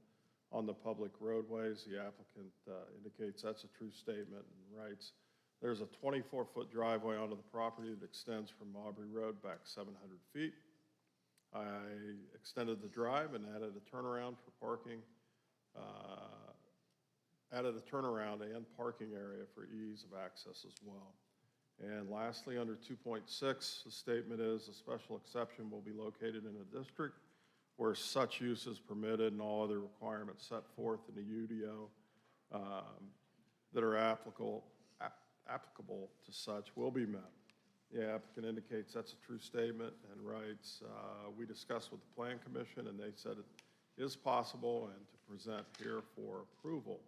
on the public roadways. The applicant indicates that's a true statement and writes, there's a 24-foot driveway onto the property that extends from Aubrey Road back 700 feet. I extended the drive and added a turnaround for parking, added a turnaround and parking area for ease of access as well. And lastly, under 2.6, the statement is a special exception will be located in a district where such use is permitted and all other requirements set forth in the UDO that are applicable to such will be met. The applicant indicates that's a true statement and writes, we discussed with the Plan Commission and they said it is possible and to present here for approval.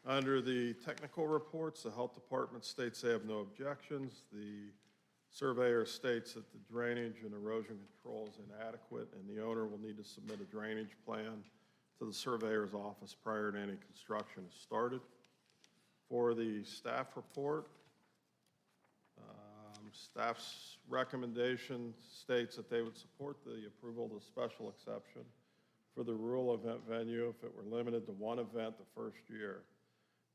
Under the technical reports, the health department states they have no objections. The surveyor states that the drainage and erosion control is inadequate and the owner will need to submit a drainage plan to the surveyor's office prior to any construction is started. For the staff report, staff's recommendation states that they would support the approval of the special exception for the rural event venue if it were limited to one event the first year.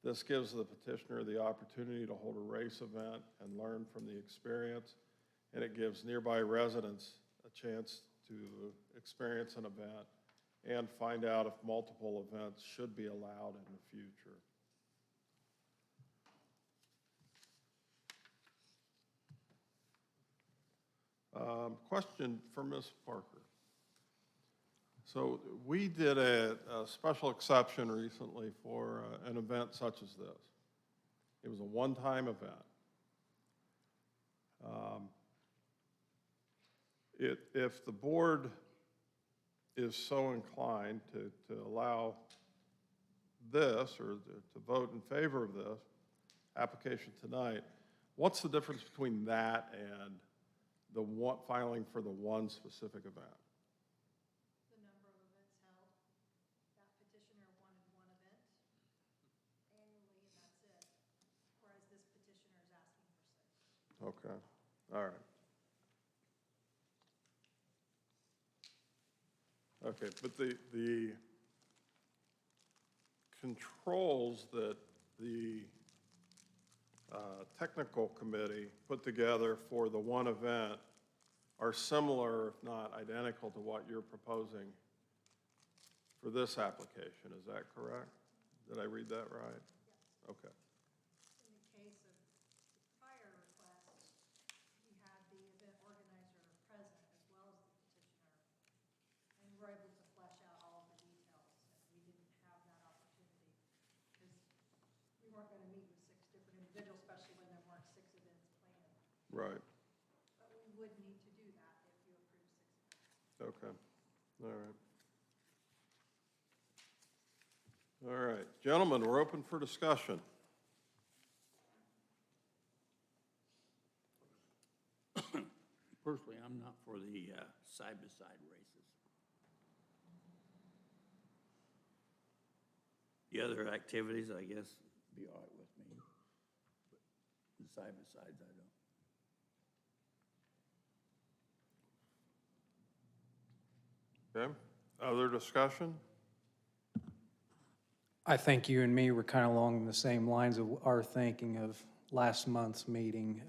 This gives the petitioner the opportunity to hold a race event and learn from the experience, and it gives nearby residents a chance to experience an event and find out if multiple events should be allowed in the future. Question for Ms. Parker. So we did a special exception recently for an event such as this. It was a one-time event. If the board is so inclined to allow this or to vote in favor of this application tonight, what's the difference between that and the one, filing for the one specific event? The number of events held. That petitioner wanted one event annually, and that's it. Whereas this petitioner is asking for 6. Okay, all right. Okay, but the controls that the technical committee put together for the one event are similar, if not identical, to what you're proposing for this application. Is that correct? Did I read that right? Yes. Okay. In the case of the prior request, we had the event organizer present as well as the petitioner, and we're able to flesh out all of the details, and we didn't have that opportunity because we weren't going to meet with 6 different individuals, especially when there weren't 6 events planned. Right. But we would need to do that if you approve 6 events. Okay. All right. All right. Gentlemen, we're open for discussion. Personally, I'm not for the side-by-side races. The other activities, I guess, be all right with me. But the side-by-sides, I don't. Okay. Other discussion? I think you and me were kind of along the same lines of our thinking of last month's meeting.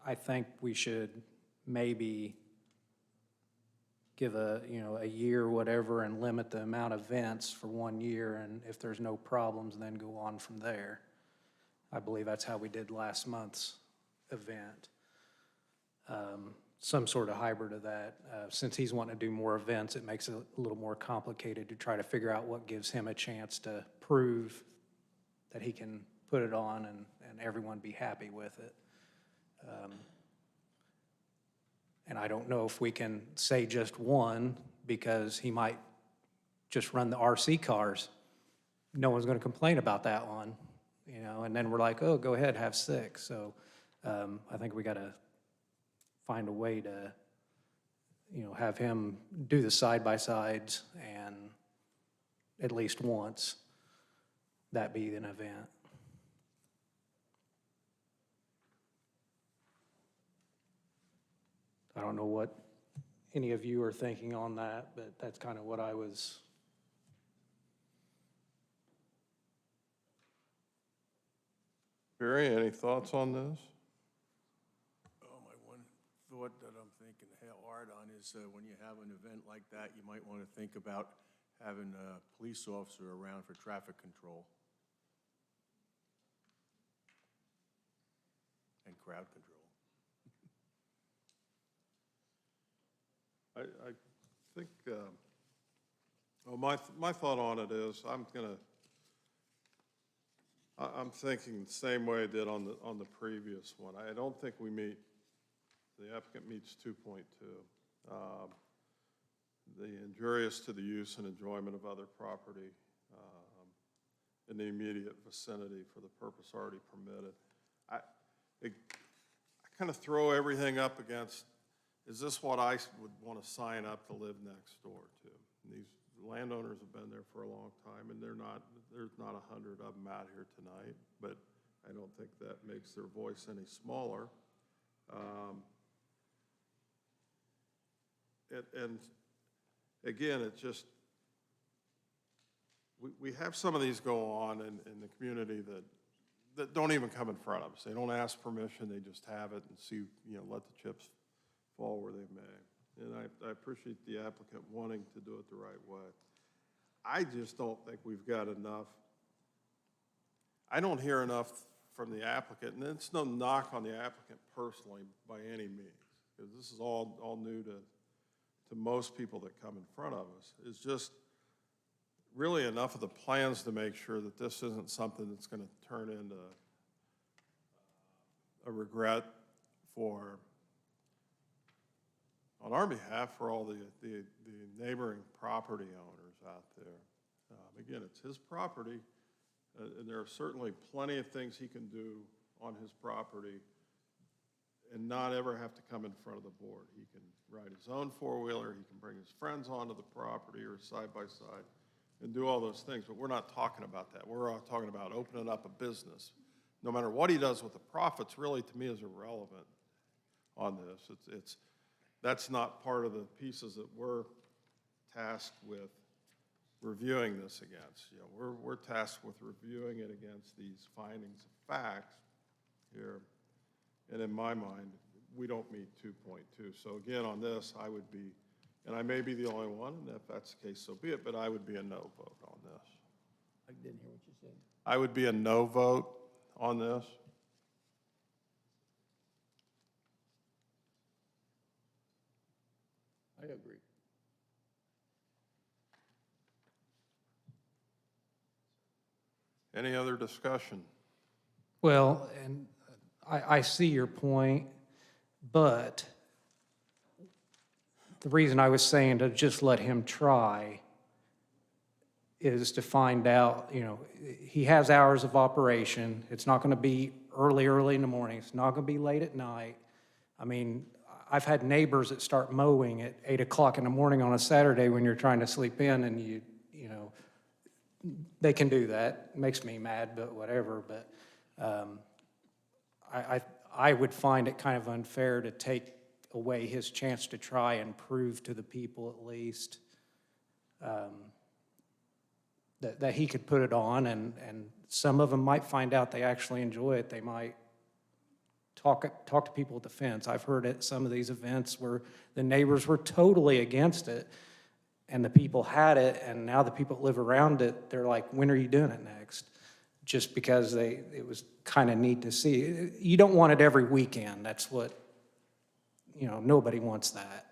I think we should maybe give a year or whatever and limit the amount of events for 1 year, and if there's no problems, then go on from there. I believe that's how we did last month's event. Some sort of hybrid of that. Since he's wanting to do more events, it makes it a little more complicated to try to figure out what gives him a chance to prove that he can put it on and everyone be happy with it. And I don't know if we can say just one, because he might just run the RC cars. No one's going to complain about that one, and then we're like, oh, go ahead, have 6. So I think we got to find a way to have him do the side-by-sides and at least once, that be an event. I don't know what any of you are thinking on that, but that's kind of what I was. Barry, any thoughts on this? Oh, my one thought that I'm thinking hard on is when you have an event like that, you might want to think about having a police officer around for traffic control and crowd control. I think, well, my thought on it is, I'm thinking the same way I did on the previous one. I don't think the applicant meets 2.2. The injurious to the use and enjoyment of other property in the immediate vicinity for the purpose already permitted. I kind of throw everything up against, is this what I would want to sign up to live next door to? And these landowners have been there for a long time, and there's not 100 of them out here tonight, but I don't think that makes their voice any smaller. And again, it's just, we have some of these go on in the community that don't even come in front of us. They don't ask permission, they just have it and see, let the chips fall where they may. And I appreciate the applicant wanting to do it the right way. I just don't think we've got enough. I don't hear enough from the applicant, and it's no knock on the applicant personally by any means, because this is all new to most people that come in front of us. It's just really enough of the plans to make sure that this isn't something that's going to turn into a regret on our behalf for all the neighboring property owners out there. Again, it's his property, and there are certainly plenty of things he can do on his property and not ever have to come in front of the board. He can ride his own four-wheeler, he can bring his friends onto the property or side-by-side and do all those things, but we're not talking about that. We're all talking about opening up a business. No matter what he does with the profits, really, to me, is irrelevant on this. That's not part of the pieces that we're tasked with reviewing this against. We're tasked with reviewing it against these findings of facts here. And in my mind, we don't meet 2.2. So again, on this, I would be, and I may be the only one, and if that's the case, so be it, but I would be a no vote on this. I didn't hear what you said. I would be a no vote on this. I agree. Any other discussion? Well, and I see your point, but the reason I was saying to just let him try is to find out, he has hours of operation. It's not going to be early in the morning. It's not going to be late at night. I mean, I've had neighbors that start mowing at 8 o'clock in the morning on a Saturday when you're trying to sleep in, and they can do that. It makes me mad, but whatever. But I would find it kind of unfair to take away his chance to try and prove to the people at least that he could put it on, and some of them might find out they actually enjoy it. They might talk to people at the fence. I've heard at some of these events where the neighbors were totally against it, and the people had it, and now the people that live around it, they're like, when are you doing it next? Just because it was kind of neat to see. You don't want it every weekend. That's what, nobody wants that.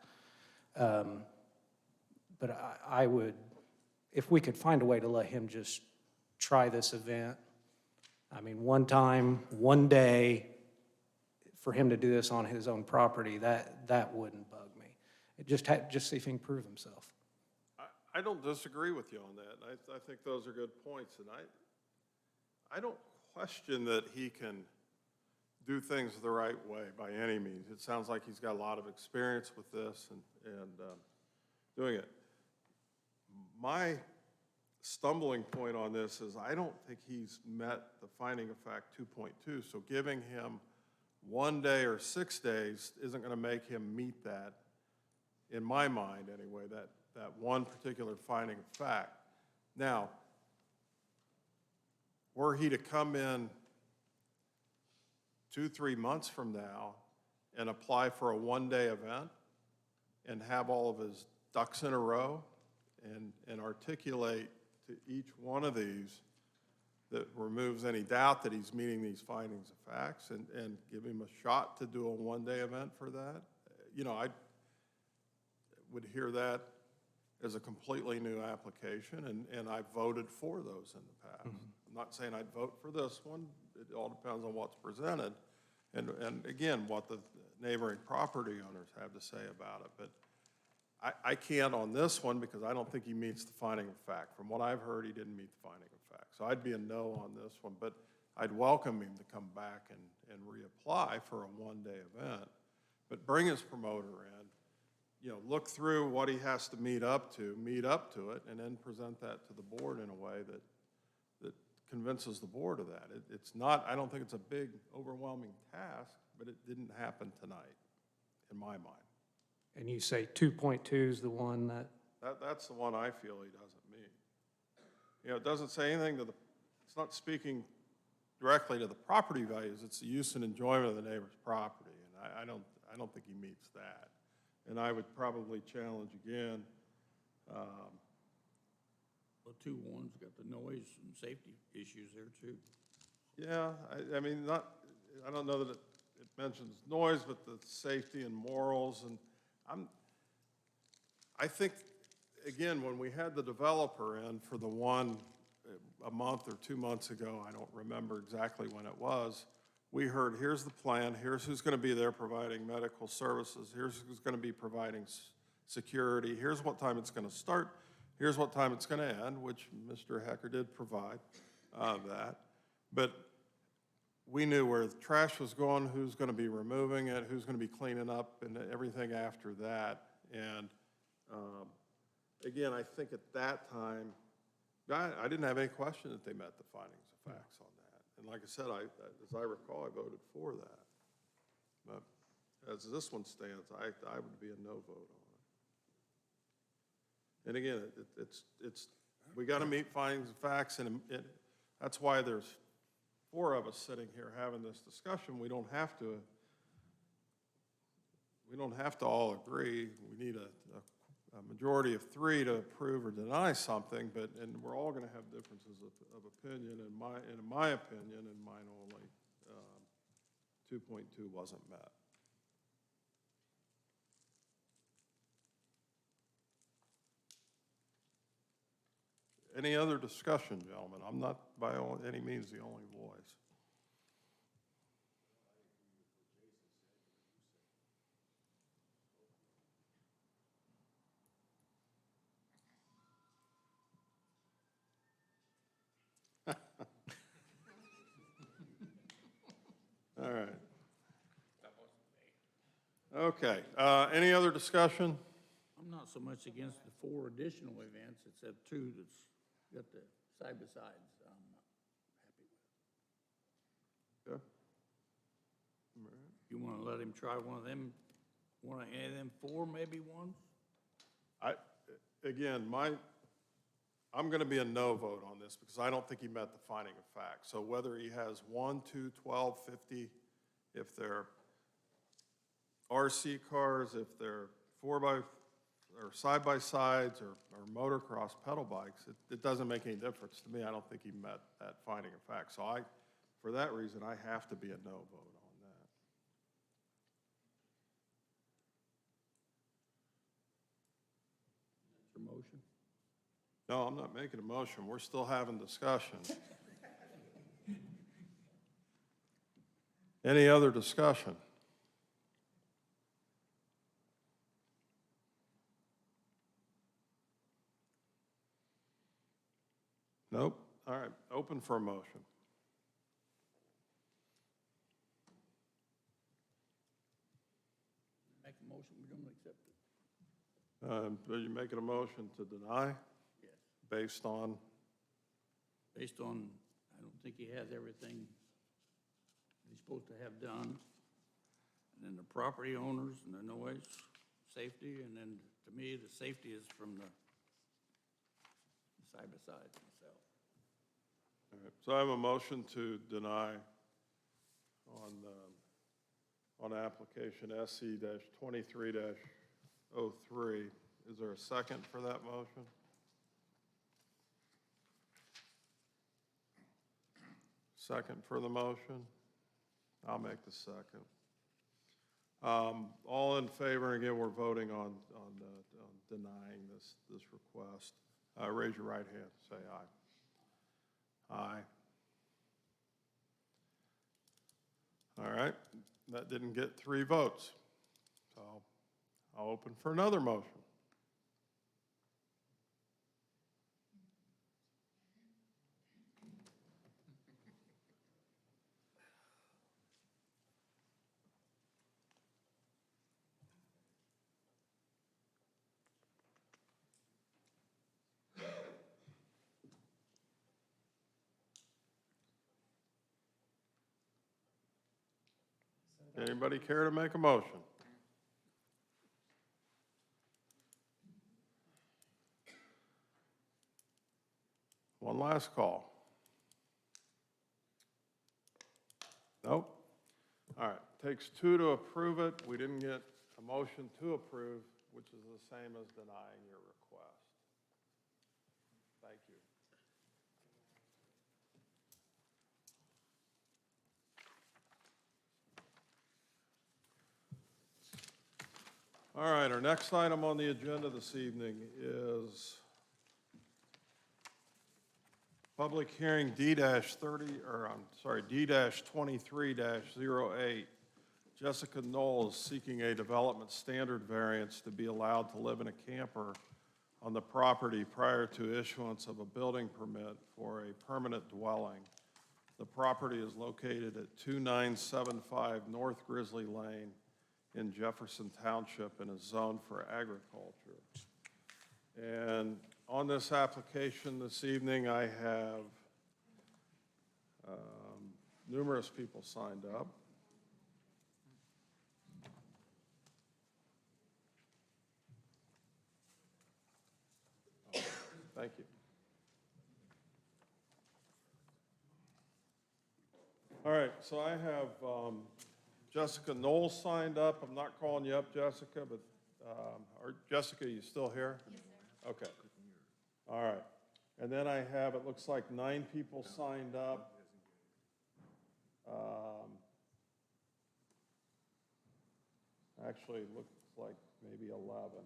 But I would, if we could find a way to let him just try this event, I mean, one time, one day, for him to do this on his own property, that wouldn't bug me. It just see if he can prove himself. I don't disagree with you on that. I think those are good points, and I don't question that he can do things the right way by any means. It sounds like he's got a lot of experience with this, doing it. My stumbling point on this is I don't think he's met the finding of fact 2.2, so giving him 1 day or 6 days isn't going to make him meet that, in my mind anyway, that one particular finding of fact. Now, were he to come in 2-3 months from now and apply for a 1-day event and have all of his ducks in a row and articulate to each one of these that removes any doubt that he's meeting these findings of facts and give him a shot to do a 1-day event for that, you know, I would hear that as a completely new application, and I voted for those in the past. I'm not saying I'd vote for this one. It all depends on what's presented and again, what the neighboring property owners have to say about it. But I can't on this one because I don't think he meets the finding of fact. From what I've heard, he didn't meet the finding of fact. So I'd be a no on this one, but I'd welcome him to come back and reapply for a 1-day event. But bring his promoter in, you know, look through what he has to meet up to it, and then present that to the board in a way that convinces the board of that. It's not, I don't think it's a big, overwhelming task, but it didn't happen tonight, in my mind. And you say 2.2 is the one that, That's the one I feel he doesn't meet. You know, it doesn't say anything to it's not speaking directly to the property values, it's the use and enjoyment of the neighbor's property, and I don't think he meets that. And I would probably challenge again, The 2.1's got the noise and safety issues there too. yeah, I mean, I don't know that it mentions noise, but the safety and morals, and I think, again, when we had the developer in for the one a month or 2 months ago, I don't remember exactly when it was, we heard, here's the plan, here's who's going to be there providing medical services, here's who's going to be providing security, here's what time it's going to start, here's what time it's going to end, which Mr. Hecker did provide that. But we knew where the trash was going, who's going to be removing it, who's going to be cleaning up, and everything after that. And again, I think at that time, I didn't have any question that they met the findings of facts on that. And like I said, as I recall, I voted for that. But as this one stands, I would be a no vote on it. And again, we got to meet findings of facts, and that's why there's 4 of us sitting here having this discussion. We don't have to all agree. We need a majority of 3 to approve or deny something, and we're all going to have differences of opinion. In my opinion, and mine only, 2.2 wasn't met. Any other discussion, gentlemen? I'm not by any means the only voice. All right. Okay, any other discussion? I'm not so much against the 4 additional events, except 2 that's got the side-by-sides that I'm not happy with. Okay. All right. You want to let him try one of them, any of them 4 maybe ones? Again, I'm going to be a no vote on this because I don't think he met the finding of fact. So whether he has 1, 2, 12, 50, if they're RC cars, if they're or side-by-sides or motocross pedal bikes, it doesn't make any difference to me. I don't think he met that finding of fact. So for that reason, I have to be a no vote on that. That's your motion? No, I'm not making a motion. We're still having discussion. Any other discussion? Nope. All right, open for a motion. Make a motion, we don't accept it. Are you making a motion to deny Yes. based on? Based on, I don't think he has everything he's supposed to have done. And then the property owners and the noise, safety, and then to me, the safety is from the side by side myself. All right, so I have a motion to deny on application SC-23-03. Is there a second for that motion? Second for the motion? I'll make the second. All in favor, again, we're voting on denying this request. Raise your right hand, say aye. Aye. All right, that didn't get 3 votes. So I'll open for another motion. Anybody care to make a motion? One last call. Nope. All right, takes 2 to approve it. We didn't get a motion to approve, which is the same as denying your request. Thank you. All right, our next item on the agenda this evening is public hearing D-23-08. Jessica Knoll is seeking a development standard variance to be allowed to live in a camper on the property prior to issuance of a building permit for a permanent dwelling. The property is located at 2975 North Grizzly Lane in Jefferson Township and is zoned for agriculture. And on this application this evening, I have numerous people signed up. Thank you. All right, so I have Jessica Knoll signed up. I'm not calling you up, Jessica, but, Jessica, you still here? Yes, sir. Okay. All right. And then I have, it looks like 9 people signed up. Actually, it looks like maybe 11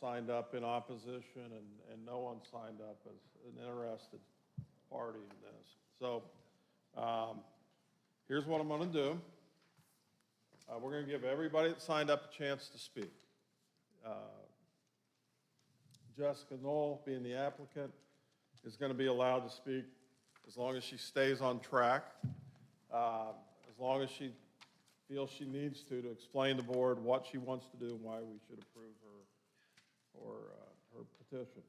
signed up in opposition, and no one signed up as an interested party in this. So here's what I'm going to do. We're going to give everybody that signed up a chance to speak. Jessica Knoll, being the applicant, is going to be allowed to speak as long as she stays on track, as long as she feels she needs to explain to the board what she wants to do and why we should approve her petition.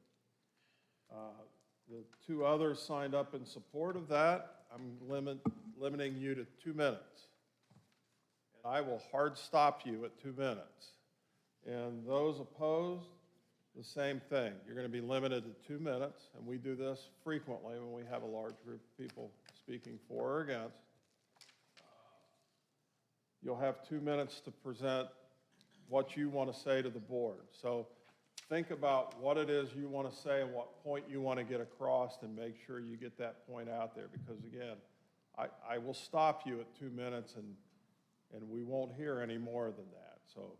The 2 others signed up in support of that. I'm limiting you to 2 minutes. And I will hard stop you at 2 minutes. And those opposed, the same thing. You're going to be limited to 2 minutes, and we do this frequently when we have a large group of people speaking for or against. You'll have 2 minutes to present what you want to say to the board. So think about what it is you want to say and what point you want to get across, and make sure you get that point out there, because again, I will stop you at 2 minutes, and we won't hear any more than that. So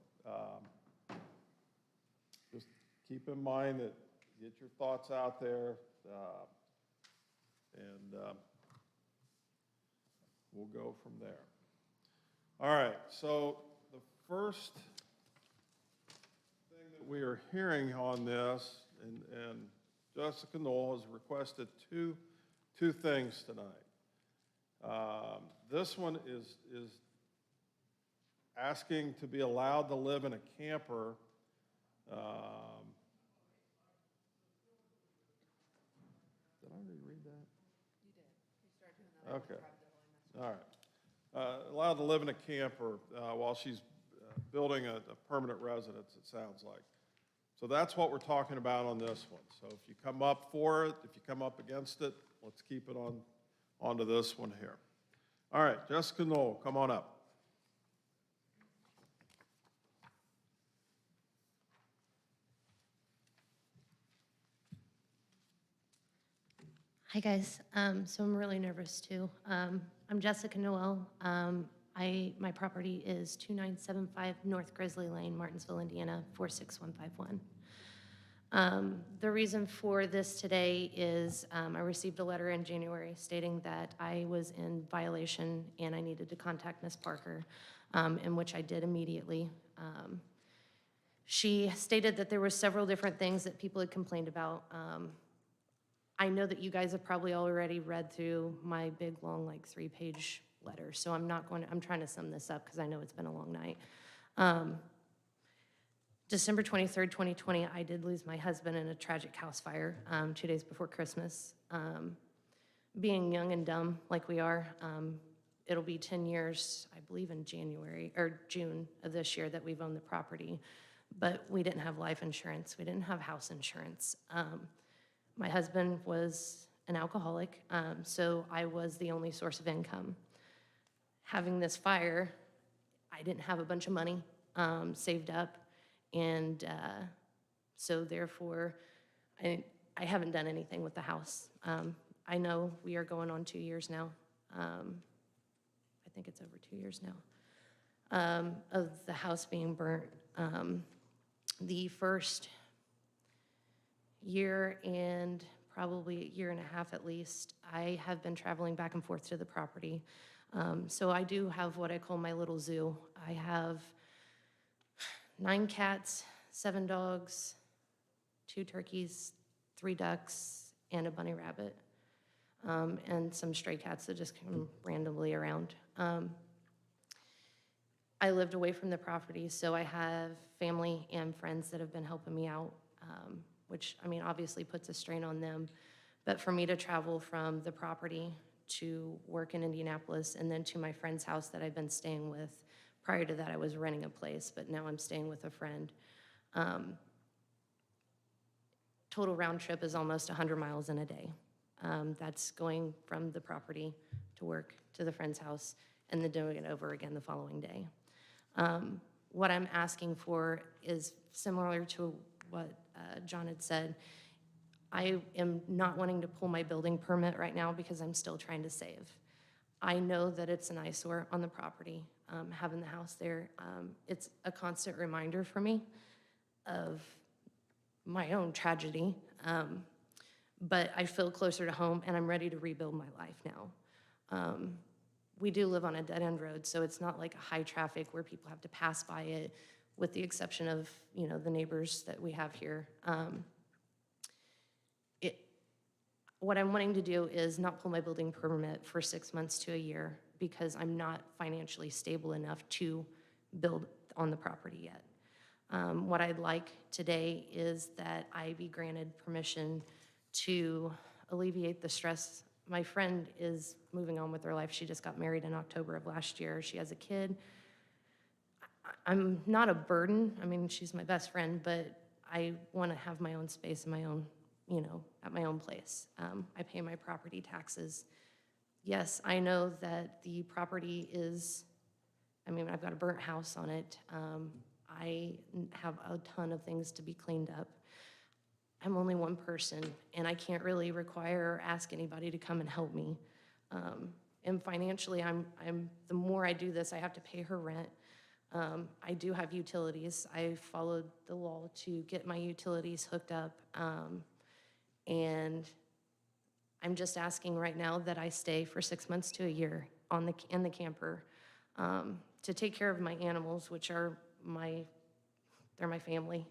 just keep in mind that get your thoughts out there, and we'll go from there. All right, so the first thing that we are hearing on this, and Jessica Knoll has requested two things tonight. This one is asking to be allowed to live in a camper Did I already read that? You did. You started doing that. Okay. All right. Allowed to live in a camper while she's building a permanent residence, it sounds like. So that's what we're talking about on this one. So if you come up for it, if you come up against it, let's keep it onto this one here. All right, Jessica Knoll, come on up. Hi, guys. So I'm really nervous, too. I'm Jessica Noel. My property is 2975 North Grizzly Lane, Martinsville, Indiana, 46151. The reason for this today is I received a letter in January stating that I was in violation and I needed to contact Ms. Parker, in which I did immediately. She stated that there were several different things that people had complained about. I know that you guys have probably already read through my big, long, like 3-page letter, so I'm trying to sum this up because I know it's been a long night. December 23rd, 2020, I did lose my husband in a tragic house fire 2 days before Christmas. Being young and dumb like we are, it'll be 10 years, I believe in January or June of this year that we've owned the property, but we didn't have life insurance. We didn't have house insurance. My husband was an alcoholic, so I was the only source of income. Having this fire, I didn't have a bunch of money saved up, and so therefore, I haven't done anything with the house. I know we are going on 2 years now. I think it's over 2 years now, of the house being burnt. The first year and probably a year and a half at least, I have been traveling back and forth to the property. So I do have what I call my little zoo. I have 9 cats, 7 dogs, 2 turkeys, 3 ducks, and a bunny rabbit, and some stray cats that just come randomly around. I lived away from the property, so I have family and friends that have been helping me out, which, I mean, obviously puts a strain on them. But for me to travel from the property to work in Indianapolis and then to my friend's house that I've been staying with, prior to that I was renting a place, but now I'm staying with a friend. Total round trip is almost 100 miles in a day. That's going from the property to work to the friend's house and then doing it over again the following day. What I'm asking for is similar to what John had said. I am not wanting to pull my building permit right now because I'm still trying to save. I know that it's an eyesore on the property, having the house there. It's a constant reminder for me of my own tragedy, but I feel closer to home and I'm ready to rebuild my life now. We do live on a dead-end road, so it's not like a high traffic where people have to pass by it, with the exception of, you know, the neighbors that we have here. What I'm wanting to do is not pull my building permit for 6 months to a year because I'm not financially stable enough to build on the property yet. What I'd like today is that I be granted permission to alleviate the stress. My friend is moving on with her life. She just got married in October of last year. She has a kid. I'm not a burden. I mean, she's my best friend, but I want to have my own space and my own, you know, at my own place. I pay my property taxes. Yes, I know that the property is, I mean, I've got a burnt house on it. I have a ton of things to be cleaned up. I'm only one person, and I can't really require or ask anybody to come and help me. And financially, the more I do this, I have to pay her rent. I do have utilities. I followed the law to get my utilities hooked up. And I'm just asking right now that I stay for 6 months to a year in the camper to take care of my animals, which are they're my family.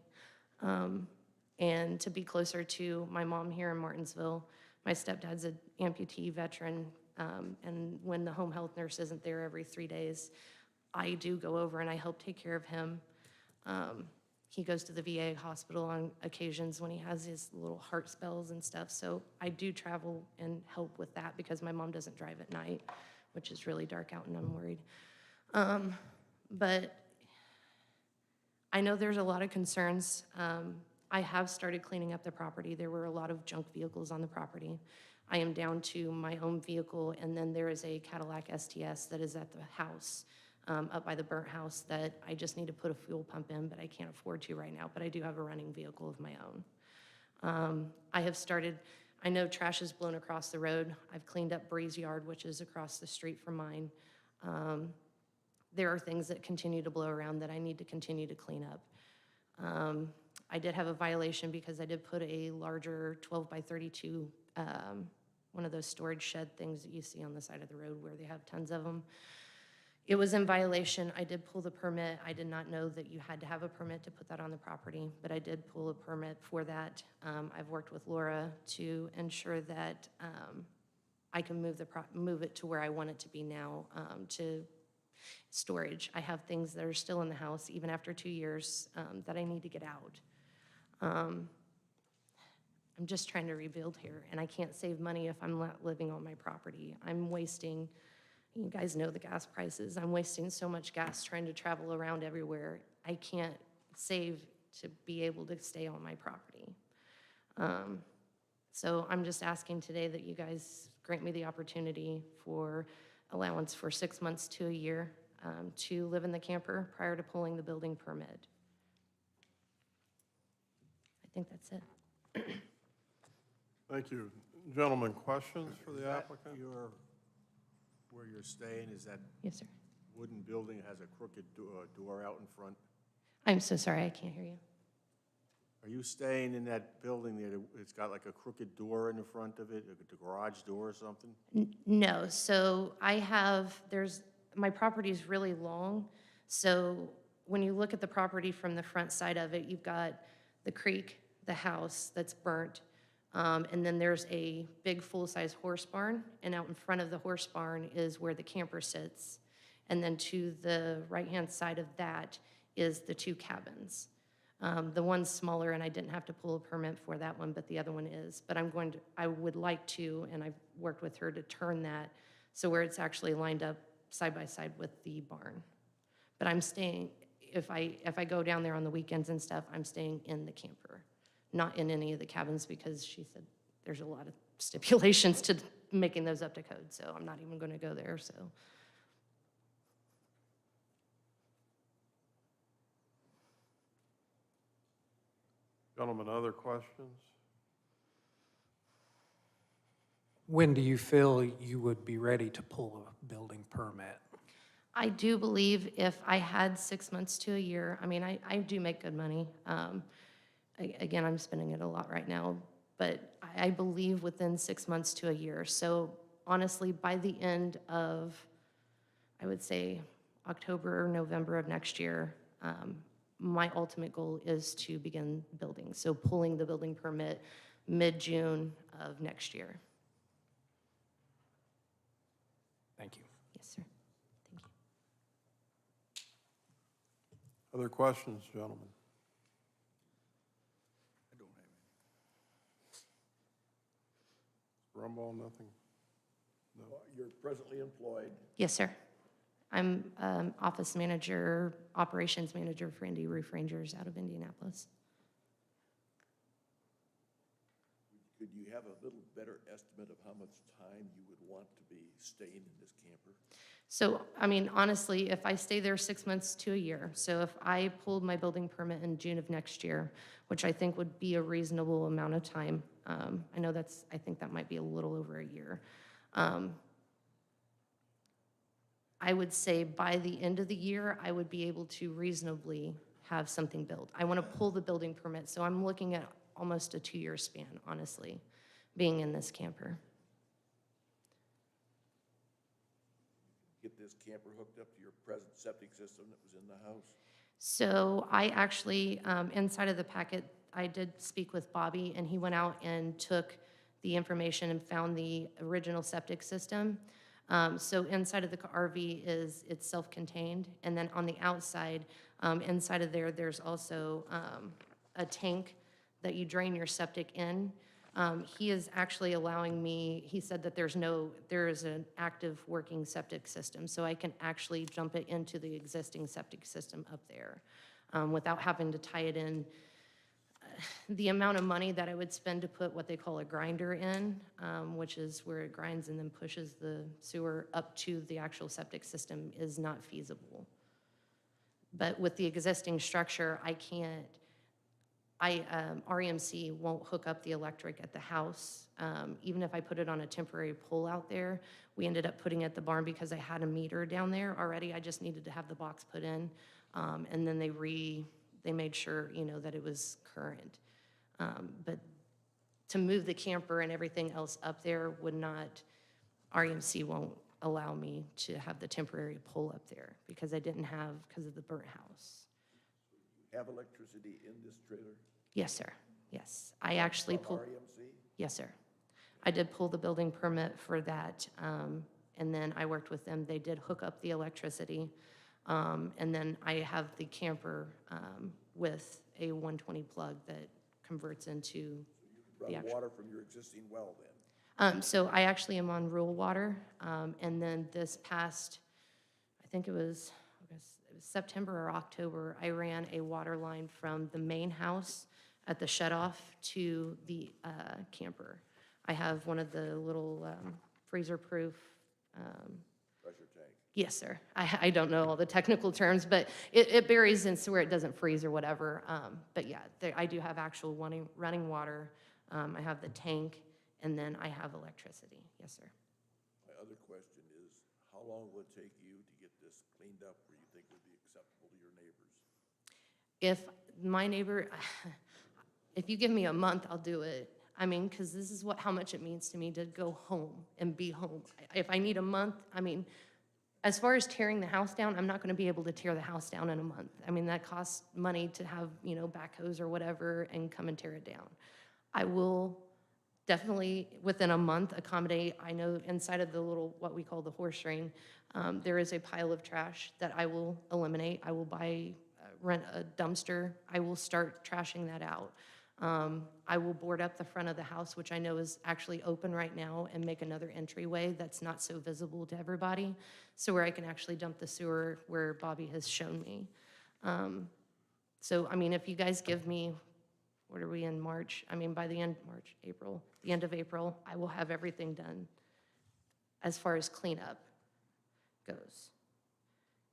And to be closer to my mom here in Martinsville. My stepdad's an amputee veteran, and when the home health nurse isn't there every 3 days, I do go over and I help take care of him. he goes to the VA hospital on occasions when he has his little heart spells and stuff. So I do travel and help with that because my mom doesn't drive at night, which is really dark out and I'm worried. But I know there's a lot of concerns. I have started cleaning up the property. There were a lot of junk vehicles on the property. I am down to my own vehicle, and then there is a Cadillac STS that is at the house, up by the burnt house, that I just need to put a fuel pump in, but I can't afford to right now, but I do have a running vehicle of my own. I have started, I know trash is blown across the road. I've cleaned up Bree's yard, which is across the street from mine. There are things that continue to blow around that I need to continue to clean up. I did have a violation because I did put a larger 12 by 32, one of those storage shed things that you see on the side of the road where they have tons of them. It was in violation. I did pull the permit. I did not know that you had to have a permit to put that on the property, but I did pull a permit for that. I've worked with Laura to ensure that I can move it to where I want it to be now, to storage. I have things that are still in the house, even after 2 years, that I need to get out. I'm just trying to rebuild here, and I can't save money if I'm not living on my property. I'm wasting, you guys know the gas prices, I'm wasting so much gas trying to travel around everywhere. I can't save to be able to stay on my property. So I'm just asking today that you guys grant me the opportunity for allowance for 6 months to a year to live in the camper prior to pulling the building permit. I think that's it. Thank you. Gentlemen, questions for the applicant? Where you're staying, is that Yes, sir. wooden building has a crooked door out in front? I'm so sorry, I can't hear you. Are you staying in that building that it's got like a crooked door in the front of it, like a garage door or something? No, so I have, my property is really long, so when you look at the property from the front side of it, you've got the creek, the house that's burnt, and then there's a big full-size horse barn, and out in front of the horse barn is where the camper sits. And then to the right-hand side of that is the 2 cabins. The one's smaller, and I didn't have to pull a permit for that one, but the other one is. But I would like to, and I've worked with her to turn that so where it's actually lined up side by side with the barn. But I'm staying, if I go down there on the weekends and stuff, I'm staying in the camper, not in any of the cabins, because she said there's a lot of stipulations to making those up to code, so I'm not even gonna go there, so. Gentlemen, other questions? When do you feel you would be ready to pull a building permit? I do believe if I had 6 months to a year, I mean, I do make good money. Again, I'm spending it a lot right now, but I believe within 6 months to a year. So honestly, by the end of, I would say, October or November of next year, my ultimate goal is to begin building. So pulling the building permit mid-June of next year. Thank you. Yes, sir. Thank you. Other questions, gentlemen? I don't have any. Rumble, nothing? You're presently employed. Yes, sir. I'm office manager, operations manager for Indy Roof Rangers out of Indianapolis. Could you have a little better estimate of how much time you would want to be staying in this camper? So, I mean, honestly, if I stay there 6 months to a year, so if I pulled my building permit in June of next year, which I think would be a reasonable amount of time, I think that might be a little over a year. I would say by the end of the year, I would be able to reasonably have something built. I want to pull the building permit, so I'm looking at almost a 2-year span, honestly, being in this camper. Get this camper hooked up to your present septic system that was in the house? So I actually, inside of the packet, I did speak with Bobby, and he went out and took the information and found the original septic system. So inside of the RV it's self-contained, and then on the outside, inside of there, there's also a tank that you drain your septic in. He is actually allowing me, he said that there is an active working septic system, so I can actually jump it into the existing septic system up there without having to tie it in. The amount of money that I would spend to put what they call a grinder in, which is where it grinds and then pushes the sewer up to the actual septic system, is not feasible. But with the existing structure, REMC won't hook up the electric at the house. Even if I put it on a temporary pole out there, we ended up putting it at the barn because I had a meter down there already. I just needed to have the box put in. And then they made sure, that it was current. But to move the camper and everything else up there REMC won't allow me to have the temporary pole up there because because of the burnt house. Have electricity in this trailer? Yes, sir. Yes. I actually pulled. REMC? Yes, sir. I did pull the building permit for that. And then I worked with them. They did hook up the electricity. And then I have the camper with a 120 plug that converts into the actual. Water from your existing well then? So I actually am on rural water. And then this past, I think it was September or October, I ran a water line from the main house at the shutoff to the camper. I have one of the little freezer-proof. Pressure tank? Yes, sir. I don't know all the technical terms, but it varies in so where it doesn't freeze or whatever. But yeah, I do have actual running water. I have the tank, and then I have electricity. Yes, sir. My other question is, how long will it take you to get this cleaned up where you think would be acceptable to your neighbors? If my neighbor, if you give me a month, I'll do it. I mean, because this is how much it means to me to go home and be home. If I need a month, as far as tearing the house down, I'm not going to be able to tear the house down in a month. That costs money to have, backhoes or whatever and come and tear it down. I will definitely, within a month, accommodate. I know inside of the little, what we call the horse ring, there is a pile of trash that I will eliminate. I will rent a dumpster. I will start trashing that out. I will board up the front of the house, which I know is actually open right now, and make another entryway that's not so visible to everybody, so where I can actually dump the sewer where Bobby has shown me. If you guys give me, what are we in, March? By the end, the end of April, I will have everything done as far as cleanup goes.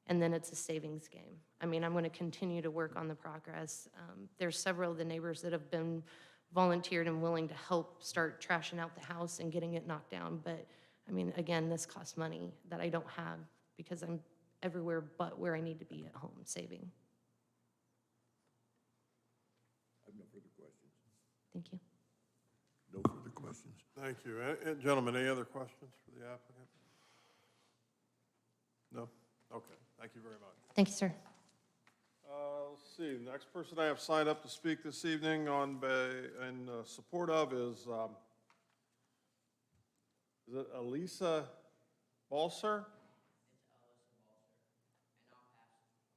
And then it's a savings game. I'm going to continue to work on the progress. There's several of the neighbors that have been volunteered and willing to help start trashing out the house and getting it knocked down. But, again, this costs money that I don't have because I'm everywhere but where I need to be at home saving. I have no further questions. Thank you. No further questions. Thank you. Gentlemen, any other questions for the applicant? No? Okay, thank you very much. Thank you, sir. Let's see, the next person I have signed up to speak this evening in support of is it Elisa Balser?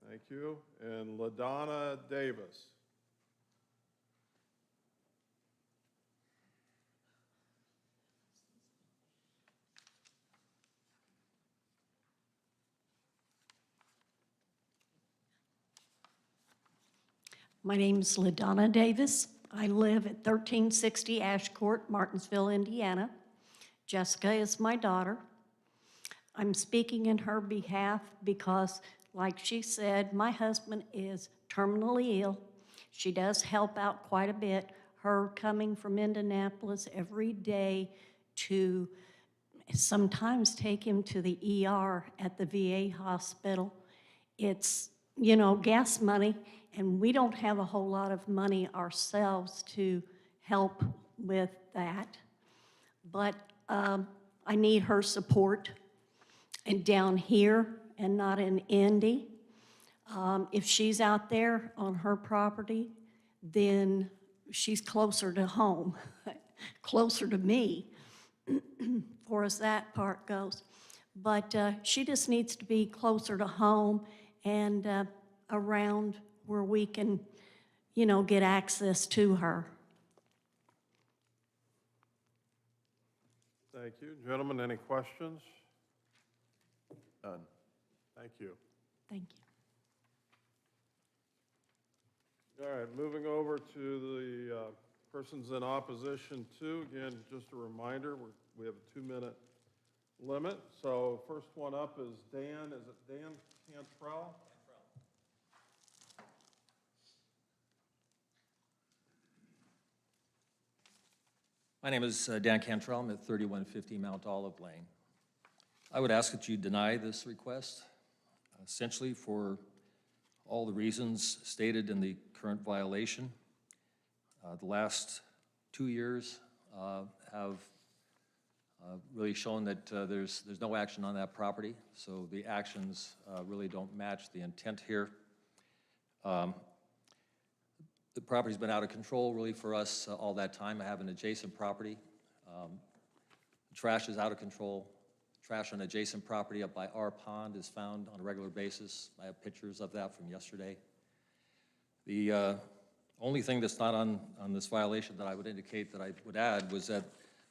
Thank you. And LaDonna Davis. My name is LaDonna Davis. I live at 1360 Ash Court, Martinsville, Indiana. Jessica is my daughter. I'm speaking in her behalf because, like she said, my husband is terminally ill. She does help out quite a bit. Her coming from Indianapolis every day to sometimes take him to the ER at the VA hospital. It's, gas money. And we don't have a whole lot of money ourselves to help with that. But I need her support and down here and not in Indy. If she's out there on her property, then she's closer to home, closer to me, for as that part goes. But she just needs to be closer to home and around where we can, get access to her. Thank you. Gentlemen, any questions? None. Thank you. Thank you. All right, moving over to the persons in opposition to. Again, just a reminder, we have a 2-minute limit. So first one up is Dan. Is it Dan Cantrell? My name is Dan Cantrell. I'm at 3150 Mount Olive Lane. I would ask that you deny this request, essentially for all the reasons stated in the current violation. The last 2 years have really shown that there's no action on that property, so the actions really don't match the intent here. The property's been out of control really for us all that time. I have an adjacent property. The trash is out of control. Trash on adjacent property up by our pond is found on a regular basis. I have pictures of that from yesterday. The only thing that's not on this violation that I would indicate that I would add was that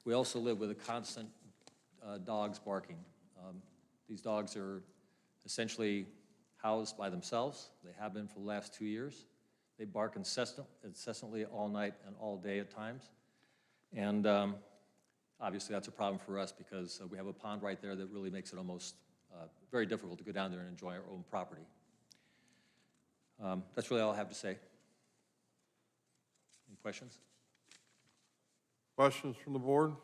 we also live with a constant dogs barking. These dogs are essentially housed by themselves. They have been for the last 2 years. They bark incessantly all night and all day at times. And obviously that's a problem for us because we have a pond right there that really makes it almost very difficult to go down there and enjoy our own property. That's really all I have to say. Any questions? Questions from the board?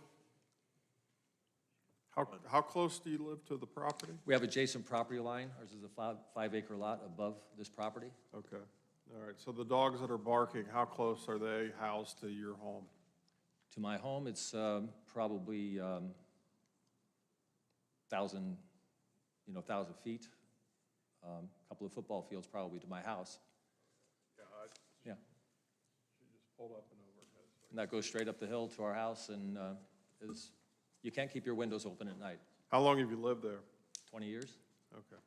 How close do you live to the property? We have adjacent property line. Ours is a 5-acre lot above this property. Okay. All right. So the dogs that are barking, how close are they housed to your home? To my home, it's probably 1,000 feet. A couple of football fields probably to my house. Yeah. She just pulled up and overhead. And that goes straight up the hill to our house, and you can't keep your windows open at night. How long have you lived there? 20 years. Okay.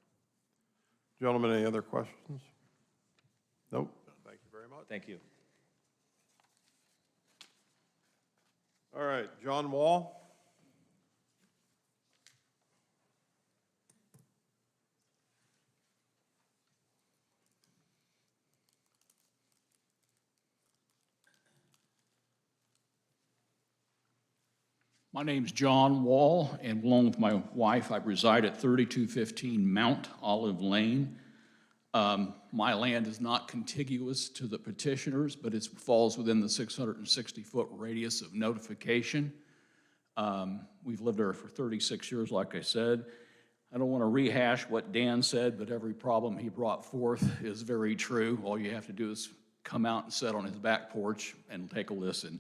Gentlemen, any other questions? Nope. Thank you very much. Thank you. All right, John Wall. My name's John Wall, and along with my wife, I reside at 3215 Mount Olive Lane. My land is not contiguous to the petitioners, but it falls within the 660-foot radius of notification. We've lived there for 36 years, like I said. I don't want to rehash what Dan said, but every problem he brought forth is very true. All you have to do is come out and sit on his back porch and take a listen.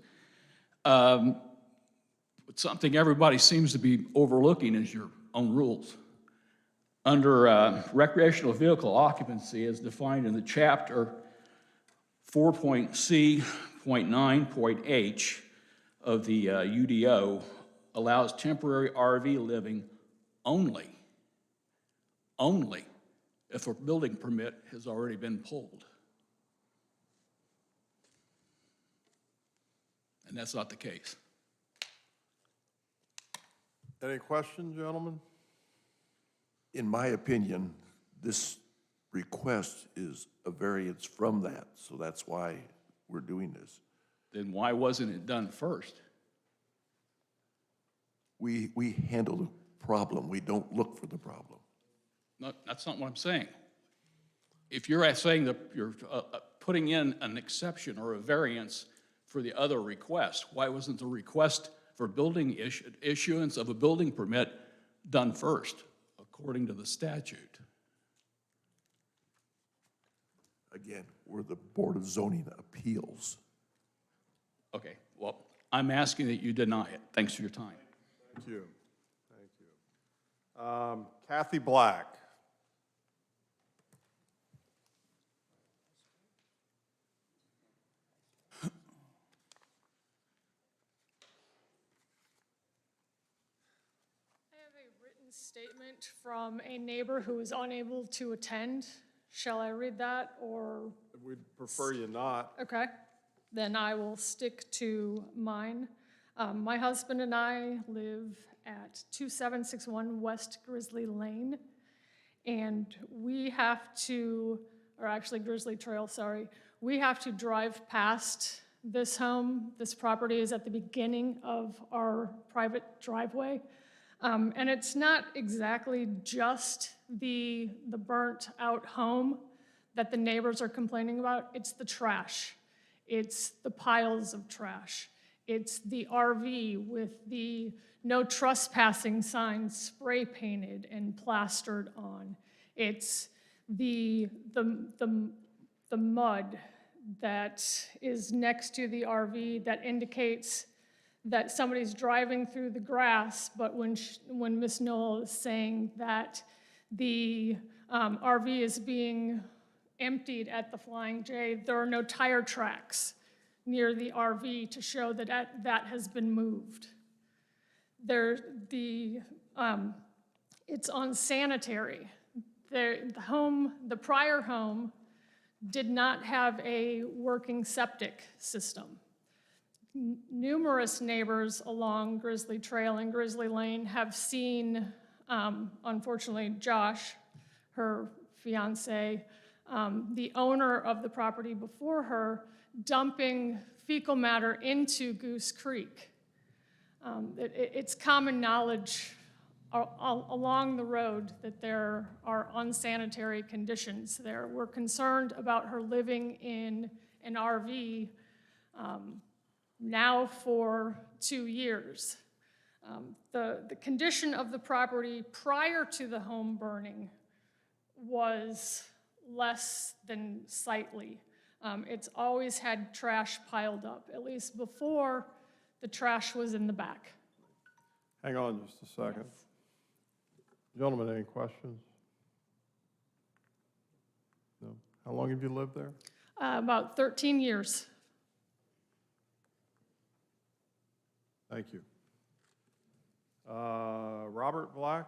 But something everybody seems to be overlooking is your own rules. Under recreational vehicle occupancy as defined in the chapter 4.C.9.H of the UDO allows temporary RV living only if a building permit has already been pulled. And that's not the case. Any questions, gentlemen? In my opinion, this request is a variance from that, so that's why we're doing this. Then why wasn't it done first? We handle the problem, we don't look for the problem. No, that's not what I'm saying. If you're saying that you're putting in an exception or a variance for the other request, why wasn't the request for building issuance of a building permit done first, according to the statute? Again, we're the Board of Zoning Appeals. Okay, well, I'm asking that you deny it. Thanks for your time. Thank you. Thank you. Kathy Black. Statement from a neighbor who is unable to attend. Shall I read that, or? We'd prefer you not. Okay, then I will stick to mine. My husband and I live at 2761 West Grizzly Lane, and we have to, or actually Grizzly Trail, sorry, we have to drive past this home. This property is at the beginning of our private driveway. And it's not exactly just the burnt out home that the neighbors are complaining about. It's the trash. It's the piles of trash. It's the RV with the no trespassing signs spray painted and plastered on. It's the mud that is next to the RV that indicates that somebody's driving through the grass, but when Ms. Knoll is saying that the RV is being emptied at the Flying J, there are no tire tracks near the RV to show that that has been moved. It's unsanitary. The prior home did not have a working septic system. Numerous neighbors along Grizzly Trail and Grizzly Lane have seen, unfortunately, Josh, her fiance, the owner of the property before her, dumping fecal matter into Goose Creek. It's common knowledge along the road that there are unsanitary conditions there. We're concerned about her living in an RV now for 2 years. The condition of the property prior to the home burning was less than sightly. It's always had trash piled up, at least before the trash was in the back. Hang on just a second. Gentlemen, any questions? No? How long have you lived there? About 13 years. Thank you. Robert Black?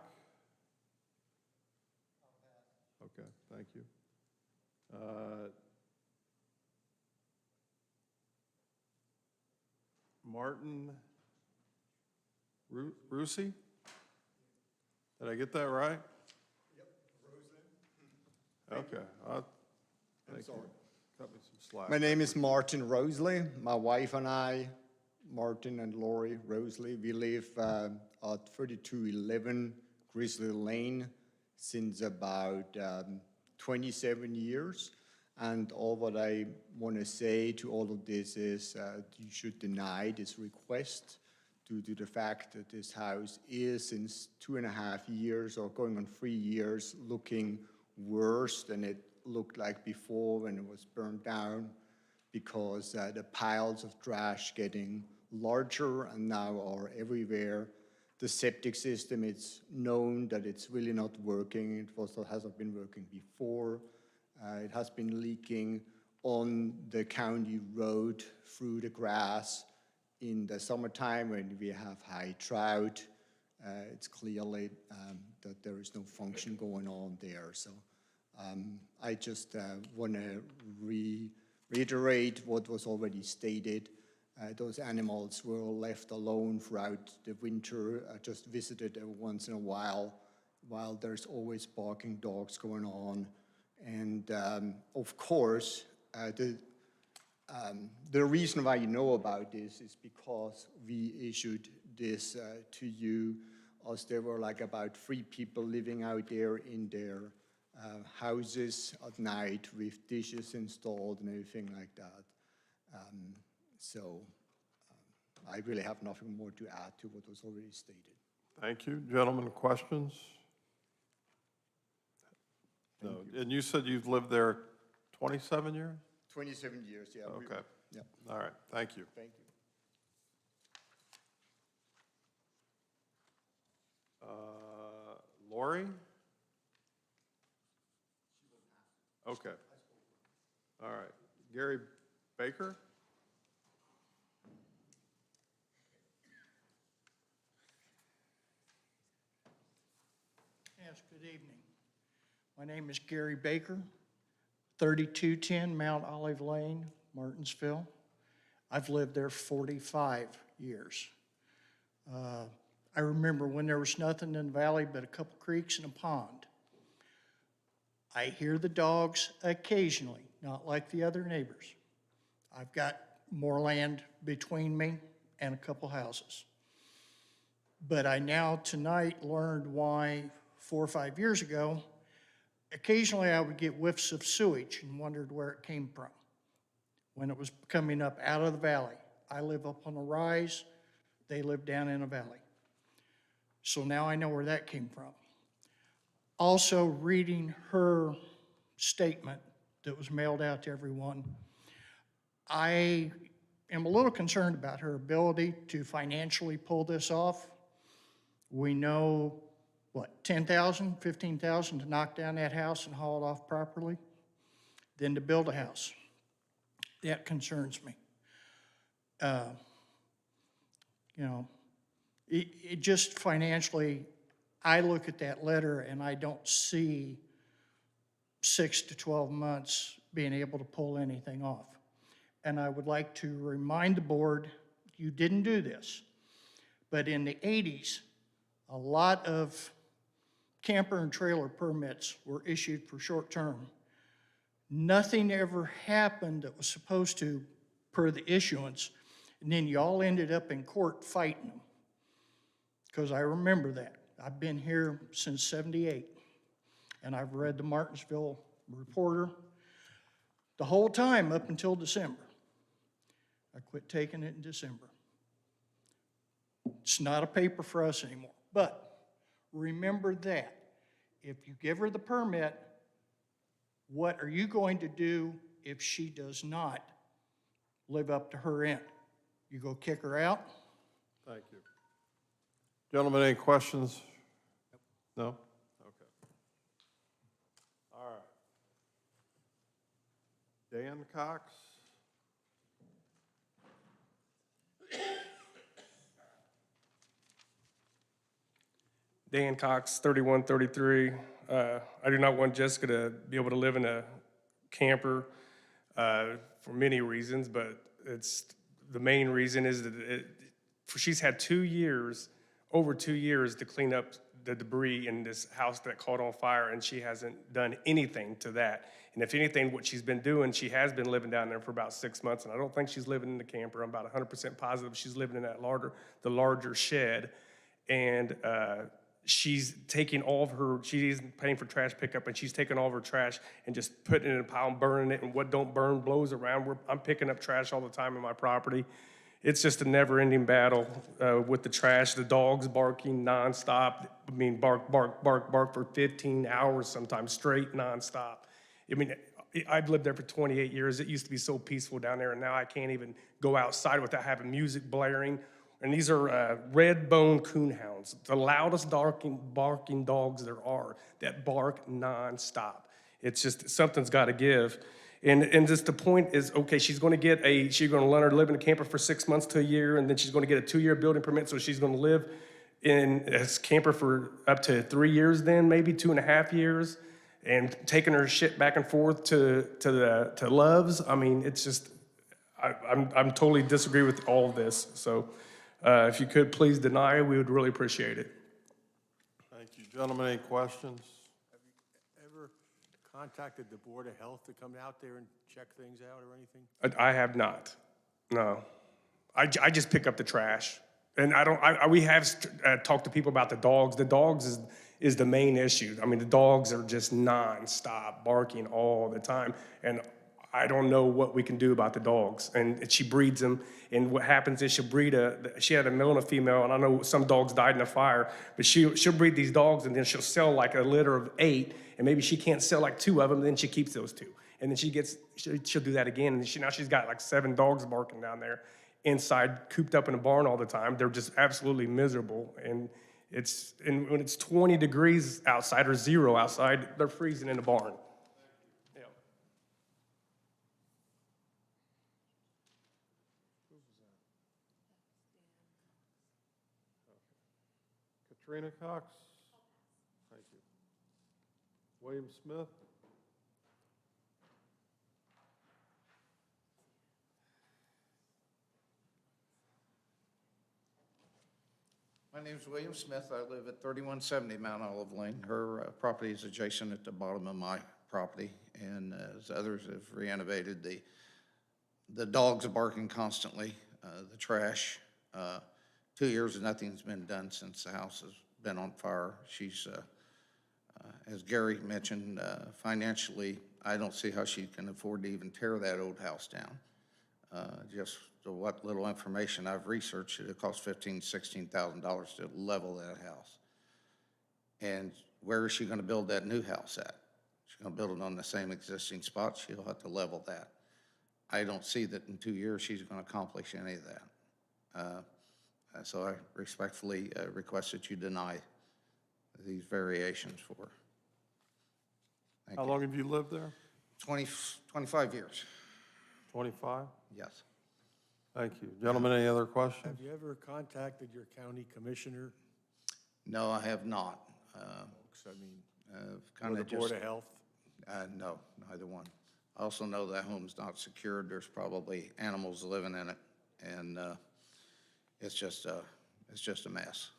Okay, thank you. Martin Rusi? Did I get that right? Yep, Roseland. Okay. I'm sorry. Cut me some slack. My name is Martin Rosley. My wife and I, Martin and Lori Rosley, we live at 3211 Grizzly Lane since about 27 years. And all what I want to say to all of this is you should deny this request due to the fact that this house is, since 2.5 years or going on 3 years, looking worse than it looked like before when it was burned down, because the piles of trash getting larger and now are everywhere. The septic system, it's known that it's really not working. It also hasn't been working before. It has been leaking on the county road through the grass. In the summertime when we have high trout, it's clearly that there is no function going on there. So I just want to reiterate what was already stated. Those animals were left alone throughout the winter. I just visited every once in a while there's always barking dogs going on. And of course, the reason why you know about this is because we issued this to you, as there were like about 3 people living out there in their houses at night with dishes installed and everything like that. So I really have nothing more to add to what was already stated. Thank you. Gentlemen, questions? No. And you said you've lived there 27 years? 27 years, yeah. Okay. Yeah. All right, thank you. Thank you. Lori? Okay. All right. Gary Baker? Yes, good evening. My name is Gary Baker, 3210 Mount Olive Lane, Martinsville. I've lived there 45 years. I remember when there was nothing in the valley but a couple creeks and a pond. I hear the dogs occasionally, not like the other neighbors. I've got more land between me and a couple houses. But I now tonight learned why 4 or 5 years ago, occasionally I would get whiffs of sewage and wondered where it came from when it was coming up out of the valley. I live up on a rise, they live down in a valley. So now I know where that came from. Also, reading her statement that was mailed out to everyone, I am a little concerned about her ability to financially pull this off. We know, what, $10,000, $15,000 to knock down that house and haul it off properly, then to build a house. That concerns me. It just financially, I look at that letter and I don't see 6 to 12 months being able to pull anything off. And I would like to remind the board, you didn't do this, but in the 80s, a lot of camper and trailer permits were issued for short term. Nothing ever happened that was supposed to per the issuance, and then y'all ended up in court fighting them. Because I remember that. I've been here since '78, and I've read the Martinsville Reporter the whole time up until December. I quit taking it in December. It's not a paper for us anymore. But remember that. If you give her the permit, what are you going to do if she does not live up to her end? You go kick her out? Thank you. Gentlemen, any questions? No? Okay. All right. Dan Cox? Dan Cox, 3133. I do not want Jessica to be able to live in a camper for many reasons, but the main reason is that she's had 2 years, over 2 years to clean up the debris in this house that caught on fire, and she hasn't done anything to that. And if anything, what she's been doing, she has been living down there for about 6 months, and I don't think she's living in the camper. I'm about 100% positive she's living in that larger shed. And she's taking all of her, she isn't paying for trash pickup, and she's taking all of her trash and just putting it in a pile and burning it, and what don't burn blows around. I'm picking up trash all the time in my property. It's just a never-ending battle with the trash, the dogs barking nonstop. I mean, bark, bark, bark, bark for 15 hours sometimes straight, nonstop. I mean, I've lived there for 28 years. It used to be so peaceful down there, and now I can't even go outside without having music blaring. And these are red-bone coonhounds, the loudest barking dogs there are that bark nonstop. It's just, something's got to give. And just the point is, okay, she's going to let her live in a camper for 6 months to a year, and then she's going to get a 2-year building permit, so she's going to live in a camper for up to 3 years then, maybe 2.5 years, and taking her shit back and forth to Love's. I mean, it's just, I'm totally disagree with all of this. So if you could please deny it, we would really appreciate it. Thank you. Gentlemen, any questions? Have you ever contacted the Board of Health to come out there and check things out or anything? I have not, no. I just pick up the trash. And we have talked to people about the dogs. The dogs is the main issue. I mean, the dogs are just nonstop barking all the time. And I don't know what we can do about the dogs. And she breeds them. And what happens is she had a male and a female, and I know some dogs died in a fire, but she'll breed these dogs, and then she'll sell like a litter of 8, and maybe she can't sell like 2 of them, and then she keeps those 2. And then she'll do that again. And now she's got like 7 dogs barking down there inside, cooped up in a barn all the time. They're just absolutely miserable. And when it's 20 degrees outside or 0 outside, they're freezing in the barn. Yeah. Katrina Cox? Thank you. William Smith? My name's William Smith. I live at 3170 Mount Olive Lane. Her property is adjacent at the bottom of my property, and as others have renovated, the dogs are barking constantly, the trash. 2 years and nothing's been done since the house has been on fire. She's, as Gary mentioned, financially, I don't see how she can afford to even tear that old house down. Just what little information I've researched, it costs $15,000, $16,000 to level that house. And where is she gonna build that new house at? She's gonna build it on the same existing spot, she'll have to level that. I don't see that in 2 years she's gonna accomplish any of that. So I respectfully request that you deny these variations for her. Thank How you. long have you lived there? 25 years. 25? Yes. Thank you. Gentlemen, any other questions? Have you ever contacted your county commissioner? No, I have not. Folks, I mean, or Kind the of Board just, of Health? no, neither one. I also know that home's not secured. There's probably animals living in it, and it's just a mess.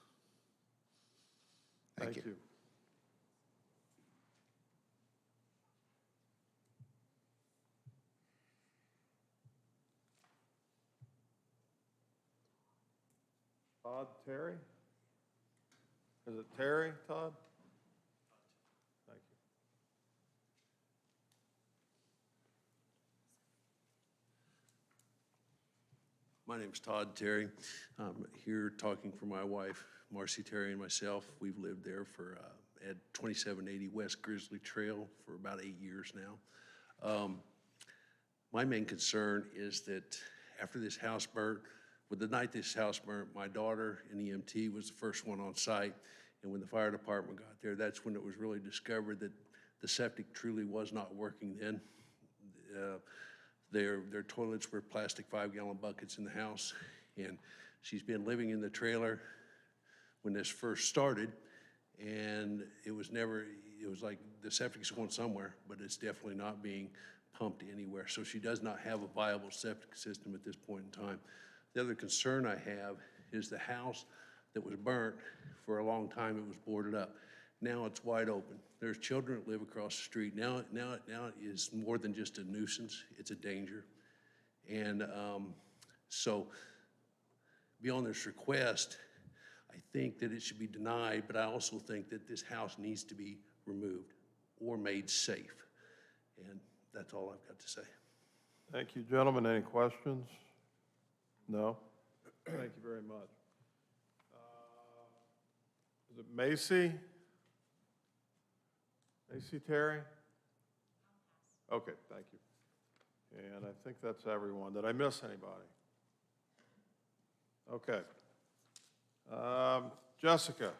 Thank you. Todd Terry? Is it Terry, Todd? Thank you. My name's Todd Terry. I'm here talking for my wife, Marcy Terry, and myself. We've lived there for, at 2780 West Grizzly Trail for about 8 years now. My main concern is that after this house burnt, the night this house burnt, my daughter, an EMT, was the first one on site. And when the fire department got there, that's when it was really discovered that the septic truly was not working then. Their toilets were plastic 5-gallon buckets in the house. And she's been living in the trailer when this first started. And it was like the septic's going somewhere, but it's definitely not being pumped anywhere. So she does not have a viable septic system at this point in time. The other concern I have is the house that was burnt, for a long time it was boarded up. Now it's wide open. There's children that live across the street. Now it is more than just a nuisance, it's a danger. And so beyond this request, I think that it should be denied, but I also think that this house needs to be removed or made safe. And that's all I've got to say. Thank you, gentlemen. Any questions? No? Thank you very much. Is it Macy? Macy Terry? Okay, thank you. And I think that's everyone. Did I miss anybody? Okay. Jessica,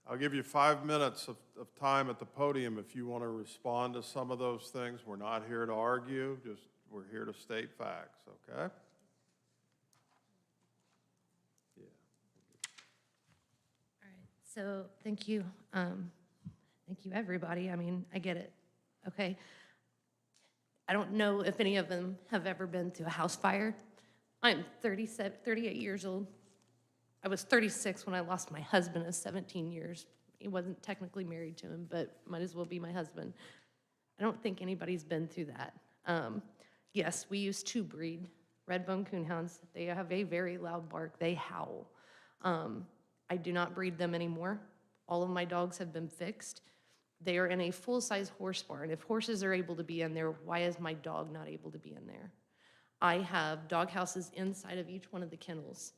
I'll give you 5 minutes of time at the podium if you want to respond to some of those things. We're not here to argue, just we're here to state facts, okay? So thank you. Thank you, everybody. I mean, I get it. Okay. I don't know if any of them have ever been to a house fire. I'm 38 years old. I was 36 when I lost my husband of 17 years. He wasn't technically married to him, but might as well be my husband. I don't think anybody's been through that. Yes, we used to breed red-bone coonhounds. They have a very loud bark. They howl. I do not breed them anymore. All of my dogs have been fixed. They are in a full-size horse barn. If horses are able to be in there, why is my dog not able to be in there? I have dog houses inside of each one of the kennels.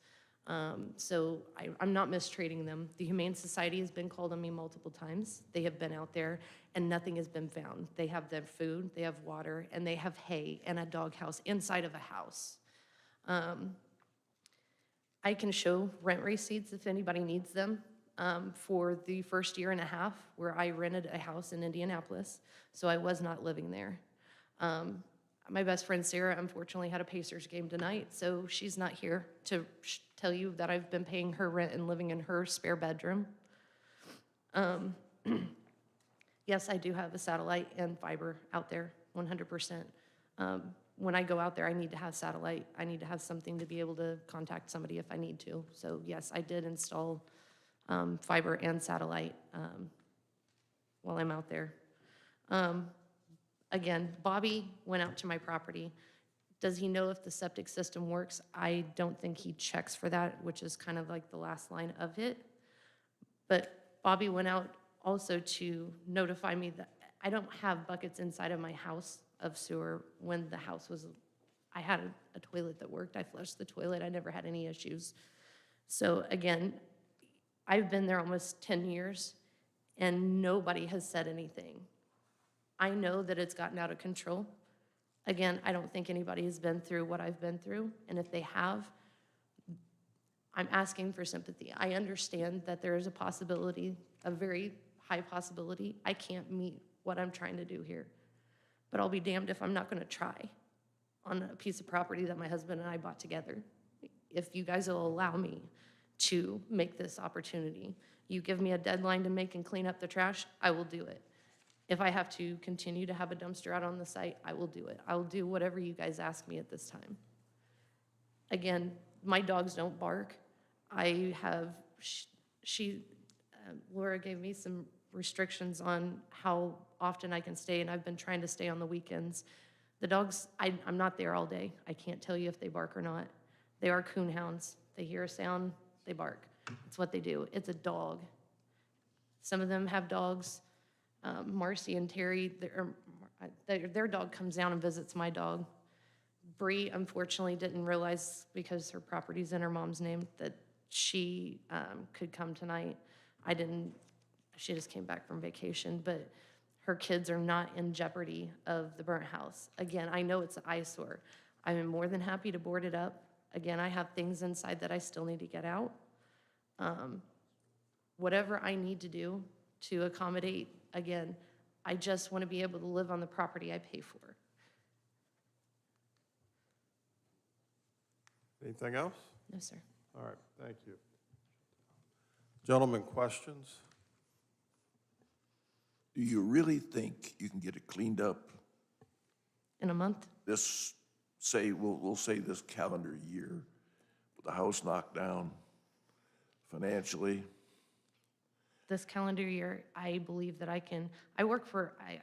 So I'm not mistreating them. The Humane Society has been called on me multiple times. They have been out there and nothing has been found. They have their food, they have water, and they have hay and a dog house inside of a house. I can show rent receipts if anybody needs them for the first year and a half where I rented a house in Indianapolis, so I was not living there. My best friend Sarah unfortunately had a Pacers game tonight, so she's not here to tell you that I've been paying her rent and living in her spare bedroom. Yes, I do have a satellite and fiber out there, 100%. When I go out there, I need to have satellite. I need to have something to be able to contact somebody if I need to. So yes, I did install fiber and satellite while I'm out there. Again, Bobby went out to my property. Does he know if the septic system works? I don't think he checks for that, which is kind of like the last line of it. But Bobby went out also to notify me that I don't have buckets inside of my house of sewer. When the house was, I had a toilet that worked. I flushed the toilet. I never had any issues. So again, I've been there almost 10 years and nobody has said anything. I know that it's gotten out of control. Again, I don't think anybody has been through what I've been through, and if they have, I'm asking for sympathy. I understand that there is a possibility, a very high possibility, I can't meet what I'm trying to do here. But I'll be damned if I'm not gonna try on a piece of property that my husband and I bought together. If you guys will allow me to make this opportunity. You give me a deadline to make and clean up the trash, I will do it. If I have to continue to have a dumpster out on the site, I will do it. I will do whatever you guys ask me at this time. Again, my dogs don't bark. I have, Laura gave me some restrictions on how often I can stay, and I've been trying to stay on the weekends. The dogs, I'm not there all day. I can't tell you if they bark or not. They are coon hounds. They hear a sound, they bark. It's what they do. It's a dog. Some of them have dogs. Marcy and Terry, their dog comes down and visits my dog. Bree, unfortunately, didn't realize, because her property's in her mom's name, that she could come tonight. She just came back from vacation, but her kids are not in jeopardy of the burnt house. Again, I know it's an eyesore. I am more than happy to board it up. Again, I have things inside that I still need to get out. Whatever I need to do to accommodate, again, I just want to be able to live on the property I pay for. Anything else? No, sir. All right, thank you. Gentlemen, questions? Do you really think you can get it cleaned up In a month? this, we'll say this calendar year, with the house knocked down financially? This calendar year, I believe that I can. I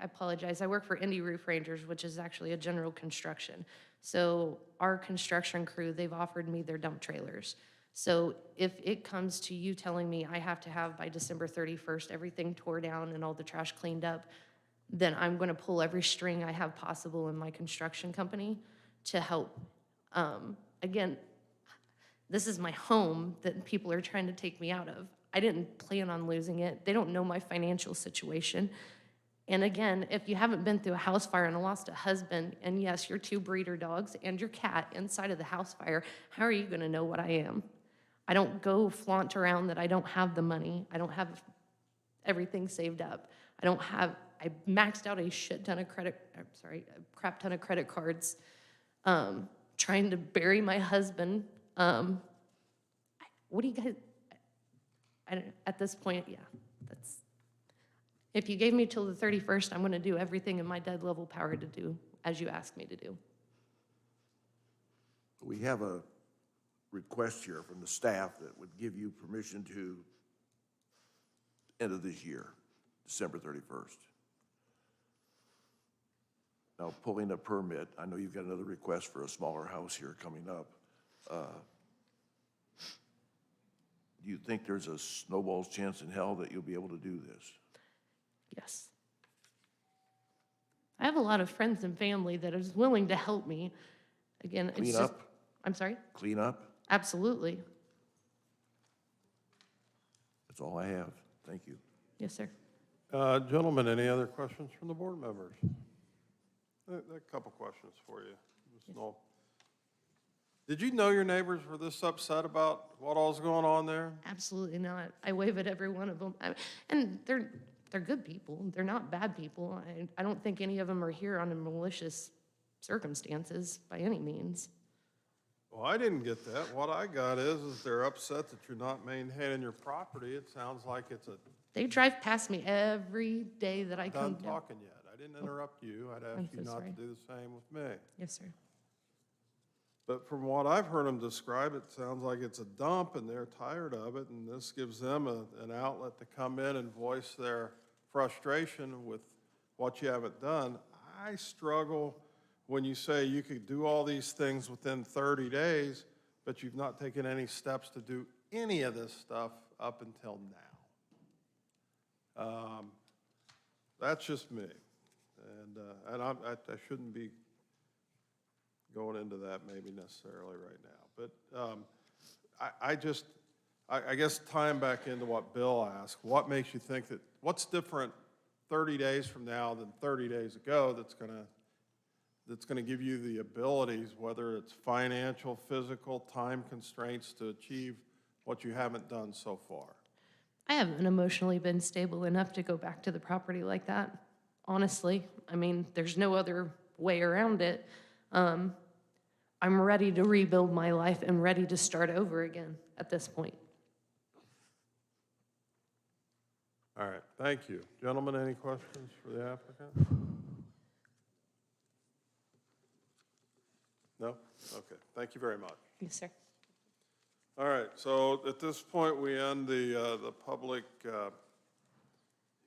apologize, I work for Indy Roof Rangers, which is actually a general construction. So our construction crew, they've offered me their dump trailers. So if it comes to you telling me I have to have by December 31st, everything tore down and all the trash cleaned up, then I'm gonna pull every string I have possible in my construction company to help. Again, this is my home that people are trying to take me out of. I didn't plan on losing it. They don't know my financial situation. And again, if you haven't been through a house fire and lost a husband, and yes, your 2 breeder dogs and your cat inside of the house fire, how are you gonna know what I am? I don't go flaunt around that I don't have the money. I don't have everything saved up. I maxed out a crap ton of credit cards, trying to bury my husband. What do you guys, at this point, yeah, if you gave me till the 31st, I'm gonna do everything in my dead level power to do as you asked me to do. We have a request here from the staff that would give you permission to end of this year, December 31st. Now, pulling a permit, I know you've got another request for a smaller house here coming up. Do you think there's a snowball's chance in hell that you'll be able to do this? Yes. I have a lot of friends and family that is willing to help me. Again, it's Clean just. up? I'm sorry? Clean up? Absolutely. That's all I have. Thank you. Yes, sir. Gentlemen, any other questions from the board members? A couple questions for you, Ms. Knoll. Did you know your neighbors were this upset about what all's going on there? Absolutely not. I wave at every one of them. And they're good people. They're not bad people. I don't think any of them are here under malicious circumstances by any means. Well, I didn't get that. What I got is they're upset that you're not maintaining your property. It sounds like it's a They drive past me every day that I come Done down. talking yet. I didn't interrupt you. I'd I'm ask you so not sorry. to do the same with me. Yes, sir. But from what I've heard them describe, it sounds like it's a dump and they're tired of it, and this gives them an outlet to come in and voice their frustration with what you haven't done. I struggle when you say you could do all these things within 30 days, but you've not taken any steps to do any of this stuff up until now. That's just me. And I shouldn't be going into that maybe necessarily right now. But I guess tying back into what Bill asked, what makes you think that, what's different 30 days from now than 30 days ago that's gonna give you the abilities, whether it's financial, physical, time constraints to achieve what you haven't done so far? I haven't emotionally been stable enough to go back to the property like that, honestly. I mean, there's no other way around it. I'm ready to rebuild my life and ready to start over again at this point. All right, thank you. Gentlemen, any questions for the applicant? No? Okay, thank you very much. Yes, sir. All right, so at this point, we end the public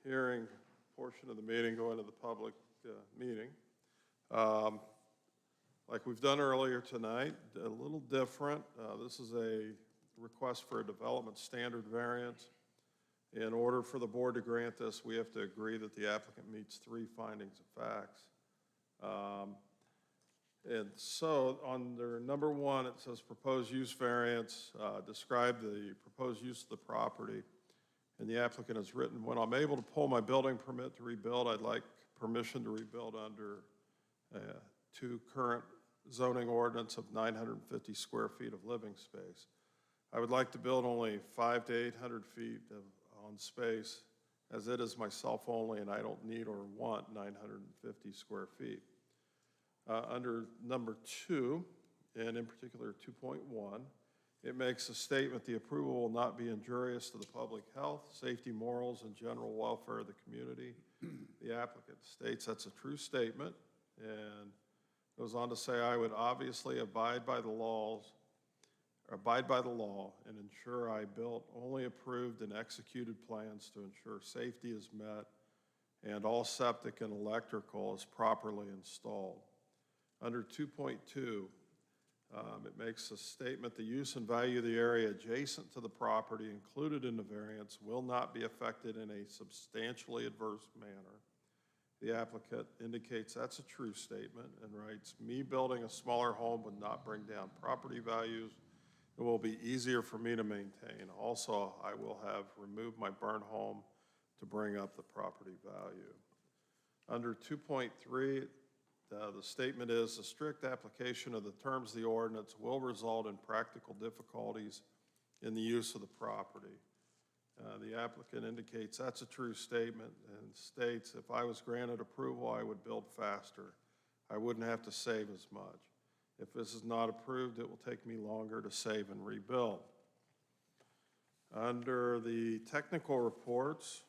hearing portion of the meeting, go into the public meeting. Like we've done earlier tonight, a little different. This is a request for a development standard variance. In order for the board to grant this, we have to agree that the applicant meets 3 findings of facts. And so under number 1, it says proposed use variance, describe the proposed use of the property. And the applicant has written, when I'm able to pull my building permit to rebuild, I'd like permission to rebuild under 2 current zoning ordinance of 950 square feet of living space. I would like to build only 500 to 800 feet on space, as it is myself only and I don't need or want 950 square feet. Under number 2, and in particular 2.1, it makes a statement the approval will not be injurious to the public health, safety, morals, and general welfare of the community. The applicant states that's a true statement and goes on to say, I would obviously abide by the law and ensure I built only approved and executed plans to ensure safety is met and all septic and electrical is properly installed. Under 2.2, it makes a statement, the use and value of the area adjacent to the property included in the variance will not be affected in a substantially adverse manner. The applicant indicates that's a true statement and writes, me building a smaller home would not bring down property values. It will be easier for me to maintain. Also, I will have removed my burn home to bring up the property value. Under 2.3, the statement is the strict application of the terms of the ordinance will result in practical difficulties in the use of the property. The applicant indicates that's a true statement and states if I was granted approval, I would build faster. I wouldn't have to save as much. If this is not approved, it will take me longer to save and rebuild. Under the technical reports,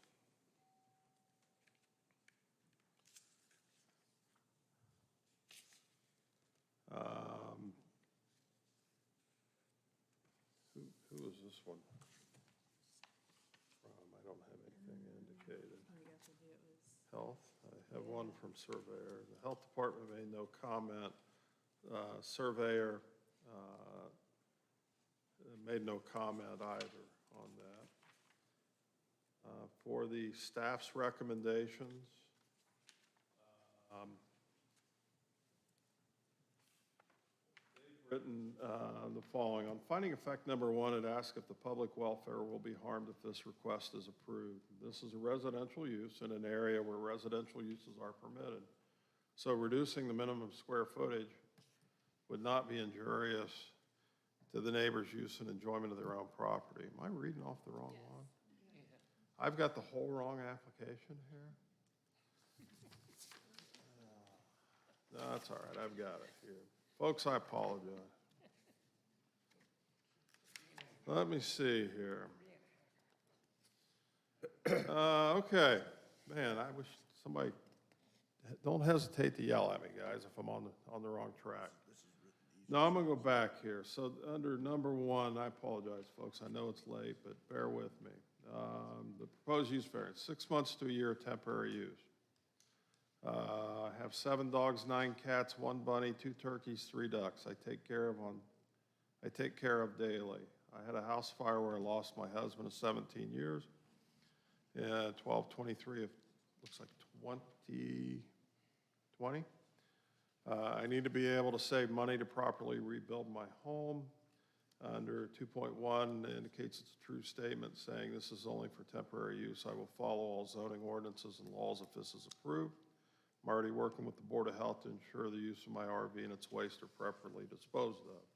who is this one from? I don't have anything indicated. Health, I have one from surveyor. The health department made no comment. Surveyor made no comment either on that. For the staff's recommendations, written the following. On finding of fact number 1, it asks if the public welfare will be harmed if this request is approved. This is a residential use in an area where residential uses are permitted. So reducing the minimum square footage would not be injurious to the neighbor's use and enjoyment of their own property. Am I reading off the wrong one? I've got the whole wrong application here. No, that's all right, I've got it here. Folks, I apologize. Let me see here. Okay, man, I wish somebody, don't hesitate to yell at me, guys, if I'm on the wrong track. No, I'm gonna go back here. So under number 1, I apologize, folks, I know it's late, but bear with me. The proposed use variance, 6 months to a year of temporary use. I have 7 dogs, 9 cats, 1 bunny, 2 turkeys, 3 ducks. I take care of daily. I had a house fire where I lost my husband of 17 years. 12/23 of, looks like 2020. I need to be able to save money to properly rebuild my home. Under 2.1 indicates it's a true statement saying this is only for temporary use. I will follow all zoning ordinances and laws if this is approved. I'm already working with the Board of Health to ensure the use of my RV and its waste are properly disposed of.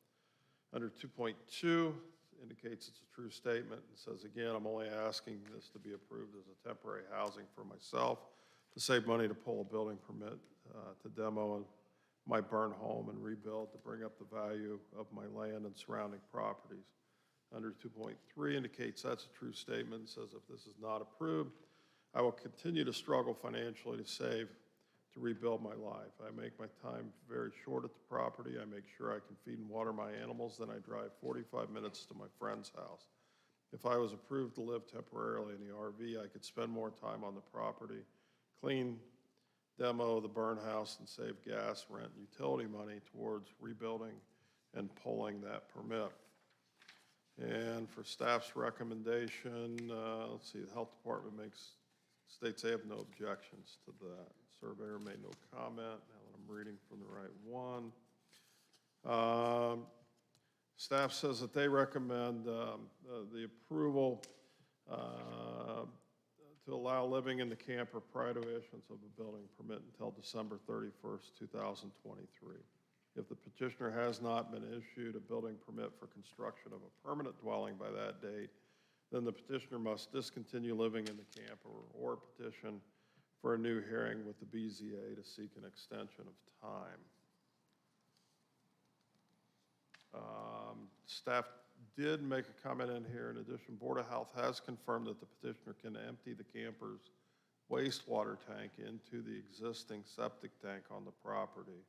Under 2.2 indicates it's a true statement and says, again, I'm only asking this to be approved as a temporary housing for myself to save money to pull a building permit to demo my burnt home and rebuild to bring up the value of my land and surrounding properties. Under 2.3 indicates that's a true statement and says if this is not approved, I will continue to struggle financially to save to rebuild my life. I make my time very short at the property. I make sure I can feed and water my animals, then I drive 45 minutes to my friend's house. If I was approved to live temporarily in the RV, I could spend more time on the property, clean, demo the burn house, and save gas, rent, and utility money towards rebuilding and pulling that permit. And for staff's recommendation, let's see, the health department states they have no objections to that. Surveyor made no comment. Now that I'm reading from the right one. Staff says that they recommend the approval to allow living in the camper prior to issuance of a building permit until December 31st, 2023. If the petitioner has not been issued a building permit for construction of a permanent dwelling by that date, then the petitioner must discontinue living in the camper or petition for a new hearing with the BZA to seek an extension of time. Staff did make a comment in here. In addition, Board of Health has confirmed that the petitioner can empty the camper's wastewater tank into the existing septic tank on the property.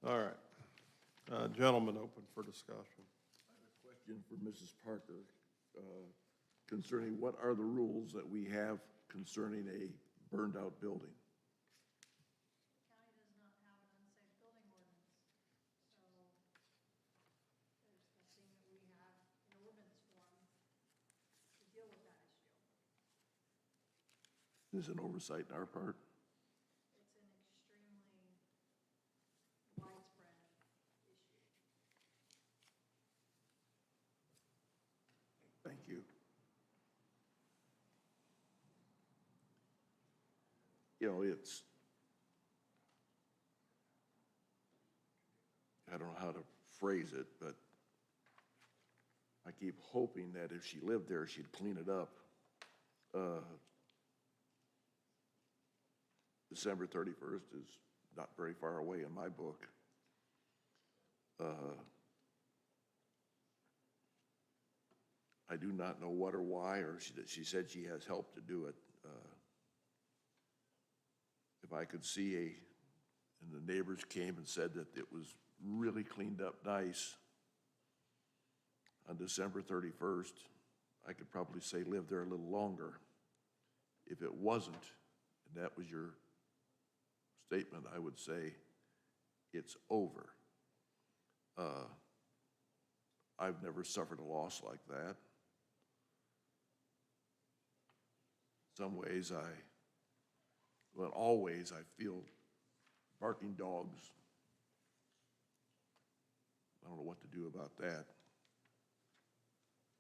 All right. Gentlemen, open for discussion. I have a question for Mrs. Parker concerning what are the rules that we have concerning a burned-out building? The county does not have an unsafe building ordinance, so there's nothing that we have in ordinance form to deal with that issue. This is an oversight on our part. It's an extremely widespread issue. Thank you. You know, I don't know how to phrase it, but I keep hoping that if she lived there, she'd clean it up. December 31st is not very far away in my book. I do not know what or why, or she said she has help to do it. If I could see and the neighbors came and said that it was really cleaned up nice on December 31st, I could probably say live there a little longer. If it wasn't, and that was your statement, I would say it's over. I've never suffered a loss like that. Some ways always I feel barking dogs. I don't know what to do about that.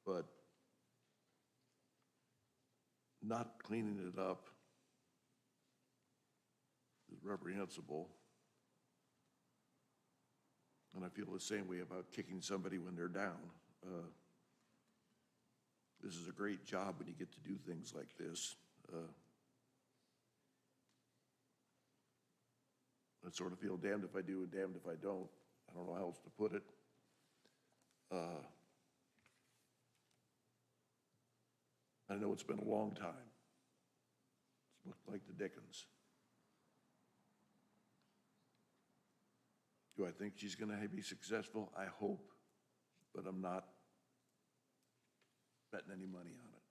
But not cleaning it up is reprehensible. And I feel the same way about kicking somebody when they're down. This is a great job when you get to do things like this. I sort of feel damned if I do and damned if I don't. I don't know how else to put it. know it's been a long time. It's looked like the Dickens. Do I think she's gonna be successful? I hope, but I'm not betting any money on it.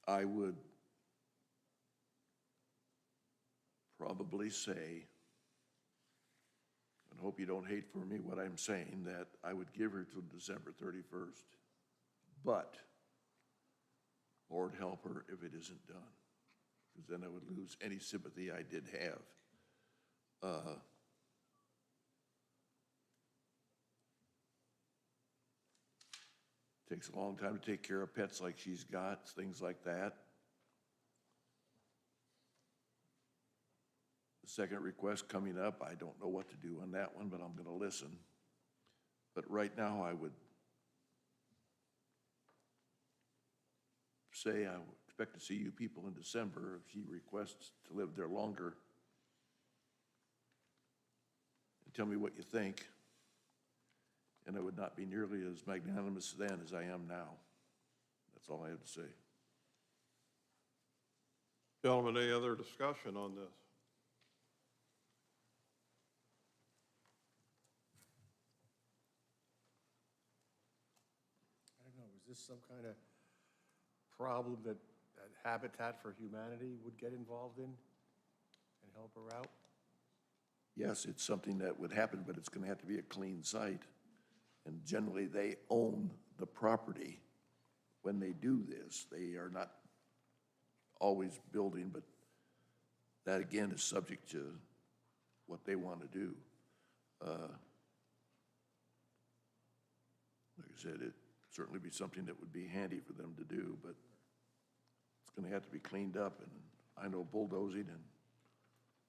I would probably say, and hope you don't hate for me what I'm saying, that I would give her till December 31st. But Lord help her if it isn't done, because then I would lose any sympathy I did have. Takes a long time to take care of pets like she's got, things like that. The second request coming up, I don't know what to do on that one, but I'm gonna listen. But right now, I would say I would expect to see you people in December if she requests to live there longer. And tell me what you think. And I would not be nearly as magnanimous then as I am now. That's all I have to say. Gentlemen, any other discussion on this? I don't know, is this some kind of problem that Habitat for Humanity would get involved in and help her out? Yes, it's something that would happen, but it's gonna have to be a clean site. And generally, they own the property when they do this. They are not always building, but that again is subject to what they want to do. Like I said, it'd certainly be something that would be handy for them to do, but it's gonna have to be cleaned up, and I know bulldozing and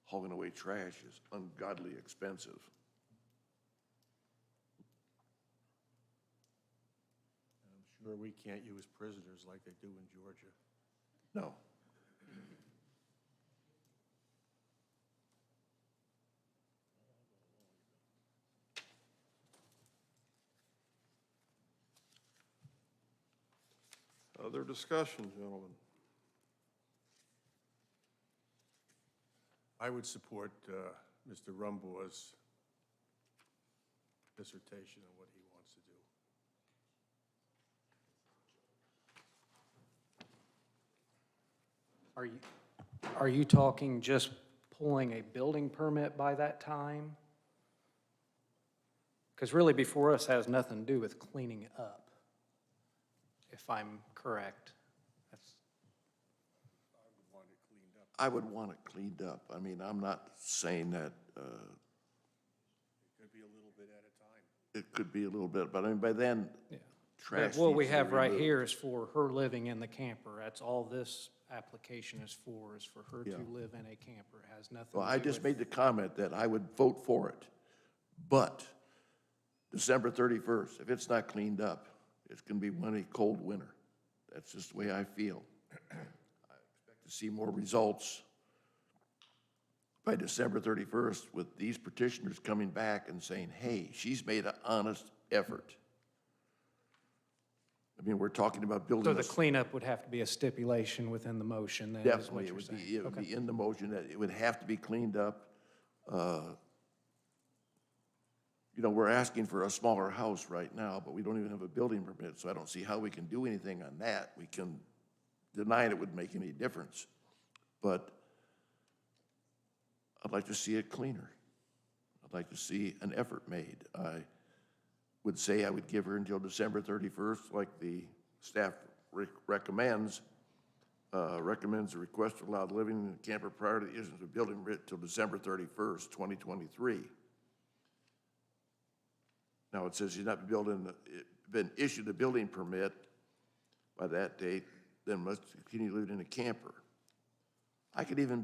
hauling away trash is ungodly expensive. I'm sure we can't use prisoners like they do in Georgia. No. Other discussion, gentlemen? I would support Mr. Rumbaugh's dissertation on what he wants to do. Are you talking just pulling a building permit by that time? Because really before us has nothing to do with cleaning up, if I'm correct. I would want it cleaned up. I mean, I'm not saying that, It could be a little bit at a time. it could be a little bit, but I mean, by then, trash. What we needs to be have right removed. here is for her living in the camper. That's all this application is for her Yeah. to live in a camper. It has nothing Well, to I do just with. made the comment that I would vote for it, but December 31st, if it's not cleaned up, it's gonna be one cold winter. That's just the way I feel. I expect to see more results by December 31st with these petitioners coming back and saying, hey, she's made an honest effort. I mean, we're talking about building. So the cleanup would have to be a stipulation within the motion then, is Definitely, what it you're would saying? be, it would Okay. be in the motion that it would have to be cleaned up. You know, we're asking for a smaller house right now, but we don't even have a building permit, so I don't see how we can do anything on that. We can deny it would make any difference, but I'd like to see it cleaner. I'd like to see an effort made. I would say I would give her until December 31st, like the staff recommends the request to allow living in the camper prior to the issuance of a building permit till December 31st, 2023. Now, it says she's not been issued a building permit by that date, then must continue living in a camper. I could even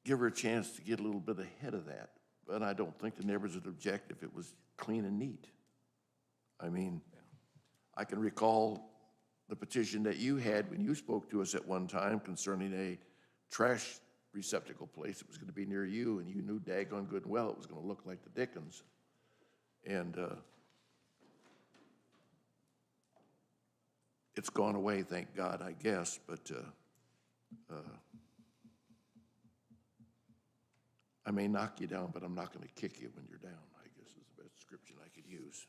give her a chance to get a little bit ahead of that, but I don't think the neighbors would object if it was clean and neat. I mean, I can recall the petition that you had when you spoke to us at one time concerning a trash receptacle place that was gonna be near you, and you knew daggone good and well it was gonna look like the Dickens. And it's gone away, thank God, I guess, but I may knock you down, but I'm not going to kick you when you're down, I guess is the best description I could use.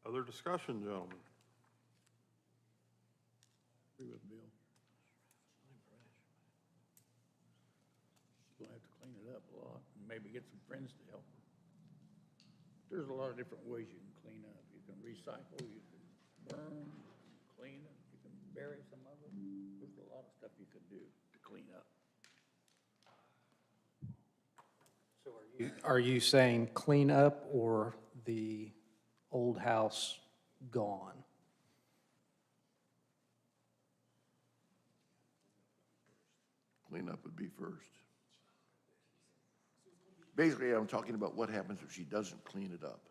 Other discussion, gentlemen? Agree with Bill. Gonna have to clean it up a lot, and maybe get some friends to help her. There's a lot of different ways you can clean up. You can recycle, you can burn, clean it, you can bury some of it. There's a lot of stuff you can do to clean up. So are you saying clean up or the old house gone? Cleanup would be first. Basically, I'm talking about what happens if she doesn't clean it up.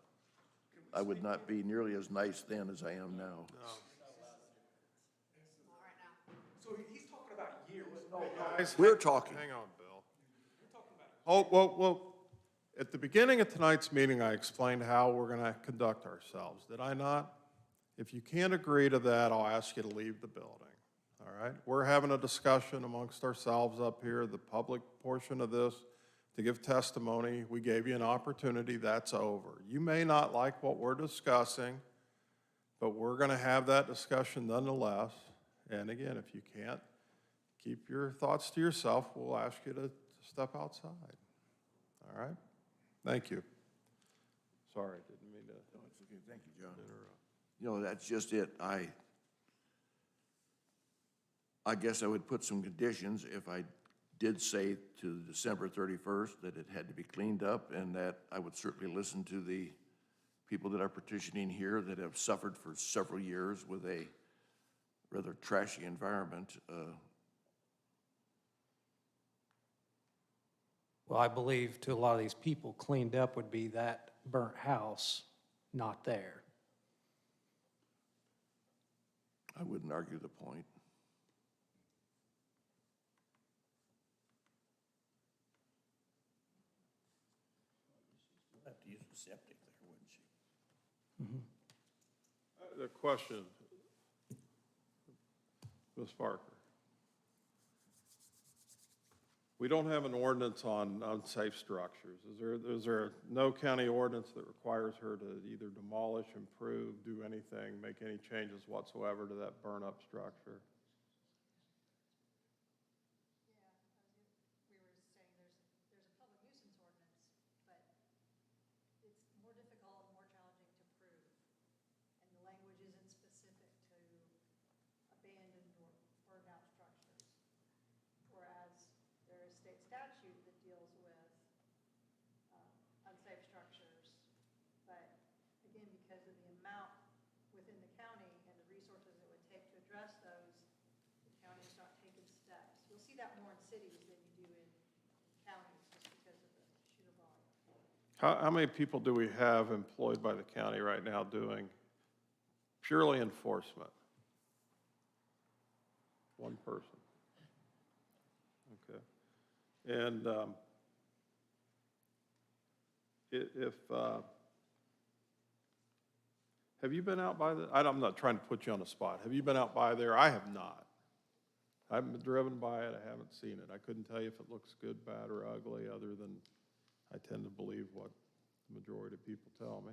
I would not be nearly as nice then as I am now. So he's talking about years. Guys, We're talking. Hang on, Bill. Oh, well, at the beginning of tonight's meeting, I explained how we're going to conduct ourselves, did I not? If you can't agree to that, I'll ask you to leave the building, all right? We're having a discussion amongst ourselves up here, the public portion of this, to give testimony. We gave you an opportunity, that's over. You may not like what we're discussing, but we're going to have that discussion nonetheless. And again, if you can't keep your thoughts to yourself, we'll ask you to step outside. All right? Thank you. Sorry, didn't mean to. No, it's okay. Thank you, John. You know, that's just it. I guess I would put some conditions if I did say to December 31st that it had to be cleaned up, and that I would certainly listen to the people that are petitioning here that have suffered for several years with a rather trashy environment. Well, I believe to a lot of these people, cleaned up would be that burnt house not there. I wouldn't argue the point. She'll have to use the septic there, wouldn't she? The question, Ms. Parker. We don't have an ordinance on unsafe structures. Is there no county ordinance that requires her to either demolish, improve, do anything, make any changes whatsoever to that burn-up structure? We were saying there's a public nuisance ordinance, but it's more difficult and more challenging to prove. And the language isn't specific to abandoned or burned out structures. Whereas there is state statute that deals with unsafe structures. But again, because of the amount within the county and the resources it would take to address those, the county's not taking steps. You'll see that more in cities than you do in counties, just because of the sheer volume. How many people do we have employed by the county right now doing purely enforcement? One person. Okay. And have you been out by I'm not trying to put you on the spot. Have you been out by there? I have not. I haven't been driven by it. I haven't seen it. I couldn't tell you if it looks good, bad, or ugly, other than I tend to believe what the majority of people tell me.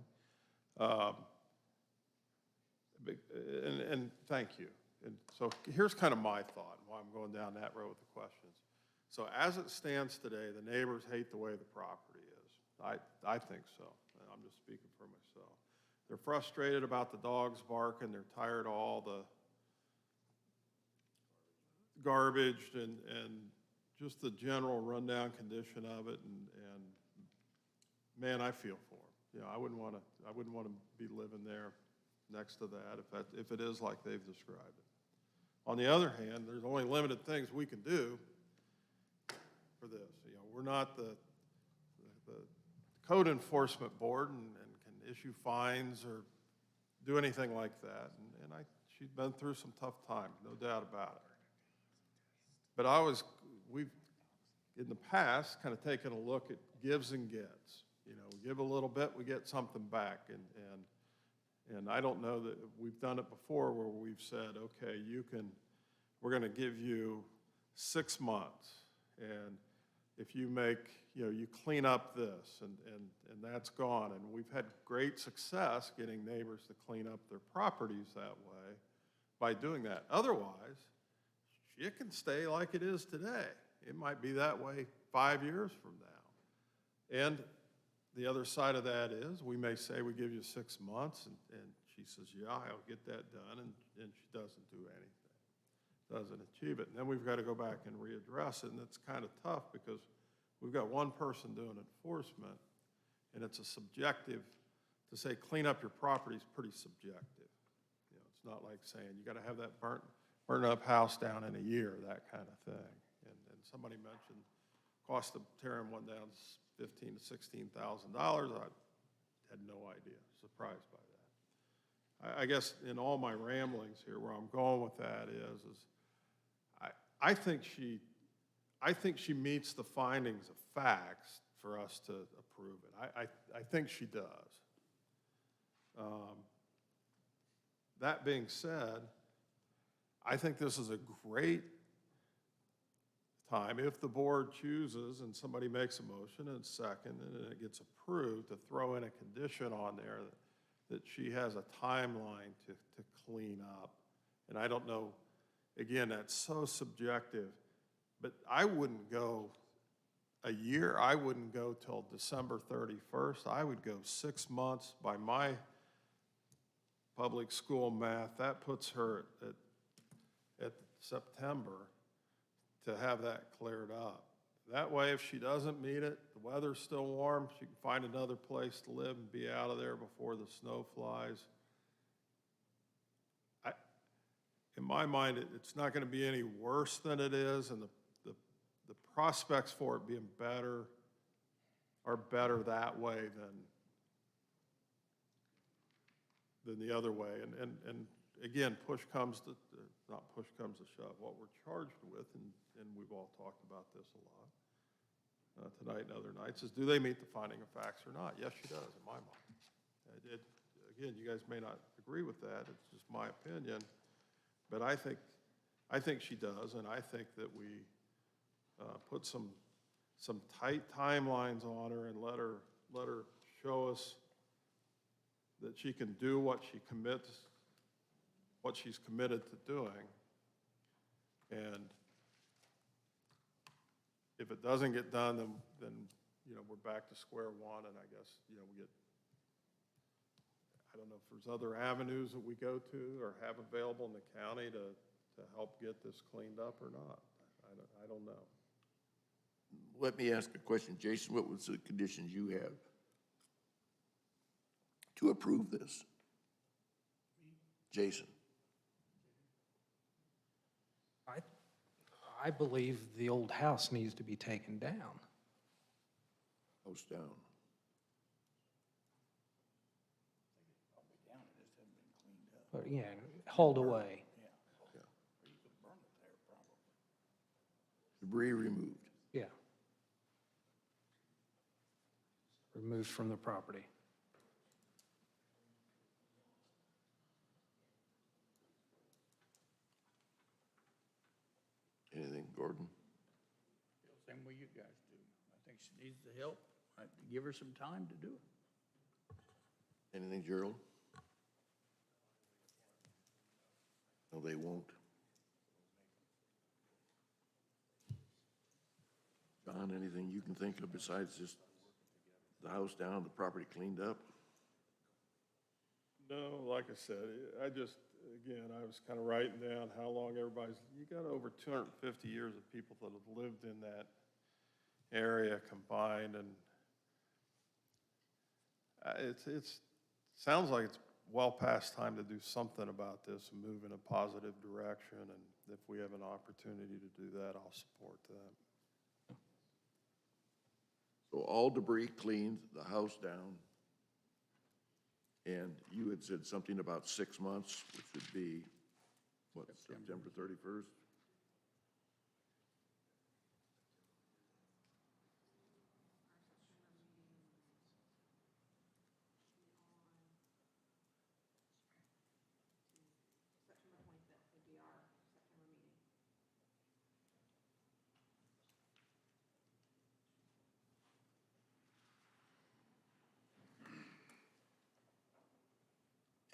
And thank you. And so here's kind of my thought, and why I'm going down that road with the questions. So as it stands today, the neighbors hate the way the property is. I think so, and I'm just speaking for myself. They're frustrated about the dogs barking. They're tired of all the garbage and just the general rundown condition of it. And man, I feel for them. You know, I wouldn't want to be living there next to that if it is like they've described it. On the other hand, there's only limited things we can do for this. You know, we're not the code enforcement board and can issue fines or do anything like that. And she's been through some tough times, no doubt about it. But in the past, kind of taken a look at gives and gets. You know, we give a little bit, we get something back, and I don't know that we've done it before where we've said, okay, we're gonna give you 6 months, and if you make, you know, you clean up this, and that's gone, and we've had great success getting neighbors to clean up their properties that way by doing that. Otherwise, it can stay like it is today. It might be that way 5 years from now. And the other side of that is, we may say we give you 6 months, and she says, yeah, I'll get that done, and she doesn't do anything, doesn't achieve it. And then we've got to go back and readdress it, and it's kind of tough because we've got one person doing enforcement, and it's a subjective, to say clean up your property is pretty subjective. You know, it's not like saying you got to have that burn up house down in a year, that kind of thing. And somebody mentioned cost of tearing one down is $15,000 to $16,000. I had no idea, surprised by that. I guess in all my ramblings here, where I'm going with that is I think she meets the findings of facts for us to approve it. I think she does. That being said, I think this is a great time, if the board chooses and somebody makes a motion and second and it gets approved, to throw in a condition on there that she has a timeline to clean up. And I don't know, again, that's so subjective, but I wouldn't go a year. I wouldn't go till December 31st. I would go 6 months by my public school math. That puts her at September to have that cleared up. That way, if she doesn't meet it, the weather's still warm, she can find another place to live and be out of there before the snow flies. In my mind, it's not going to be any worse than it is, and the prospects for it being better are better that way than the other way. And again, not push comes to shove. What we're charged with, and we've all talked about this a lot tonight and other nights, is do they meet the finding of facts or not? Yes, she does, in my mind. Again, you guys may not agree with that. It's just my opinion. But I think she does, and I think that we put some tight timelines on her and let her show us that she can do what she's committed to doing. And if it doesn't get done, then you know, we're back to square one, and I guess, you know, I don't know if there's other avenues that we go to or have available in the county to help get this cleaned up or not. I don't know. Let me ask a question. Jason, what was the conditions you have to approve this? Jason? I believe the old house needs to be taken down. House down. But, yeah, hauled away. Debris removed. Yeah. Removed from the property. Anything, Gordon? Same way you guys do. I think she needs the help. I give her some time to do it. Anything, Gerald? No, they won't. John, anything you can think of besides just the house down, the property cleaned up? No, like I said, I was kind of writing down how long you got over 250 years of people that have lived in that area combined, and it sounds like it's well past time to do something about this and move in a positive direction, and if we have an opportunity to do that, I'll support that. So all debris cleaned, the house down, and you had said something about 6 months, which would be, what, September 31st?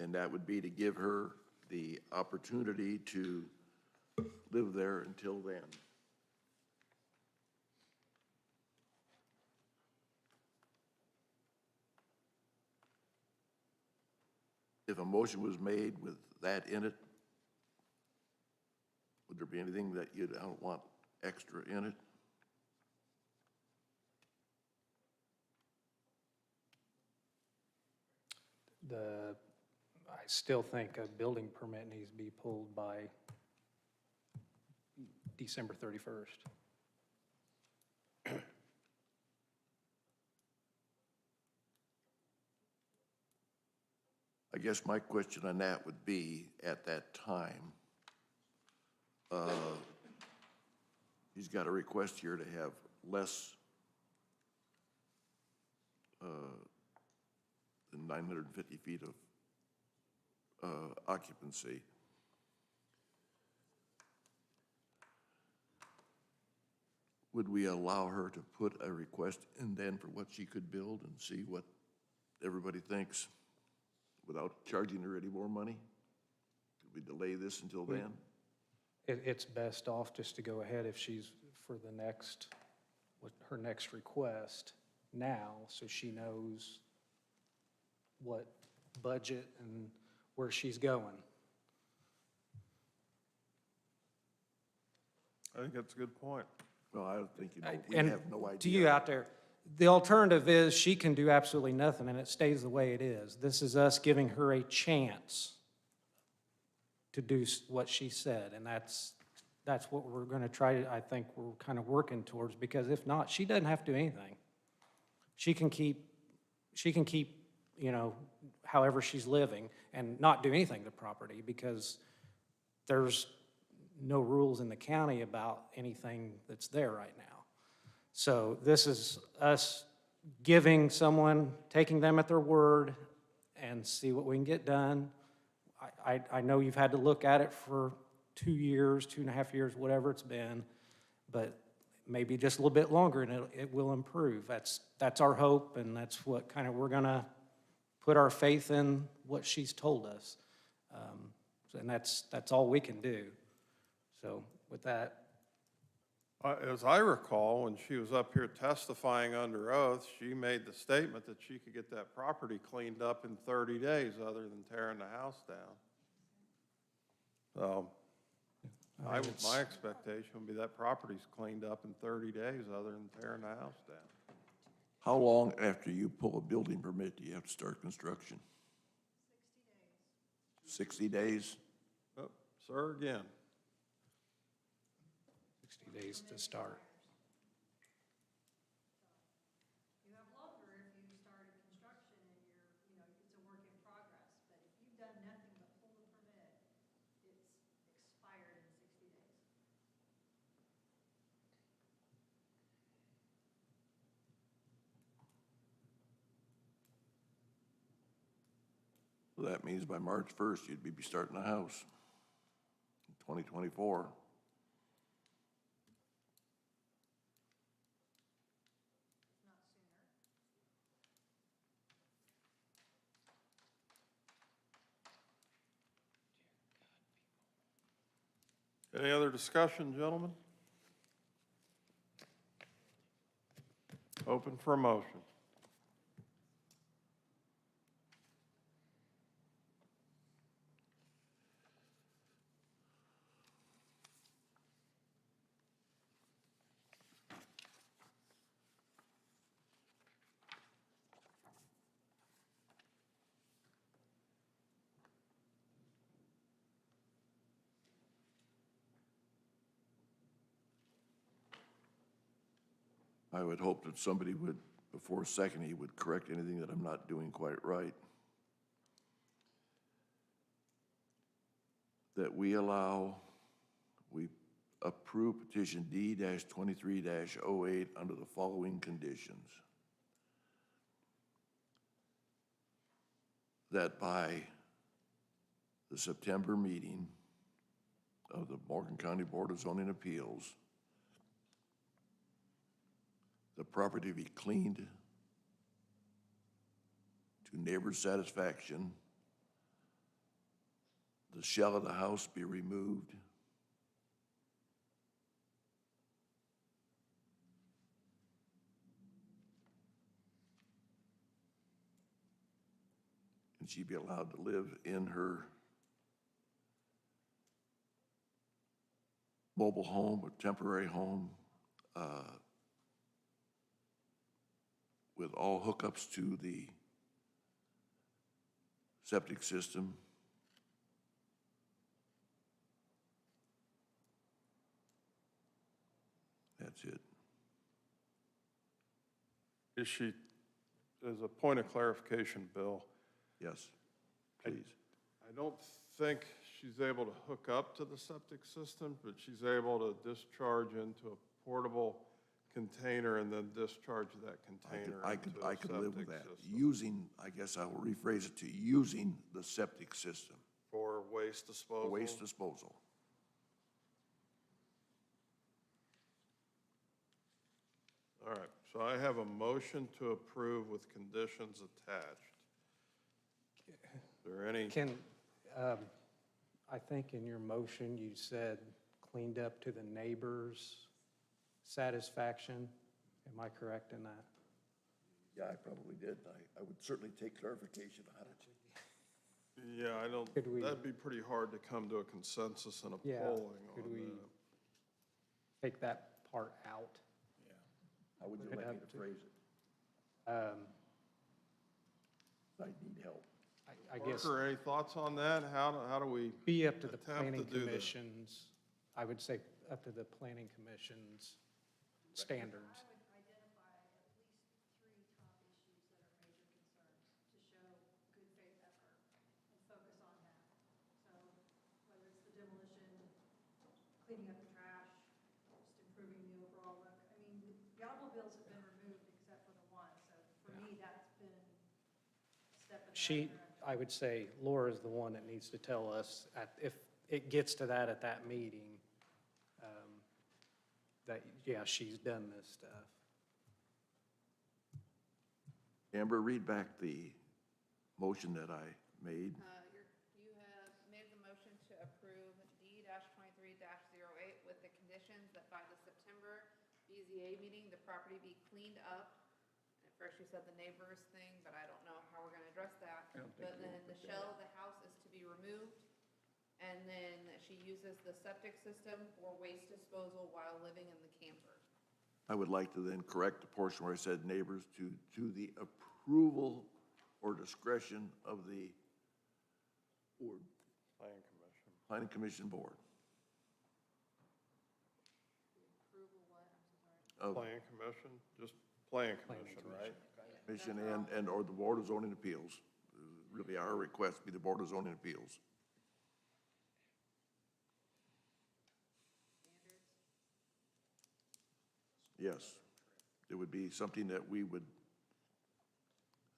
And that would be to give her the opportunity to live there until then. If a motion was made with that in it, would there be anything that you don't want extra in it? I still think a building permit needs to be pulled by December 31st. I guess my question on that would be, at that time, he's got a request here to have less than 950 feet of occupancy. Would we allow her to put a request in then for what she could build and see what everybody thinks without charging her any more money? Could we delay this until then? It's best off just to go ahead if she's for the next, her next request now, so she knows what budget and where she's going. I think that's a good point. Well, I don't think, we And have no idea. to you out there, the alternative is she can do absolutely nothing and it stays the way it is. This is us giving her a chance to do what she said, and that's what we're going to try to, I think we're kind of working towards, because if not, she doesn't have to do anything. She can keep, you know, however she's living and not do anything to property, because there's no rules in the county about anything that's there right now. So this is us giving someone, taking them at their word and see what we can get done. I know you've had to look at it for 2 years, 2.5 years, whatever it's been, but maybe just a little bit longer and it will improve. That's our hope, and that's what kind of we're gonna put our faith in what she's told us. And that's all we can do. So with that. As I recall, when she was up here testifying under oath, she made the statement that she could get that property cleaned up in 30 days other than tearing the house down. So my expectation would be that property's cleaned up in 30 days other than tearing the house down. How long after you pull a building permit do you have to start construction? 60 days? Oh, sir, again. 60 days to start. You have longer if you started construction and it's a work in progress. But if you've done nothing but pull the permit, it's expired in 60 days. So that means by March 1st, you'd be starting a house in 2024. Any other discussion, gentlemen? Open for a motion. I would hope that somebody would, before second, he would correct anything that I'm not doing quite right. That we approve petition D-23-08 under the following conditions. That by the September meeting of the Morgan County Board of Zoning Appeals, the property be cleaned to neighbor satisfaction the shell of the house be removed. And she be allowed to live in her mobile home or temporary home with all hookups to the septic system. That's it. Is she, as a point of clarification, Bill, Yes, please. I don't think she's able to hook up to the septic system, but she's able to discharge into a portable container and then discharge that container I into could a live with septic that. system Using, I guess I will rephrase it to using the septic system for waste disposal. for waste disposal. All right, so I have a motion to approve with conditions attached. Is there any? I think in your motion, you said cleaned up to the neighbor's satisfaction. Am I correct in that? Yeah, I probably did. I would certainly take clarification on it. Yeah, I don't, Could we- that'd be pretty hard to come to a consensus in a Yeah, polling could on we that. take that part out? How would you Put it like me up to to- phrase it? I need help. I guess Parker, any thoughts on that? How do we? be up to the attempt planning to do that? commission's, I would say up to the planning commission's standards. I would identify at least 3 top issues that are major concerns to show good faith effort and focus on that. So whether it's the demolition, cleaning up the trash, just improving the overall look. I mean, the automobiles have been removed except for the one, so for me, that's been a step in the right direction. I would say Laura's the one that needs to tell us if it gets to that at that meeting, that, yeah, she's done this stuff. Amber, read back the motion that I made. You have made the motion to approve D-23-08 with the conditions that by the September BZA meeting, the property be cleaned up. At first you said the neighbors thing, but I don't know how we're gonna address that. But then the shell of the house is to be removed. And then she uses the septic system for waste disposal while living in the camper. I would like to then correct the portion where I said neighbors to the approval or discretion of the board, Planning Commission Board. Approval what, I'm so sorry. Of Plan commission, just plan commission, right? Commission and/or the Board of Zoning Appeals. Really, our request be the Board of Zoning Appeals. Yes, it would be something that we would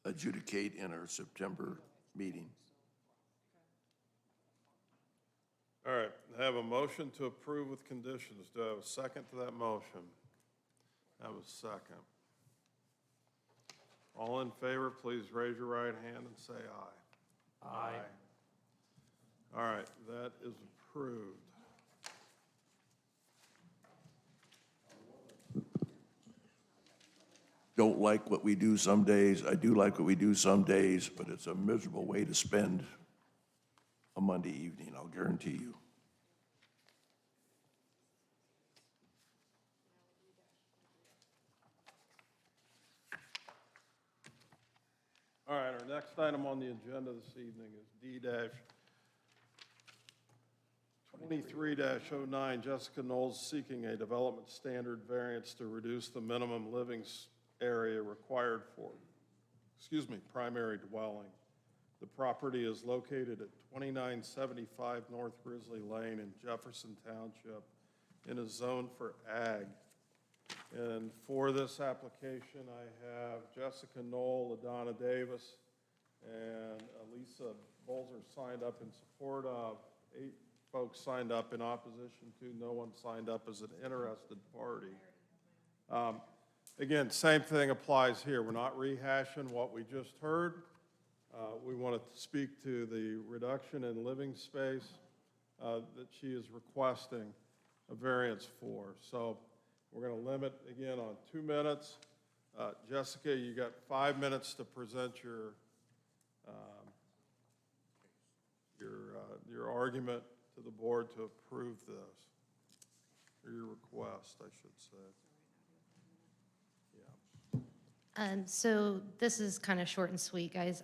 adjudicate in our September meeting. All right, I have a motion to approve with conditions. Do I have a second to that motion? I have a second. All in favor, please raise your right hand and say aye. Aye. All right, that is approved. Don't like what we do some days. I do like what we do some days, but it's a miserable way to spend a Monday evening, I'll guarantee you. All right, our next item on the agenda this evening is D-23-09, Jessica Knowles seeking a development standard variance to reduce the minimum living area required for, primary dwelling. The property is located at 2975 North Grizzly Lane in Jefferson Township in a zone for ag. And for this application, I have Jessica Knoll, LaDonna Davis, and Elisa Bolzer signed up in support of. 8 folks signed up in opposition to. No one signed up as an interested party. Again, same thing applies here. We're not rehashing what we just heard. We wanted to speak to the reduction in living space that she is requesting a variance for. So we're going to limit, again, on 2 minutes. Jessica, you got 5 minutes to present your argument to the board to approve this, or your request, I should say. So this is kind of short and sweet, guys.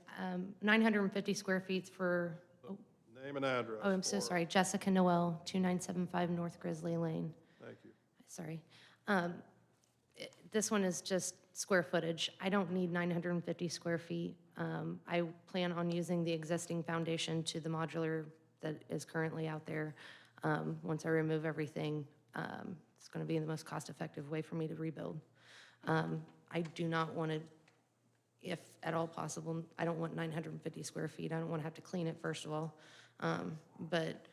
950 square feet for, Name and address. oh, I'm so for her. sorry, Jessica Noel, 2975 North Grizzly Lane. Thank you. Sorry. This one is just square footage. I don't need 950 square feet. I plan on using the existing foundation to the modular that is currently out there. Once I remove everything, it's going to be the most cost-effective way for me to rebuild. I do not want to, if at all possible, I don't want 950 square feet. I don't want to have to clean it, first of all. But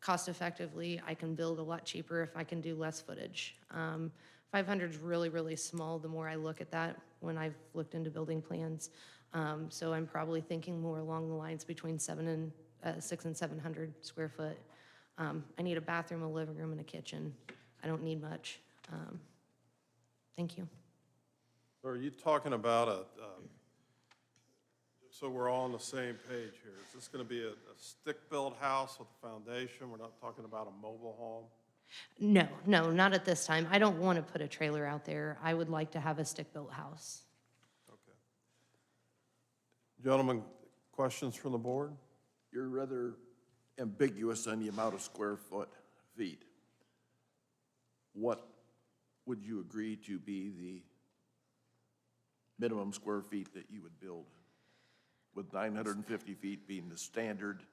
cost-effectively, I can build a lot cheaper if I can do less footage. 500 is really, really small the more I look at that when I've looked into building plans. So I'm probably thinking more along the lines between 600 and 700 square foot. I need a bathroom, a living room, and a kitchen. I don't need much. Thank you. So are you talking about so we're all on the same page here, is this going to be a stick-built house with a foundation? We're not talking about a mobile home? No, no, not at this time. I don't want to put a trailer out there. I would like to have a stick-built house. Okay. Gentlemen, questions from the board? You're rather ambiguous on the amount of square feet. What would you agree to be the minimum square feet that you would build, with 950 feet being the standard?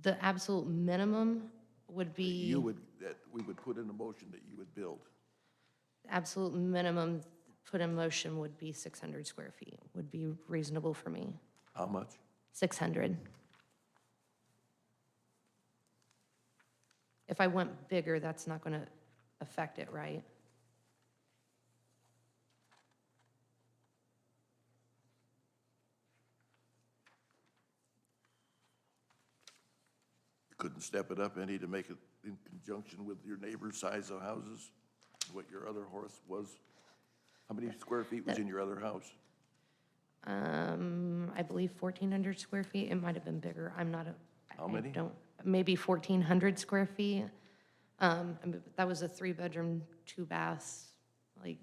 The absolute minimum would be. That we would put in a motion that you would build. The absolute minimum put in motion would be 600 square feet, would be reasonable for me. How much? 600. If I went bigger, that's not going to affect it, right? You couldn't step it up any to make it in conjunction with your neighbor's size of houses, what your other horse was? How many square feet was in your other house? I believe 1,400 square feet. It might have been bigger. I'm not a. How many? Maybe 1,400 square feet. That was a 3-bedroom, 2 baths. Like,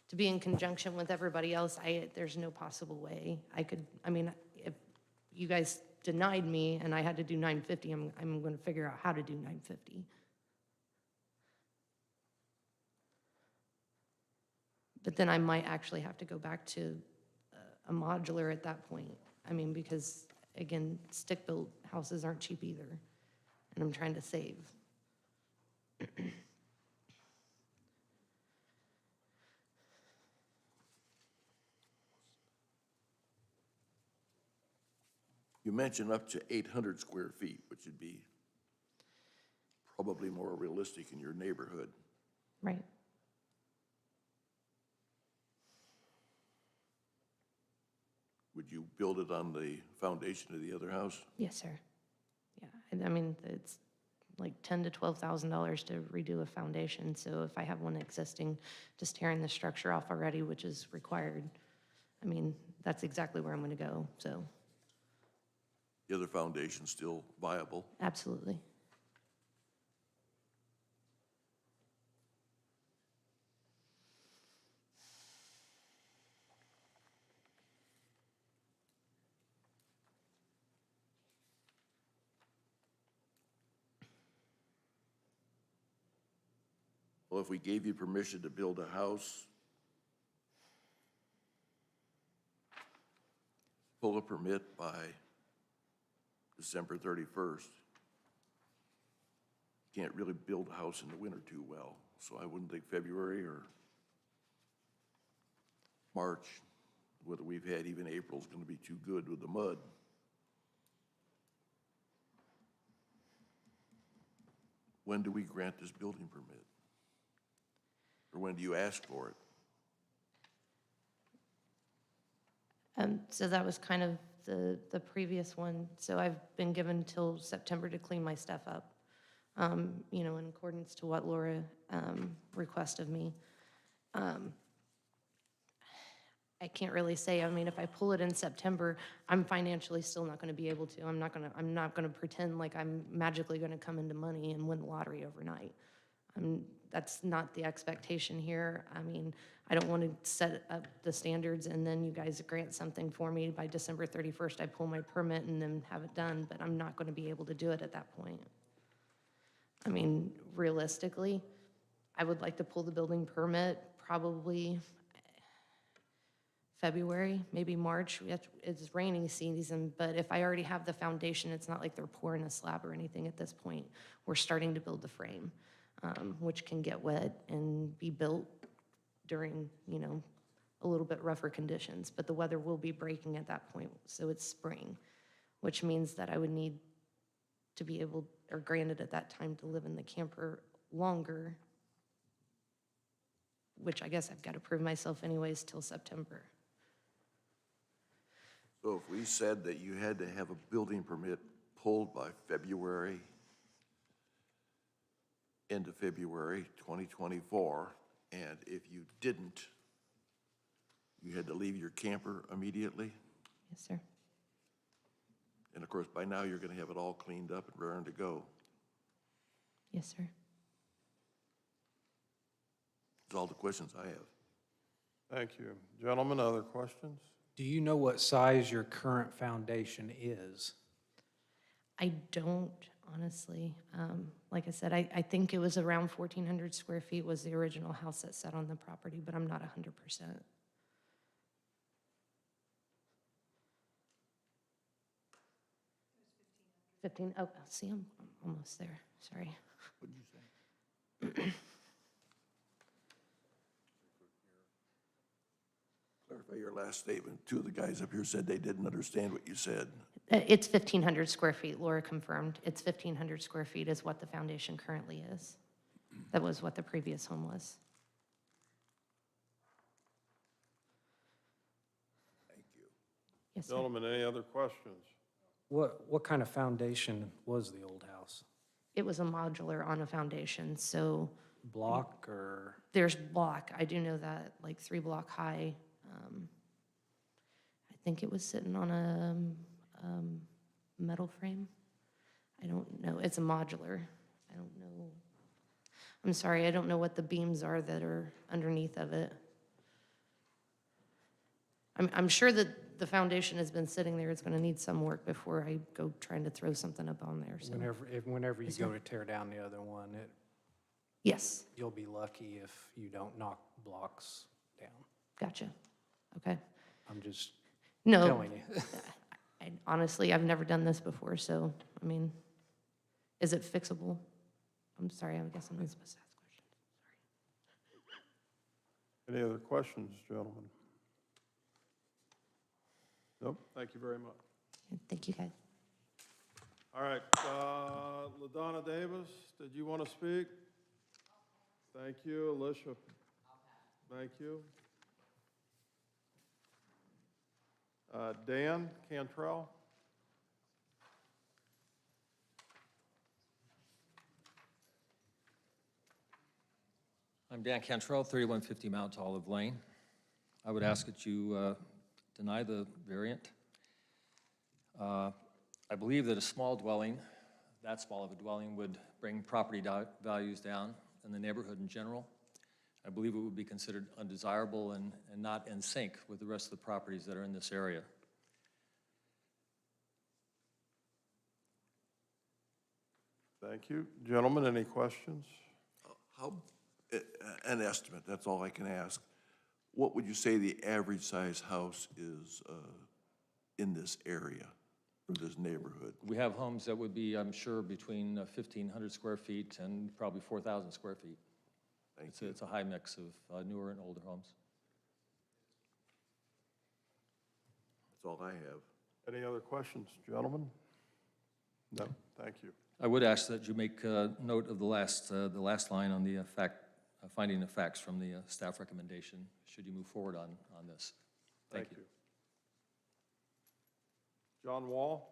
to be in conjunction with everybody else, there's no possible way I could, if you guys denied me and I had to do 950, I'm going to figure out how to do 950. But then I might actually have to go back to a modular at that point. Because, again, stick-built houses aren't cheap either, and I'm trying to save. You mentioned up to 800 square feet, which would be probably more realistic in your neighborhood. Right. Would you build it on the foundation of the other house? Yes, sir. Yeah, it's like $10,000 to $12,000 to redo a foundation. So if I have one existing, just tearing the structure off already, which is required, that's exactly where I'm going to go. So The other foundation's still viable? absolutely. Well, if we gave you permission to build a house, pull a permit by December 31st, can't really build a house in the winter too well. So I wouldn't think February or March, whether we've had even April's going to be too good with the mud. When do we grant this building permit? Or when do you ask for it? So that was kind of the previous one. So I've been given till September to clean my stuff up, you know, in accordance to what Laura requested of me. I can't really say. I mean, if I pull it in September, I'm financially still not going to be able to. I'm not going to pretend like I'm magically going to come into money and win the lottery overnight. That's not the expectation here. I mean, I don't want to set up the standards and then you guys grant something for me by December 31st. I pull my permit and then have it done, but I'm not going to be able to do it at that point. I mean, realistically, I would like to pull the building permit probably February, maybe March. It's raining season, but if I already have the foundation, it's not like they're pouring a slab or anything at this point. We're starting to build the frame, which can get wet and be built during, you know, a little bit rougher conditions, but the weather will be breaking at that point, so it's spring, which means that I would need to be able, or granted at that time, to live in the camper longer, which I guess I've got to prove myself anyways till September. So if we said that you had to have a building permit pulled by February, end of February 2024, and if you didn't, you had to leave your camper immediately? Yes, sir. And of course, by now, you're going to have it all cleaned up and raring to go. Yes, sir. That's all the questions I have. Thank you. Gentlemen, other questions? Do you know what size your current foundation is? I don't, honestly. Like I said, I think it was around 1,400 square feet was the original house that sat on the property, but I'm not 100%. 15, oh, see, I'm almost there, sorry. What'd you say? Clarify your last statement. Two of the guys up here said they didn't understand what you said. It's 1,500 square feet, Laura confirmed. It's 1,500 square feet is what the foundation currently is. That was what the previous home was. Thank you. Yes, sir. Gentlemen, any other questions? What kind of foundation was the old house? It was a modular on a foundation, so Block or? there's block. I do know that, like 3 block high. I think it was sitting on a metal frame. I don't know. It's a modular. I don't know. I'm sorry, I don't know what the beams are that are underneath of it. I'm sure that the foundation has been sitting there. It's going to need some work before I go trying to throw something up on there. So. Whenever you Yes, go sir. to tear down the other one, Yes, you'll be lucky if you don't knock blocks down. gotcha. Okay. I'm just No. telling you. Honestly, I've never done this before, so, I mean, is it fixable? I'm sorry, I guess I'm not supposed to ask questions. Any other questions, gentlemen? Nope, thank you very much. Thank you, guys. All right, LaDonna Davis, did you want to speak? Thank you. Alicia? Thank you. Dan Cantrell? I'm Dan Cantrell, 3150 Mount Olive Lane. I would ask that you deny the variant. I believe that a small dwelling, that small of a dwelling, would bring property values down in the neighborhood in general. I believe it would be considered undesirable and not in sync with the rest of the properties that are in this area. Thank you. Gentlemen, any questions? How, an estimate, that's all I can ask. What would you say the average size house is in this area, or this neighborhood? We have homes that would be, I'm sure, between 1,500 square feet and probably 4,000 square feet. It's a high mix of newer and older homes. That's all I have. Any other questions, gentlemen? No, thank you. I would ask that you make note of the last line on the finding of facts from the staff recommendation, should you move forward on this. Thank you. John Wall?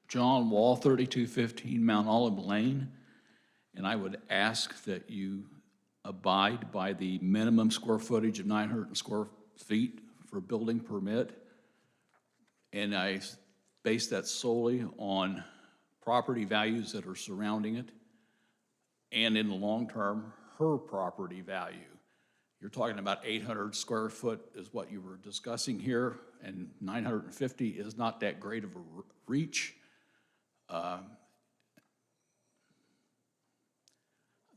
John Wall, 3215 Mount Olive Lane, and I would ask that you abide by the minimum square footage of 900 square feet for building permit. And I base that solely on property values that are surrounding it, and in the long term, her property value. You're talking about 800 square foot is what you were discussing here, and 950 is not that great of a reach. I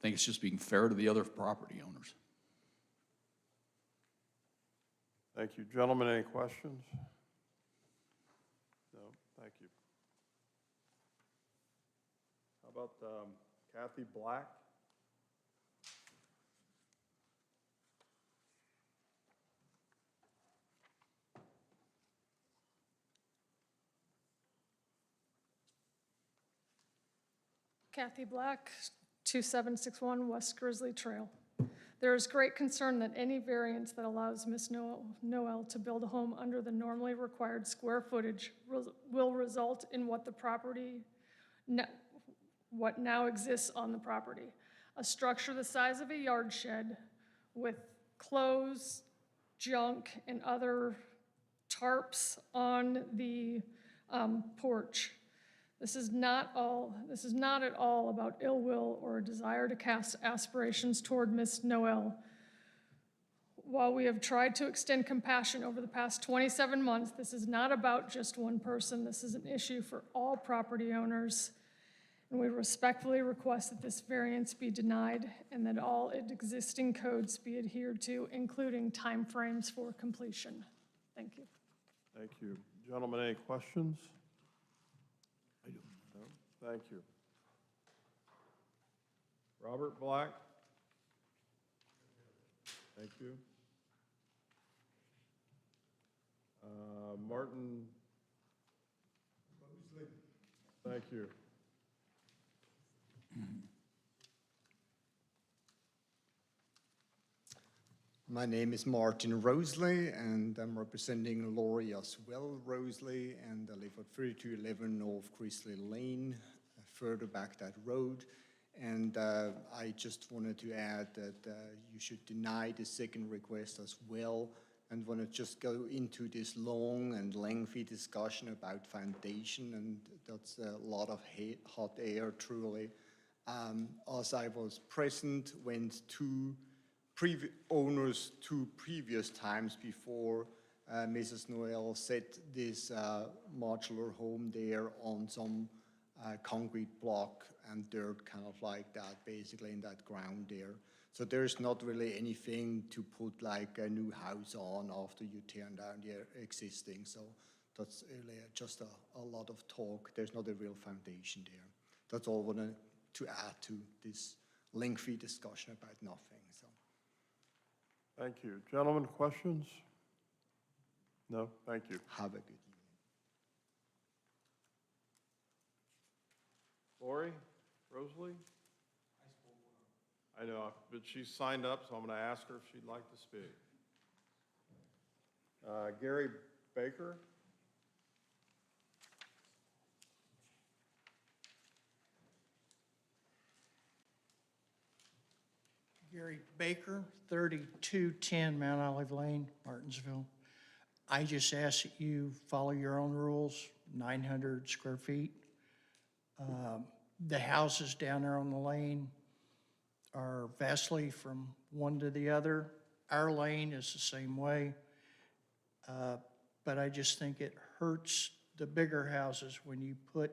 think it's just being fair to the other property owners. Thank you. Gentlemen, any questions? No, thank you. How about Kathy Black? Kathy Black, 2761 West Grizzly Trail. There is great concern that any variance that allows Ms. Noel to build a home under the normally required square footage will result in what now exists on the property. A structure the size of a yard shed with clothes, junk, and other tarps on the porch. This is not at all about ill will or a desire to cast aspirations toward Miss Noel. While we have tried to extend compassion over the past 27 months, this is not about just one person. This is an issue for all property owners. And we respectfully request that this variance be denied and that all existing codes be adhered to, including timeframes for completion. Thank you. Thank you. Gentlemen, any questions? I do. No? Thank you. Robert Black? Thank you. Martin? Thank you. My name is Martin Rosley, and I'm representing Lori as well, Rosley, and I live at 3211 North Grizzly Lane, further back that road. And I just wanted to add that you should deny the second request as well, and want to just go into this long and lengthy discussion about foundation, and that's a lot of hot air, truly. As I was present, went to owners two previous times before Mrs. Noel set this modular home there on some concrete block and dirt, kind of like that, basically in that ground there. So there's not really anything to put like a new house on after you tear down the existing. So that's really just a lot of talk. There's not a real foundation there. That's all I wanted to add to this lengthy discussion about nothing. So. Thank you. Gentlemen, questions? No? Thank you. Have a good evening. Lori? Rosalie? I know, but she's signed up, so I'm going to ask her if she'd like to speak. Gary Baker? Gary Baker, 3210 Mount Olive Lane, Martinsville. I just ask that you follow your own rules, 900 square feet. The houses down there on the lane are vastly from one to the other. Our lane is the same way. But I just think it hurts the bigger houses when you put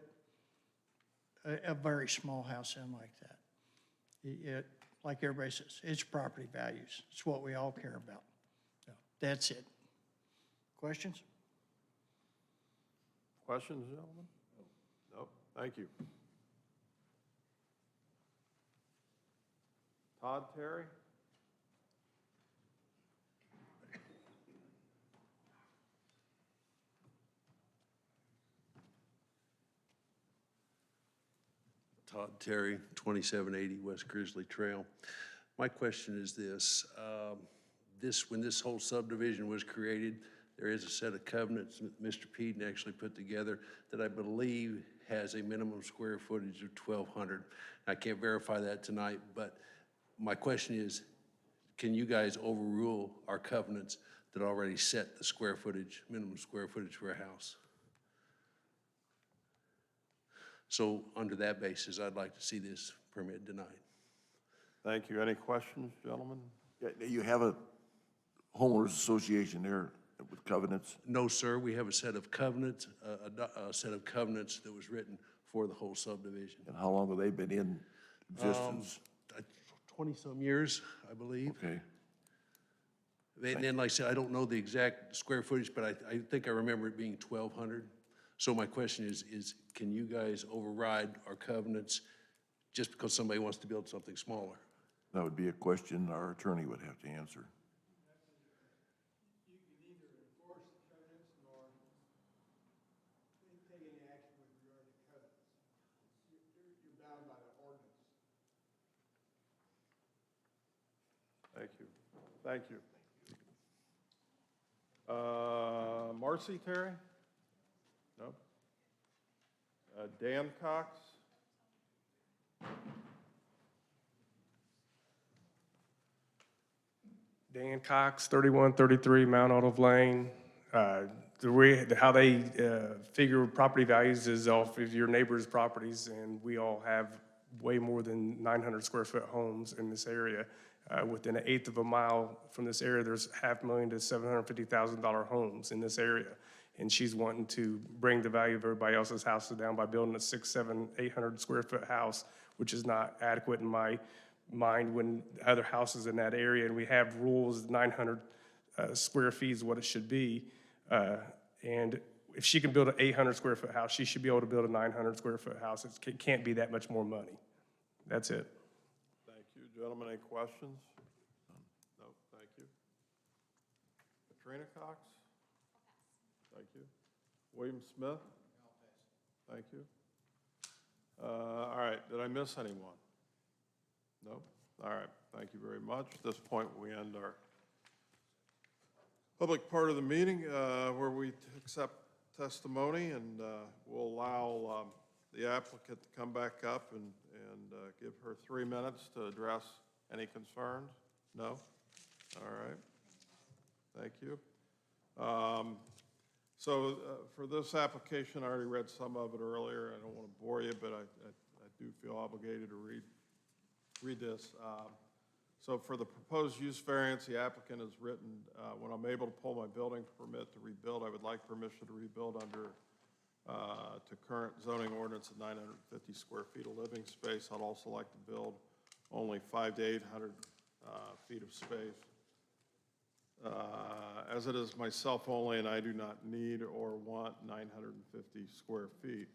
a very small house in like that. Like everybody says, it's property values. It's what we all care about. So that's it. Questions? Questions, gentlemen? No. Thank you. Todd Terry? Todd Terry, 2780 West Grizzly Trail. My question is this. When this whole subdivision was created, there is a set of covenants that Mr. Peden actually put together that I believe has a minimum square footage of 1,200. I can't verify that tonight, but my question is, can you guys overrule our covenants that already set the square footage, minimum square footage for a house? So under that basis, I'd like to see this permit denied. Thank you. Any questions, gentlemen? Yeah, you have a homeowners association there with covenants? No, sir. We have a set of covenants, a set of covenants that was written for the whole subdivision. And how long have they been in existence? 20-some years, I believe. Okay. And then, like I said, I don't know the exact square footage, but I think I remember it being 1,200. So my question is can you guys override our covenants just because somebody wants to build something smaller? That would be a question our attorney would have to answer. You can neither enforce the covenants nor take any action with regard to covenants. You're bound by the ordinance. Thank you. Thank you. Marcy Terry? No? Dan Cox? Dan Cox, 3133 Mount Olive Lane. How they figure property values is off of your neighbor's properties, and we all have way more than 900 square foot homes in this area. Within an eighth of a mile from this area, there's $500,000 to $750,000 homes in this area. And she's wanting to bring the value of everybody else's houses down by building a 600, 700, 800 square foot house, which is not adequate in my mind when other houses in that area, and we have rules, 900 square feet is what it should be. And if she can build an 800 square foot house, she should be able to build a 900 square foot house. It can't be that much more money. That's it. Thank you. Gentlemen, any questions? No, thank you. Katrina Cox? Thank you. William Smith? Thank you. All right, did I miss anyone? No? All right, thank you very much. At this point, we end our public part of the meeting where we accept testimony, and we'll allow the applicant to come back up and give her 3 minutes to address any concerns. No? All right. Thank you. So for this application, I already read some of it earlier. I don't want to bore you, but I do feel obligated to read this. So for the proposed use variance, the applicant has written, when I'm able to pull my building permit to rebuild, I would like permission to rebuild under to current zoning ordinance of 950 square feet of living space. I'd also like to build only 500 to 800 feet of space. As it is myself only, and I do not need or want 950 square feet.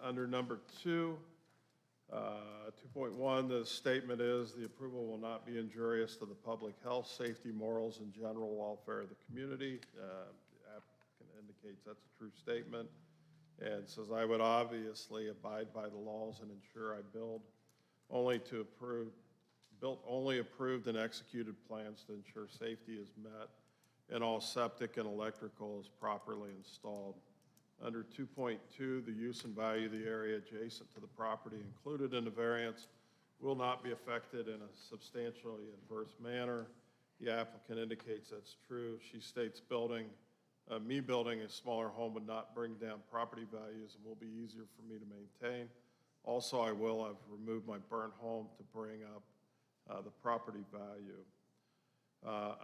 Under number 2, 2.1, the statement is the approval will not be injurious to the public health, safety, morals, and general welfare of the community. The applicant indicates that's a true statement and says I would obviously abide by the laws and ensure I built only approved and executed plans to ensure safety is met and all septic and electrical is properly installed. Under 2.2, the use and value of the area adjacent to the property included in the variance will not be affected in a substantially adverse manner. The applicant indicates that's true. She states me building a smaller home would not bring down property values and will be easier for me to maintain. Also, I will have removed my burnt home to bring up the property value.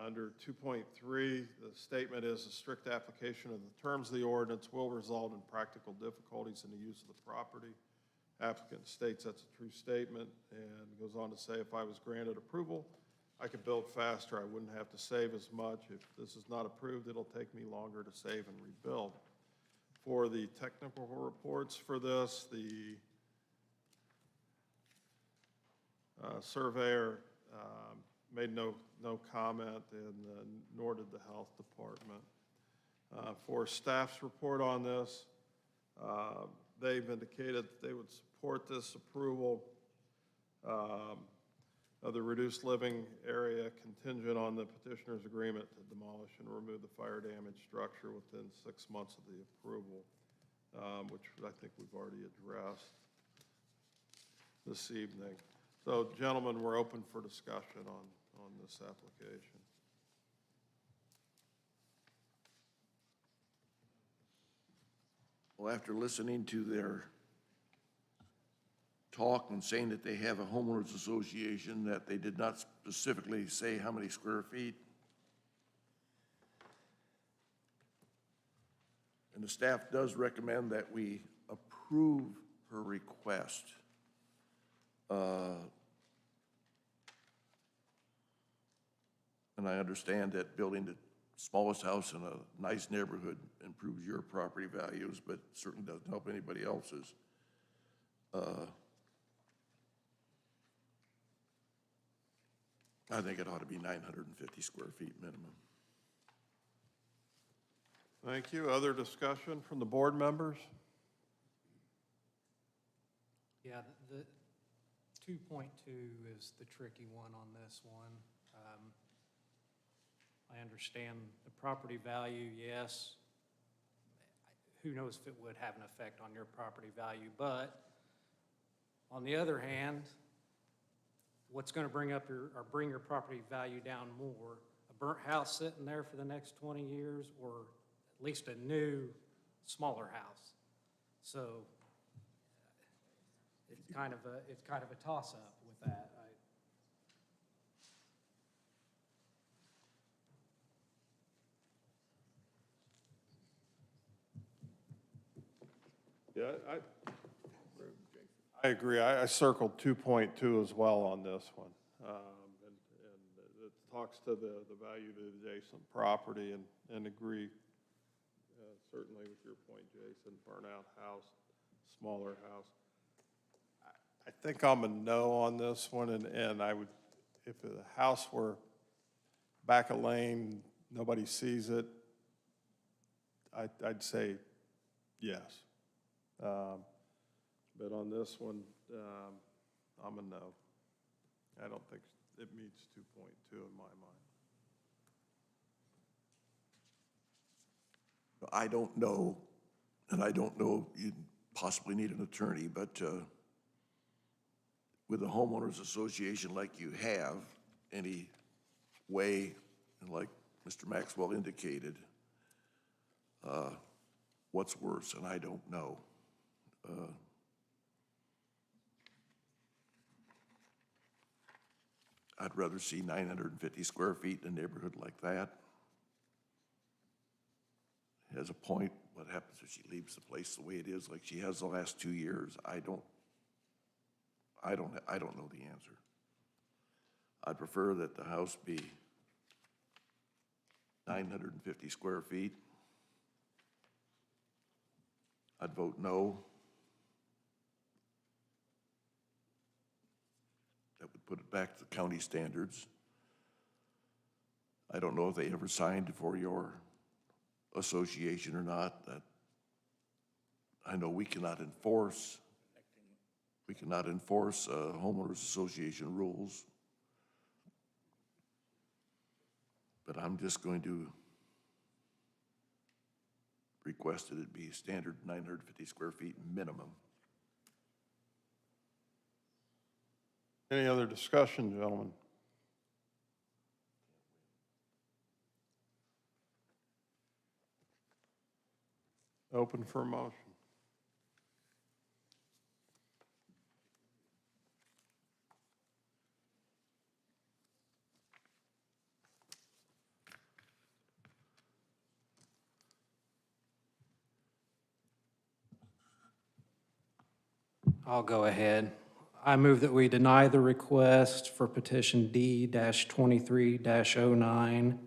Under 2.3, the statement is a strict application of the terms of the ordinance will result in practical difficulties in the use of the property. Applicant states that's a true statement and goes on to say if I was granted approval, I could build faster. I wouldn't have to save as much. If this is not approved, it'll take me longer to save and rebuild. For the technical reports for this, the surveyor made no comment, and nor did the health department. For staff's report on this, they've indicated that they would support this approval of the reduced living area contingent on the petitioner's agreement to demolish and remove the fire damaged structure within 6 months of the approval, which I think we've already addressed this evening. So, gentlemen, we're open for discussion on this application. Well, after listening to their talk and saying that they have a homeowners association, that they did not specifically say how many square feet, and the staff does recommend that we approve her request. And I understand that building the smallest house in a nice neighborhood improves your property values, but certainly doesn't help anybody else's. I think it ought to be 950 square feet minimum. Thank you. Other discussion from the board members? Yeah, the 2.2 is the tricky one on this one. I understand the property value, yes. Who knows if it would have an effect on your property value, but on the other hand, what's going to bring your property value down more? A burnt house sitting there for the next 20 years, or at least a new, smaller house? So it's kind of a toss-up with that. Yeah, I agree. I circled 2.2 as well on this one. And it talks to the value of the adjacent property and agree certainly with your point, Jason, burnout house, smaller house. I think I'm a no on this one, and I would, if the house were back a lane, nobody sees it, I'd say yes. But on this one, I'm a no. I don't think it meets 2.2 in my mind. I don't know, and I don't know, you possibly need an attorney, but with a homeowners association like you have, any way, and like Mr. Maxwell indicated, what's worse, and I don't know. I'd rather see 950 square feet in a neighborhood like that. Has a point. What happens if she leaves the place the way it is, like she has the last 2 years? I don't know the answer. I'd prefer that the house be 950 square feet. I'd vote no. That would put it back to the county standards. I don't know if they ever signed for your association or not. That I know we cannot enforce homeowners association rules. But I'm just going to request that it be standard 950 square feet minimum. Any other discussion, gentlemen? Open for a motion. I'll go ahead. I move that we deny the request for petition D-23-09,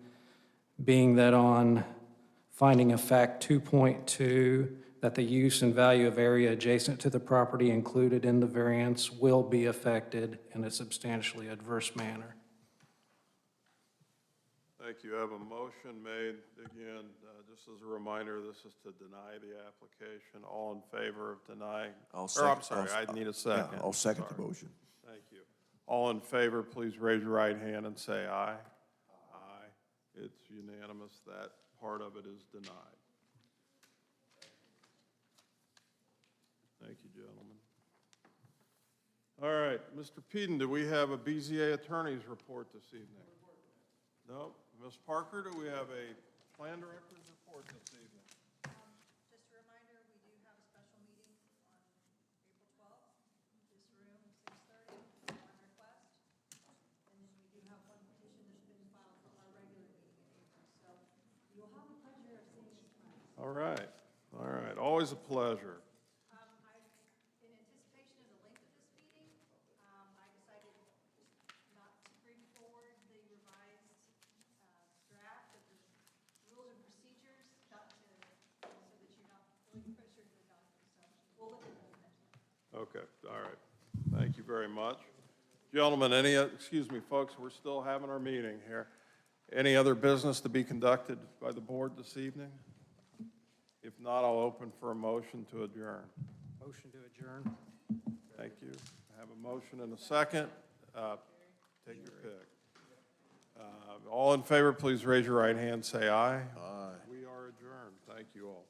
being that on finding of fact 2.2, that the use and value of area adjacent to the property included in the variance will be affected in a substantially adverse manner. Thank you. I have a motion made. Again, just as a reminder, this is to deny the application. All in favor of denying? I'm sorry, I need a second. Yeah, I'll second the Sorry. motion. Thank you. All in favor, please raise your right hand and say aye. Aye. It's unanimous. That part of it is denied. Thank you, gentlemen. All right, Mr. Peden, do we have a BZA attorney's report this evening? No. Ms. Parker, do we have a plan director's report this evening? Just a reminder, we do have a special meeting on April 12th, this room, 6:30, on request. And then we do have one petition that's been filed for our regular meeting in April. So you'll have the pleasure of seeing us tonight. All right, all right, always a pleasure. In anticipation of the length of this meeting, I decided just not to bring forward the revised draft of the rules and procedures, not to, so that you're not feeling pressured to adopt them. So we'll look at those next time. Okay, all right. Thank you very much. Gentlemen, excuse me, folks, we're still having our meeting here. Any other business to be conducted by the board this evening? If not, I'll open for a motion to adjourn. Motion to adjourn. Thank you. I have a motion and a second. Take your pick. All in favor, please raise your right hand, say aye. Aye. We are adjourned. Thank you all.